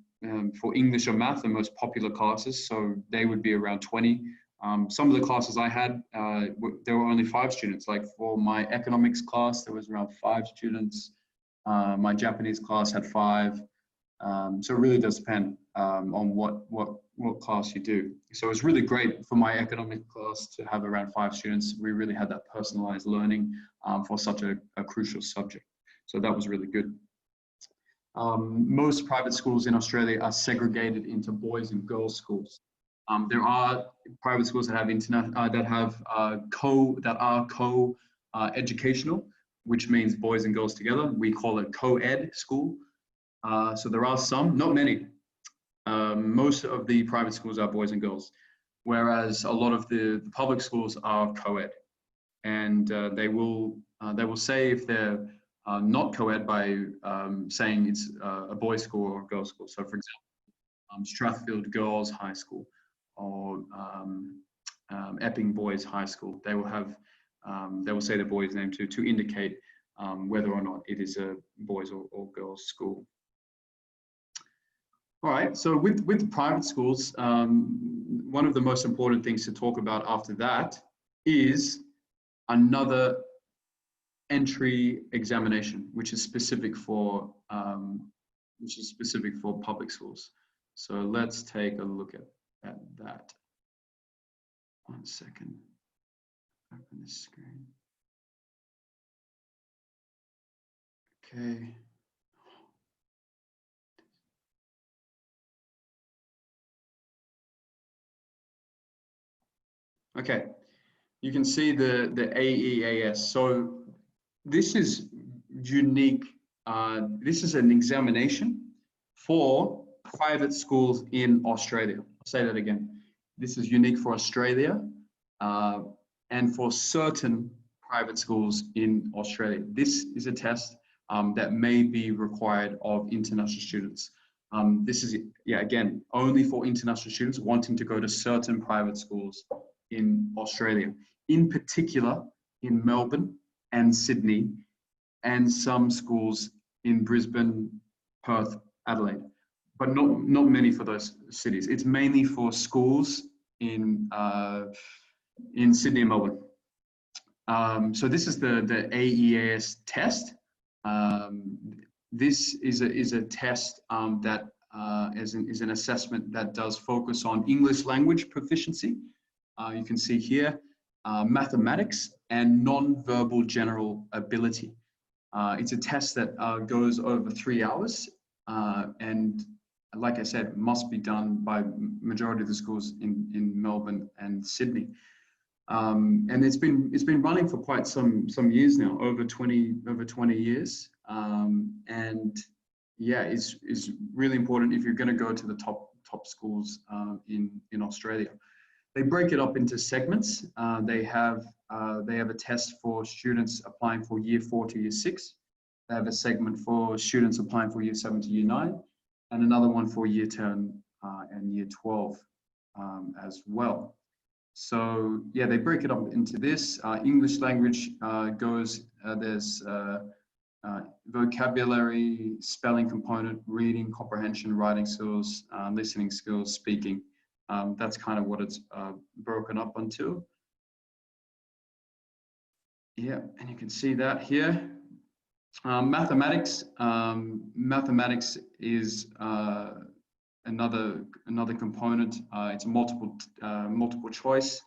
for English or math, the most popular classes. So they would be around 20. Some of the classes I had, there were only 5 students. Like for my economics class, there was around 5 students. My Japanese class had 5. So it really does depend on what class you do. So it's really great for my economic class to have around 5 students. We really had that personalized learning for such a crucial subject. So that was really good. Most private schools in Australia are segregated into boys and girls schools. There are private schools that have co-educational, which means boys and girls together. We call it co-ed school. So there are some, not many. Most of the private schools are boys and girls, whereas a lot of the public schools are co-ed, and they will say if they're not co-ed by saying it's a boys' school or a girls' school. So, for example, Strathfield Girls High School or Epping Boys High School. They will say the boys' name to indicate whether or not it is a boys or girls' school. All right, so with private schools, one of the most important things to talk about after that is another entry examination, which is specific for public schools. So let's take a look at that. 1 second. Open this screen. Okay. Okay, you can see the AEAS. So this is unique. This is an examination for private schools in Australia. I'll say that again. This is unique for Australia and for certain private schools in Australia. This is a test that may be required of international students. This is, again, only for international students wanting to go to certain private schools in Australia, in particular in Melbourne and Sydney, and some schools in Brisbane, Perth, Adelaide, but not many for those cities. It's mainly for schools in Sydney and Melbourne. So this is the AEAS test. This is a test that is an assessment that does focus on English language proficiency. You can see here, mathematics and non-verbal general ability. It's a test that goes over 3 hours, and like I said, must be done by majority of the schools in Melbourne and Sydney. And it's been running for quite some years now, over 20 years. And yeah, it's really important if you're going to go to the top schools in Australia. They break it up into segments. They have a test for students applying for year 4 to year 6. They have a segment for students applying for year 7 to year 9, and another one for year 10 and year 12 as well. So yeah, they break it up into this. English language there's vocabulary, spelling component, reading, comprehension, writing skills, listening skills, speaking. That's kind of what it's broken up onto. Yeah, and you can see that here. Mathematics is another component. It's a multiple choice,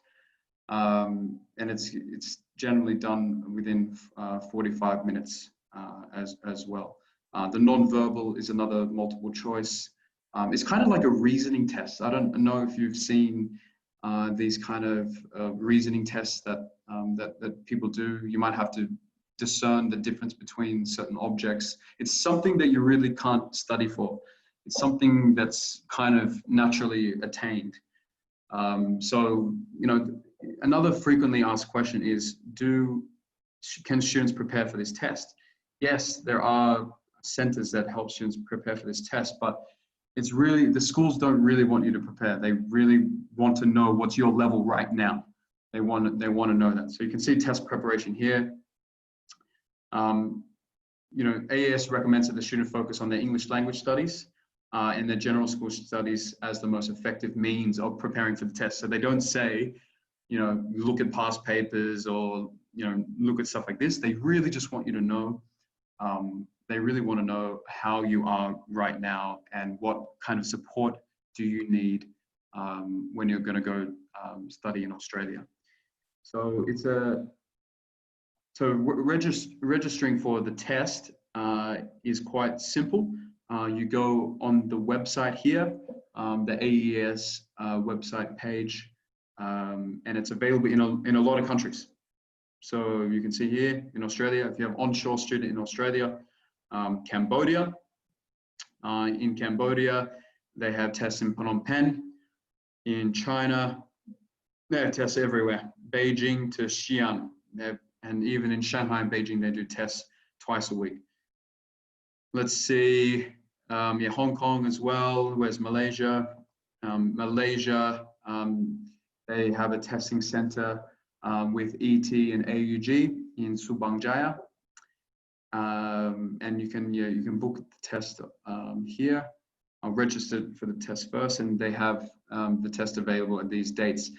and it's generally done within 45 minutes as well. The non-verbal is another multiple choice. It's kind of like a reasoning test. I don't know if you've seen these kind of reasoning tests that people do. You might have to discern the difference between certain objects. It's something that you really can't study for. It's something that's kind of naturally attained. So, you know, another frequently asked question is, can students prepare for this test? Yes, there are centers that help students prepare for this test, but it's really, the schools don't really want you to prepare. They really want to know what's your level right now. They want to know that. So you can see test preparation here. You know, AES recommends that the student focus on their English language studies and their general school studies as the most effective means of preparing for the test. So they don't say, you know, look at past papers or, you know, look at stuff like this. They really just want you to know. They really want to know how you are right now and what kind of support do you need when you're going to go study in Australia. So it's registering for the test is quite simple. You go on the website here, the AES website page, and it's available in a lot of countries. So you can see here in Australia, if you have onshore student in Australia, Cambodia. In Cambodia, they have tests in Phnom Penh. In China, they have tests everywhere. Beijing to Xi'an. And even in Shanghai and Beijing, they do tests twice a week. Let's see, yeah, Hong Kong as well. Where's Malaysia? Malaysia, they have a testing center with ET and AUG in Subang Jaya. And you can book the test here. I'll register for the test first, and they have the test available at these dates.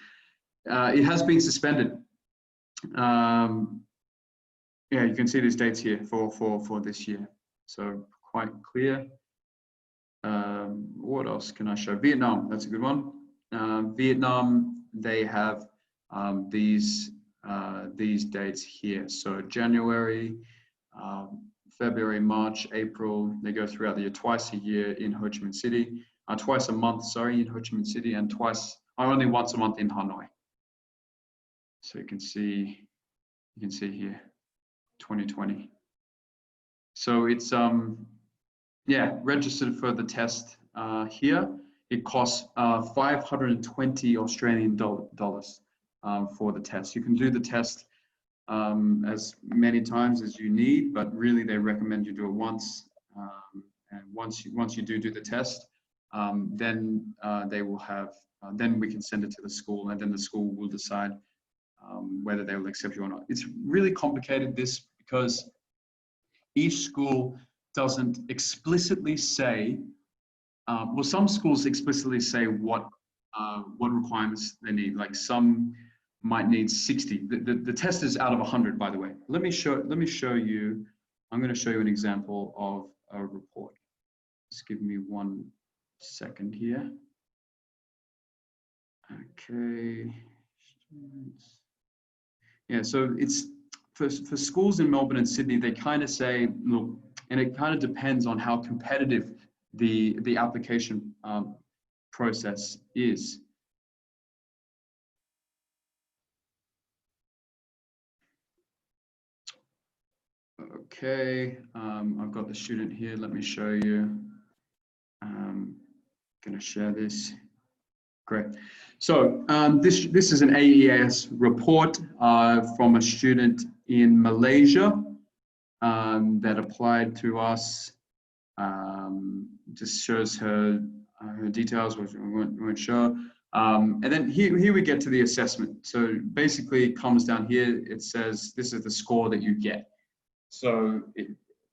It has been suspended. Yeah, you can see these dates here for this year. So quite clear. What else can I show? Vietnam, that's a good one. Vietnam, they have these dates here. So January, February, March, April, they go throughout the year, twice a year in Ho Chi Minh City, twice a month, sorry, in Ho Chi Minh City, and only once a month in Hanoi. So you can see here, 2020. So it's, yeah, registered for the test here. It costs 520 Australian dollars for the test. You can do the test as many times as you need, but really they recommend you do it once. And once you do the test, then they will have, then we can send it to the school, and then the school will decide whether they will accept you or not. It's really complicated, this, because each school doesn't explicitly say, well, some schools explicitly say what requirements they need. Like some might need 60. The test is out of 100, by the way. Let me show you. I'm going to show you an example of a report. Just give me one second here. Okay. Yeah, so it's for schools in Melbourne and Sydney, they kind of say, look, and it kind of depends on how competitive the application process is. Okay, I've got the student here. Let me show you. I'm going to share this. Great. So this is an AES report from a student in Malaysia that applied to us. Just shows her details, which we won't show. And then here we get to the assessment. So basically it comes down here. It says this is the score that you get. So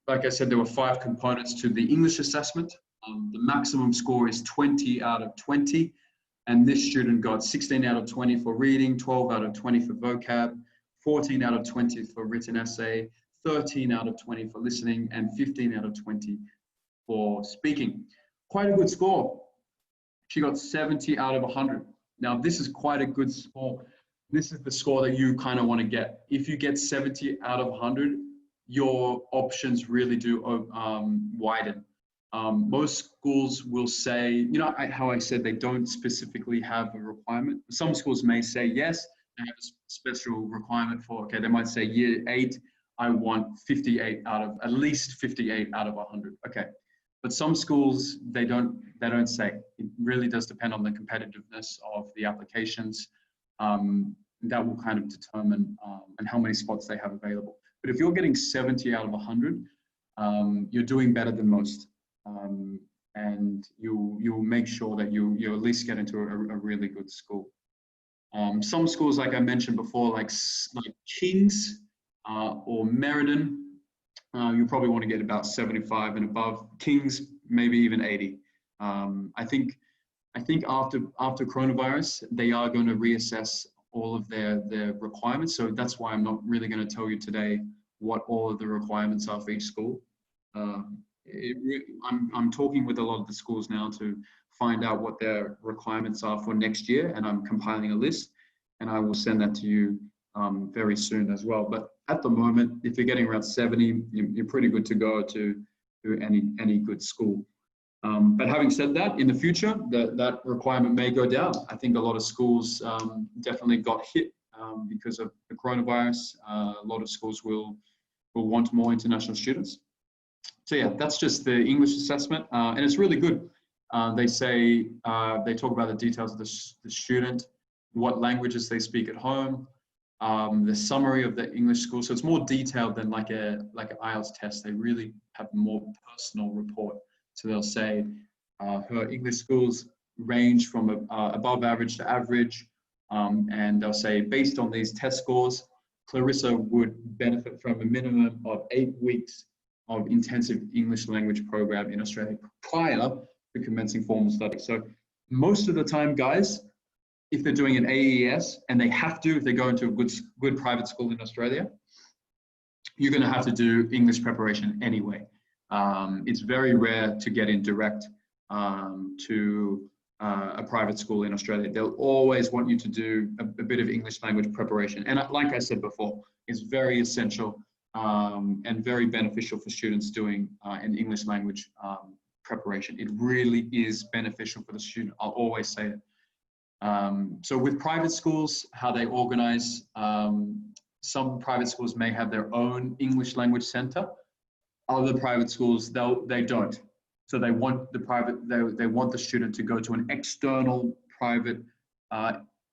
like I said, there were 5 components to the English assessment. The maximum score is 20 out of 20. And this student got 16 out of 20 for reading, 12 out of 20 for vocab, 14 out of 20 for written essay, 13 out of 20 for listening, and 15 out of 20 for speaking. Quite a good score. She got 70 out of 100. Now, this is quite a good score. This is the score that you kind of want to get. If you get 70 out of 100, your options really do widen. Most schools will say, you know, how I said they don't specifically have a requirement. Some schools may say yes, they have a special requirement for, okay, they might say year 8, I want 58 out of, at least 58 out of 100. Okay, but some schools, they don't say. It really does depend on the competitiveness of the applications. That will kind of determine and how many spots they have available. But if you're getting 70 out of 100, you're doing better than most. And you'll make sure that you at least get into a really good school. Some schools, like I mentioned before, like King's or Meriden, you probably want to get about 75 and above. King's, maybe even 80. I think after coronavirus, they are going to reassess all of their requirements. So that's why I'm not really going to tell you today what all of the requirements are for each school. I'm talking with a lot of the schools now to find out what their requirements are for next year, and I'm compiling a list, and I will send that to you very soon as well. But at the moment, if you're getting around 70, you're pretty good to go to any good school. But having said that, in the future, that requirement may go down. I think a lot of schools definitely got hit because of the coronavirus. A lot of schools will want more international students. So yeah, that's just the English assessment, and it's really good. They talk about the details of the student, what languages they speak at home, the summary of the English school. So it's more detailed than like an IELTS test. They really have a more personal report. So they'll say her English schools range from above average to average, and they'll say based on these test scores, Clarissa would benefit from a minimum of 8 weeks of intensive English language program in Australia prior to commencing formal study. So most of the time, guys, if they're doing an AES, and they have to, if they go into a good private school in Australia, you're going to have to do English preparation anyway. It's very rare to get in direct to a private school in Australia. They'll always want you to do a bit of English language preparation. And like I said before, it's very essential and very beneficial for students doing an English language preparation. It really is beneficial for the student. I'll always say it. So with private schools, how they organize, some private schools may have their own English language center. Other private schools, they don't. So they want they want the student to go to an external private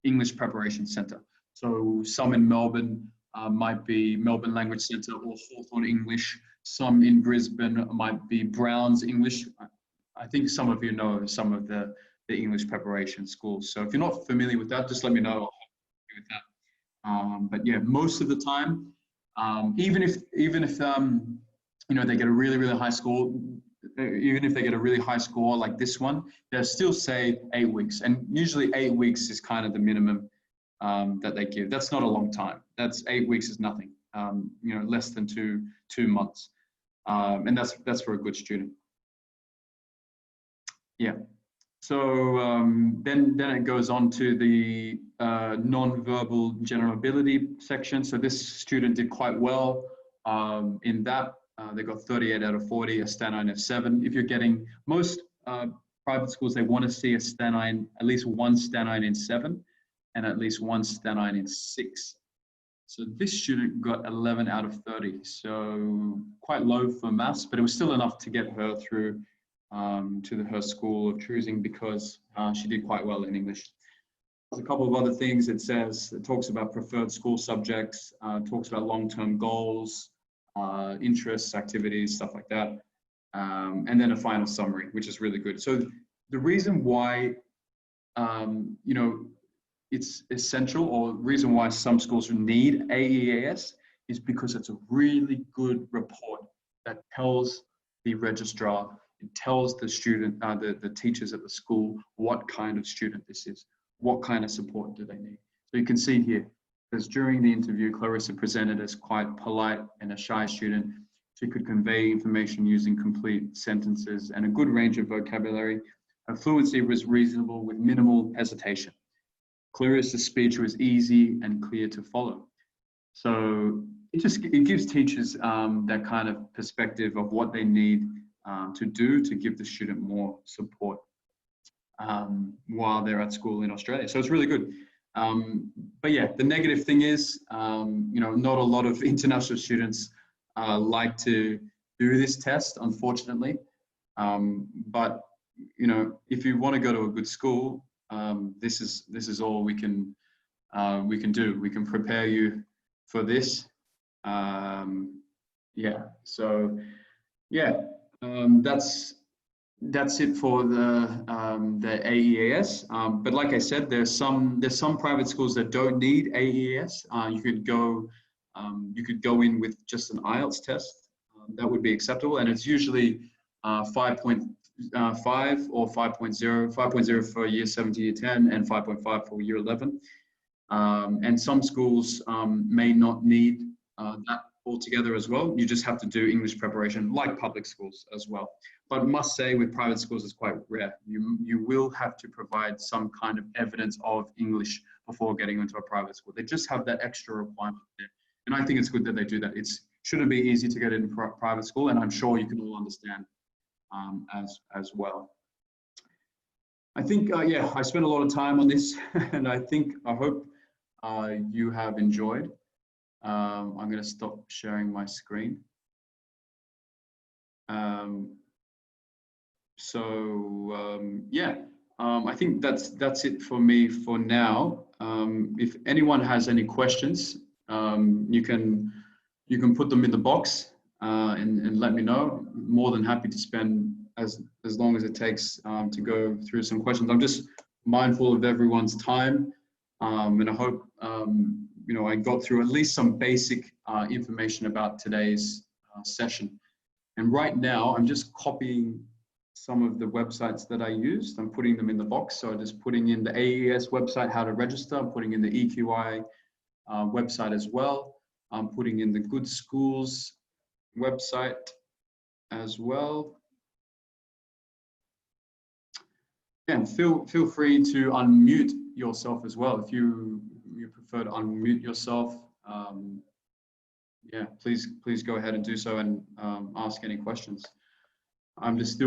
English preparation center. So some in Melbourne might be Melbourne Language Center or Hawthorn English. Some in Brisbane might be Brown's English. I think some of you know some of the English preparation schools. So if you're not familiar with that, just let me know. I'll help you with that. But yeah, most of the time, even if you know, they get a really high score, even if they get a really high score like this one, they'll still say 8 weeks. And usually 8 weeks is kind of the minimum that they give. That's not a long time. That's 8 weeks is nothing. You know, less than two months. And that's for a good student. Yeah. then it goes on to the non-verbal general ability section. So this student did quite well in that. They got 38 out of 40, a Stanine of 7. If you're getting most private schools, they want to see a Stanine, at least one Stanine in 7 and at least one Stanine in 6. So this student got 11 out of 30. So quite low for maths, but it was still enough to get her through to her school of choosing because she did quite well in English. There's a couple of other things it says. It talks about preferred school subjects, talks about long-term goals, interests, activities, stuff like that. And then a final summary, which is really good. So the reason why, you know, it's essential, or the reason why some schools need AEAS is because it's a really good report that tells the registrar, it tells the student, the teachers at the school, what kind of student this is, what kind of support do they need. So you can see here, because during the interview, Clarissa presented as quite polite and a shy student. She could convey information using complete sentences and a good range of vocabulary. Her fluency was reasonable with minimal hesitation. Clarissa's speech was easy and clear to follow. So it gives teachers that kind of perspective of what they need to do to give the student more support while they're at school in Australia. So it's really good. But yeah, the negative thing is, you know, not a lot of international students like to do this test, unfortunately. But you know, if you want to go to a good school, this is all we can do. We can prepare you for this. Yeah. So yeah, that's it for the AEAS. But like I said, there's some private schools that don't need AEAS. You could go in with just an IELTS test. That would be acceptable, and it's usually 5.5 or 5.0, 5.0 for year 7 to year 10, and 5.5 for year 11. And some schools may not need that altogether as well. You just have to do English preparation like public schools as well. But I must say with private schools, it's quite rare. You will have to provide some kind of evidence of English before getting into a private school. They just have that extra requirement there. And I think it's good that they do that. It shouldn't be easy to get into private school, and I'm sure you can all understand as well. I think, yeah, I spent a lot of time on this, and I hope you have enjoyed. I'm going to stop sharing my screen. Yeah, I think that's it for me for now. If anyone has any questions, you can put them in the box and let me know. I'm more than happy to spend as long as it takes to go through some questions. I'm just mindful of everyone's time, and I hope you know, I got through at least some basic information about today's session. And right now, I'm just copying some of the websites that I used. I'm putting them in the box. So I'm just putting in the AES website, how to register. I'm putting in the EQI website as well. I'm putting in the Good Schools website as well. And feel free to unmute yourself as well. If you prefer to unmute yourself, yeah, please go ahead and do so and ask any questions. I'm just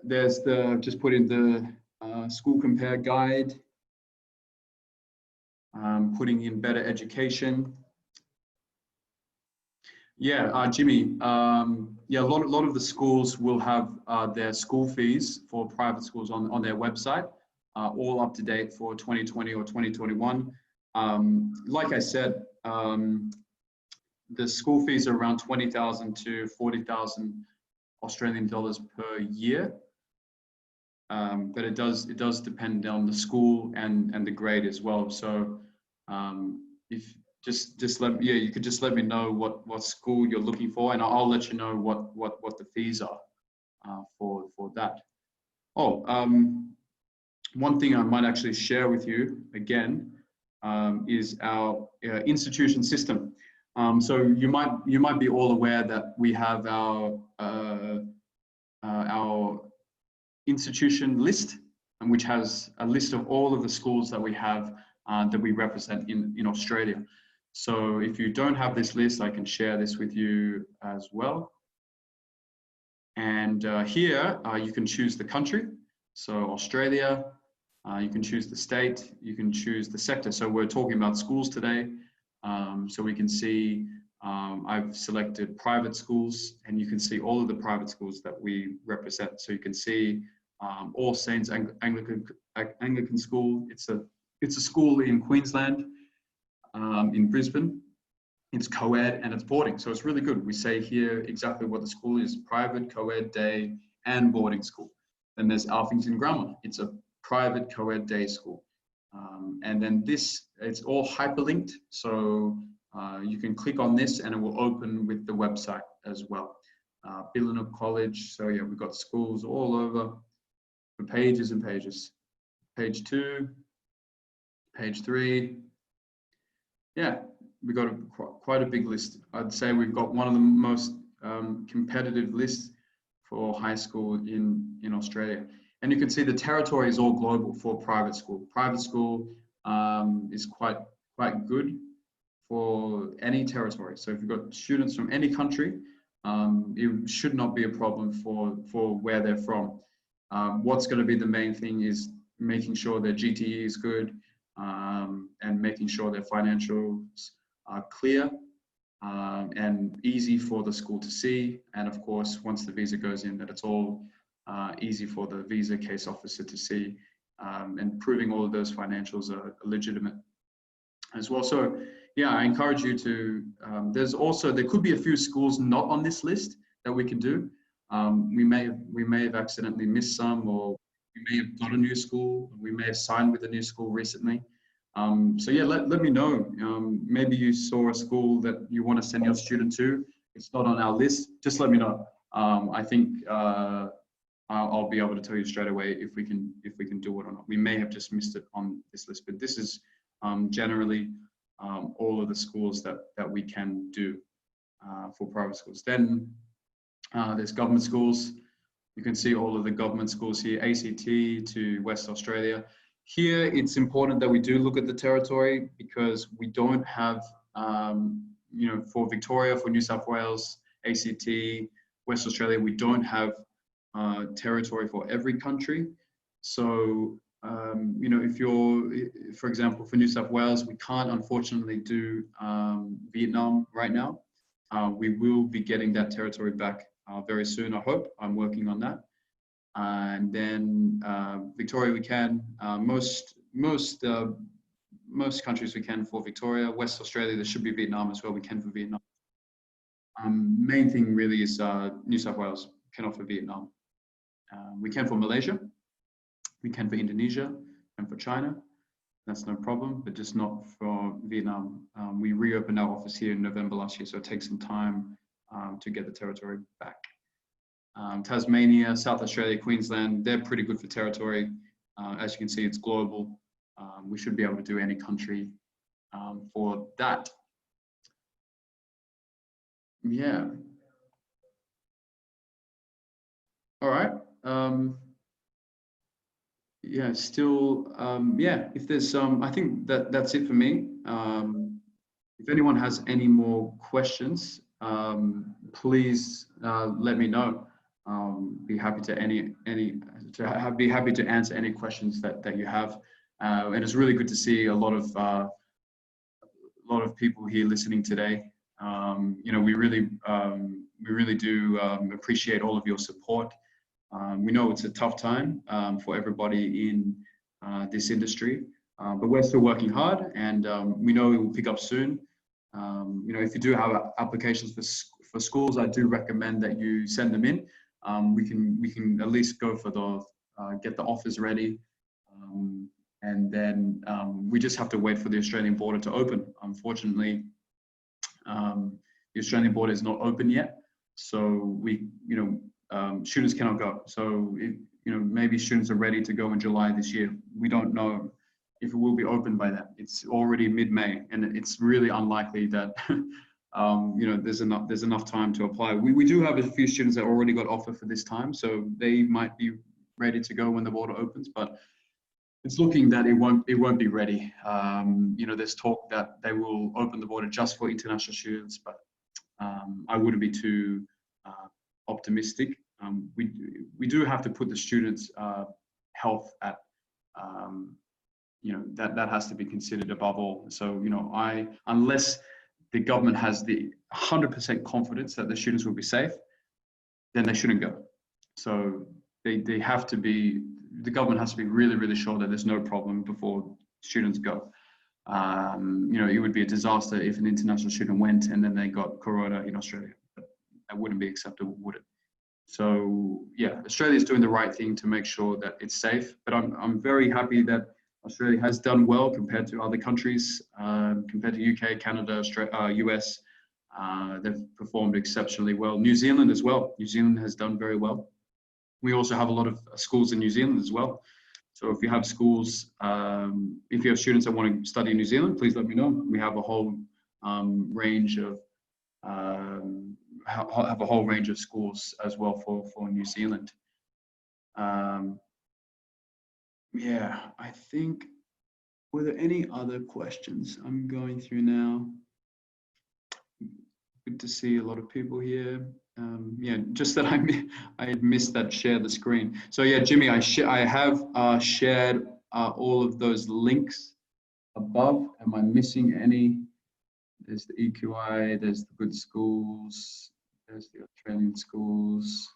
just put in the school compare guide. Putting in better education. Yeah, Jimmy, yeah, a lot of the schools will have their school fees for private schools on their website, all up to date for 2020 or 2021. Like I said, the school fees are around 20,000 to 40,000 Australian dollars per year. But it does depend on the school and the grade as well. So if you could just let me know what school you're looking for, and I'll let you know what the fees are for that. Oh, one thing I might actually share with you again is our institution system. So you might be all aware that we have our institution list. and which has a list of all of the schools that we have that we represent in Australia. So if you don't have this list, I can share this with you as well. And here you can choose the country. So Australia, you can choose the state, you can choose the sector. So we're talking about schools today. So we can see, I've selected private schools, and you can see all of the private schools that we represent. So you can see All Saints Anglican School. It's a school in Queensland, in Brisbane. It's co-ed and it's boarding. So it's really good. We say here exactly what the school is: private, co-ed, day, and boarding school. Then there's Alphington Grammar. It's a private co-ed day school. And then this, it's all hyperlinked. So you can click on this and it will open with the website as well. Billanook College. So yeah, we've got schools all over for pages and pages. Page 2, page 3. Yeah, we've got quite a big list. I'd say we've got one of the most competitive lists for high school in Australia. And you can see the territory is all global for private school. Private school is quite good for any territory. So if you've got students from any country, it should not be a problem for where they're from. What's going to be the main thing is making sure their GTE is good, and making sure their financials are clear and easy for the school to see. And of course, once the visa goes in, that it's all easy for the visa case officer to see, and proving all of those financials are legitimate as well. So yeah, I encourage you to, there could be a few schools not on this list that we can do. We may have accidentally missed some, or we may have got a new school, we may have signed with a new school recently. So yeah, let me know. Maybe you saw a school that you want to send your student to. It's not on our list. Just let me know. I think I'll be able to tell you straight away if we can do it or not. We may have just missed it on this list, but this is generally all of the schools that we can do for private schools. Then there's government schools. You can see all of the government schools here, ACT to West Australia. Here, it's important that we do look at the territory, because we don't have, for Victoria, for New South Wales, ACT, West Australia, we don't have territory for every country. So, if you're, for example, for New South Wales, we can't unfortunately do Vietnam right now. We will be getting that territory back very soon, I hope. I'm working on that. And then Victoria, we can. Most countries we can for Victoria. West Australia, there should be Vietnam as well. We can for Vietnam. Main thing really is New South Wales can offer Vietnam. We can for Malaysia. We can for Indonesia and for China. That's no problem, but just not for Vietnam. We reopened our office here in November last year, so it takes some time to get the territory back. Tasmania, South Australia, Queensland, they're pretty good for territory. As you can see, it's global. We should be able to do any country for that. Yeah. All right. Yeah, still, yeah, if there's some, I think that's it for me. If anyone has any more questions, please let me know. Be happy to be happy to answer any questions that you have. And it's really good to see a lot of people here listening today. We really do appreciate all of your support. We know it's a tough time for everybody in this industry, but we're still working hard, and we know it will pick up soon. If you do have applications for schools, I do recommend that you send them in. We can at least go for get the offers ready, and then we just have to wait for the Australian border to open. Unfortunately, the Australian border is not open yet, so students cannot go. So maybe students are ready to go in July this year. We don't know if it will be open by then. It's already mid-May, and it's really unlikely that there's enough time to apply. We do have a few students that already got offer for this time, so they might be ready to go when the border opens, but it's looking that it won't be ready. You know, there's talk that they will open the border just for international students, but I wouldn't be too optimistic. We do have to put the students' health at, you know, that has to be considered above all. So, you know, unless the government has the 100% confidence that the students will be safe, then they shouldn't go. So they have to be, the government has to be really, really sure that there's no problem before students go. You know, it would be a disaster if an international student went and then they got corona in Australia. That wouldn't be acceptable, would it? So yeah, Australia is doing the right thing to make sure that it's safe. But I'm very happy that Australia has done well compared to other countries, compared to UK, Canada, Australia, US. They've performed exceptionally well. New Zealand as well. New Zealand has done very well. We also have a lot of schools in New Zealand as well. So if you have schools, if you have students that want to study in New Zealand, please let me know. We have a whole range of schools as well for New Zealand. Yeah, I think, were there any other questions? I'm going through now. Good to see a lot of people here. Yeah, just that I had missed that share the screen. So yeah, Jimmy, I have shared all of those links above. Am I missing any? There's the EQI, there's the good schools, there's the Australian schools.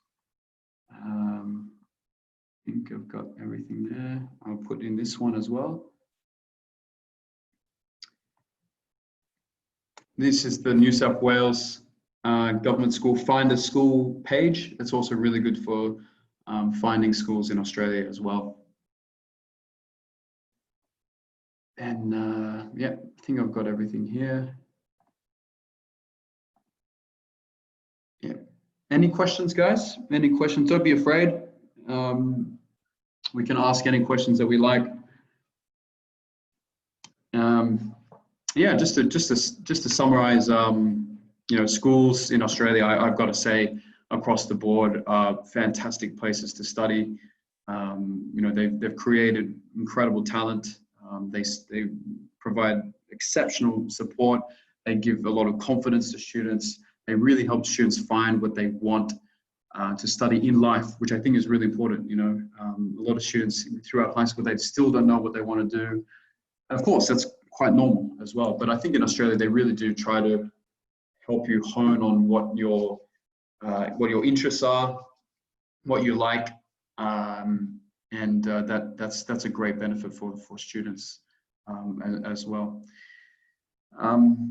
I think I've got everything there. I'll put in this one as well. This is the New South Wales government school find a school page. It's also really good for finding schools in Australia as well. And yeah, I think I've got everything here. Yeah. Any questions, guys? Any questions? Don't be afraid. We can ask any questions that we like. Yeah, just to summarize, you know, schools in Australia, I've got to say, across the board, are fantastic places to study. You know, they've created incredible talent. They provide exceptional support. They give a lot of confidence to students. They really help students find what they want to study in life, which I think is really important. You know, a lot of students throughout high school, they still don't know what they want to do. And of course, that's quite normal as well. But I think in Australia, they really do try to help you hone on what your interests are, what you like, and that's a great benefit for students as well.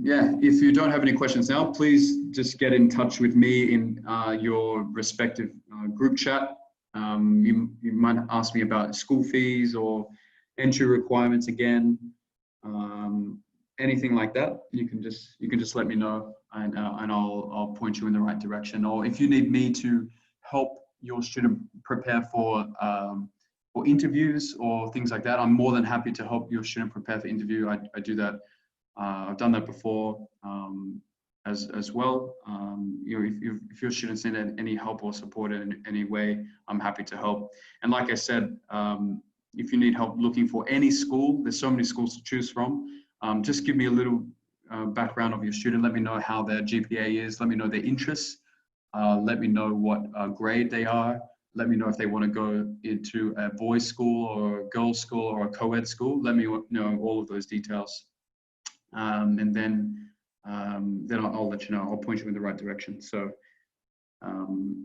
Yeah, if you don't have any questions now, please just get in touch with me in your respective group chat. You might ask me about school fees or entry requirements again, anything like that. You can just let me know, and I'll point you in the right direction. Or if you need me to help your student prepare for interviews or things like that, I'm more than happy to help your student prepare for interview. I do that. I've done that before as well. You know, if your students need any help or support in any way, I'm happy to help. And like I said, if you need help looking for any school, there's so many schools to choose from. Just give me a little background of your student. Let me know how their GPA is. Let me know their interests. Let me know what grade they are. Let me know if they want to go into a boys' school or a girls' school or a co-ed school. Let me know all of those details. And then I'll let you know. I'll point you in the right direction. So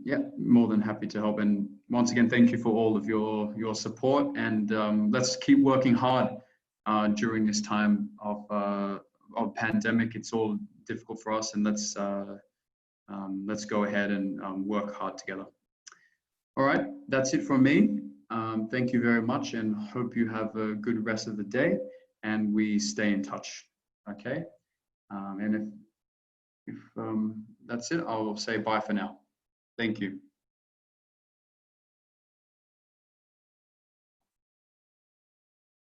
yeah, more than happy to help. And once again, thank you for all of your support. And let's keep working hard during this time of pandemic. It's all difficult for us, and let's go ahead and work hard together. All right, that's it from me. Thank you very much, and hope you have a good rest of the day, and we stay in touch. Okay, and if that's it, I'll say bye for now. Thank you.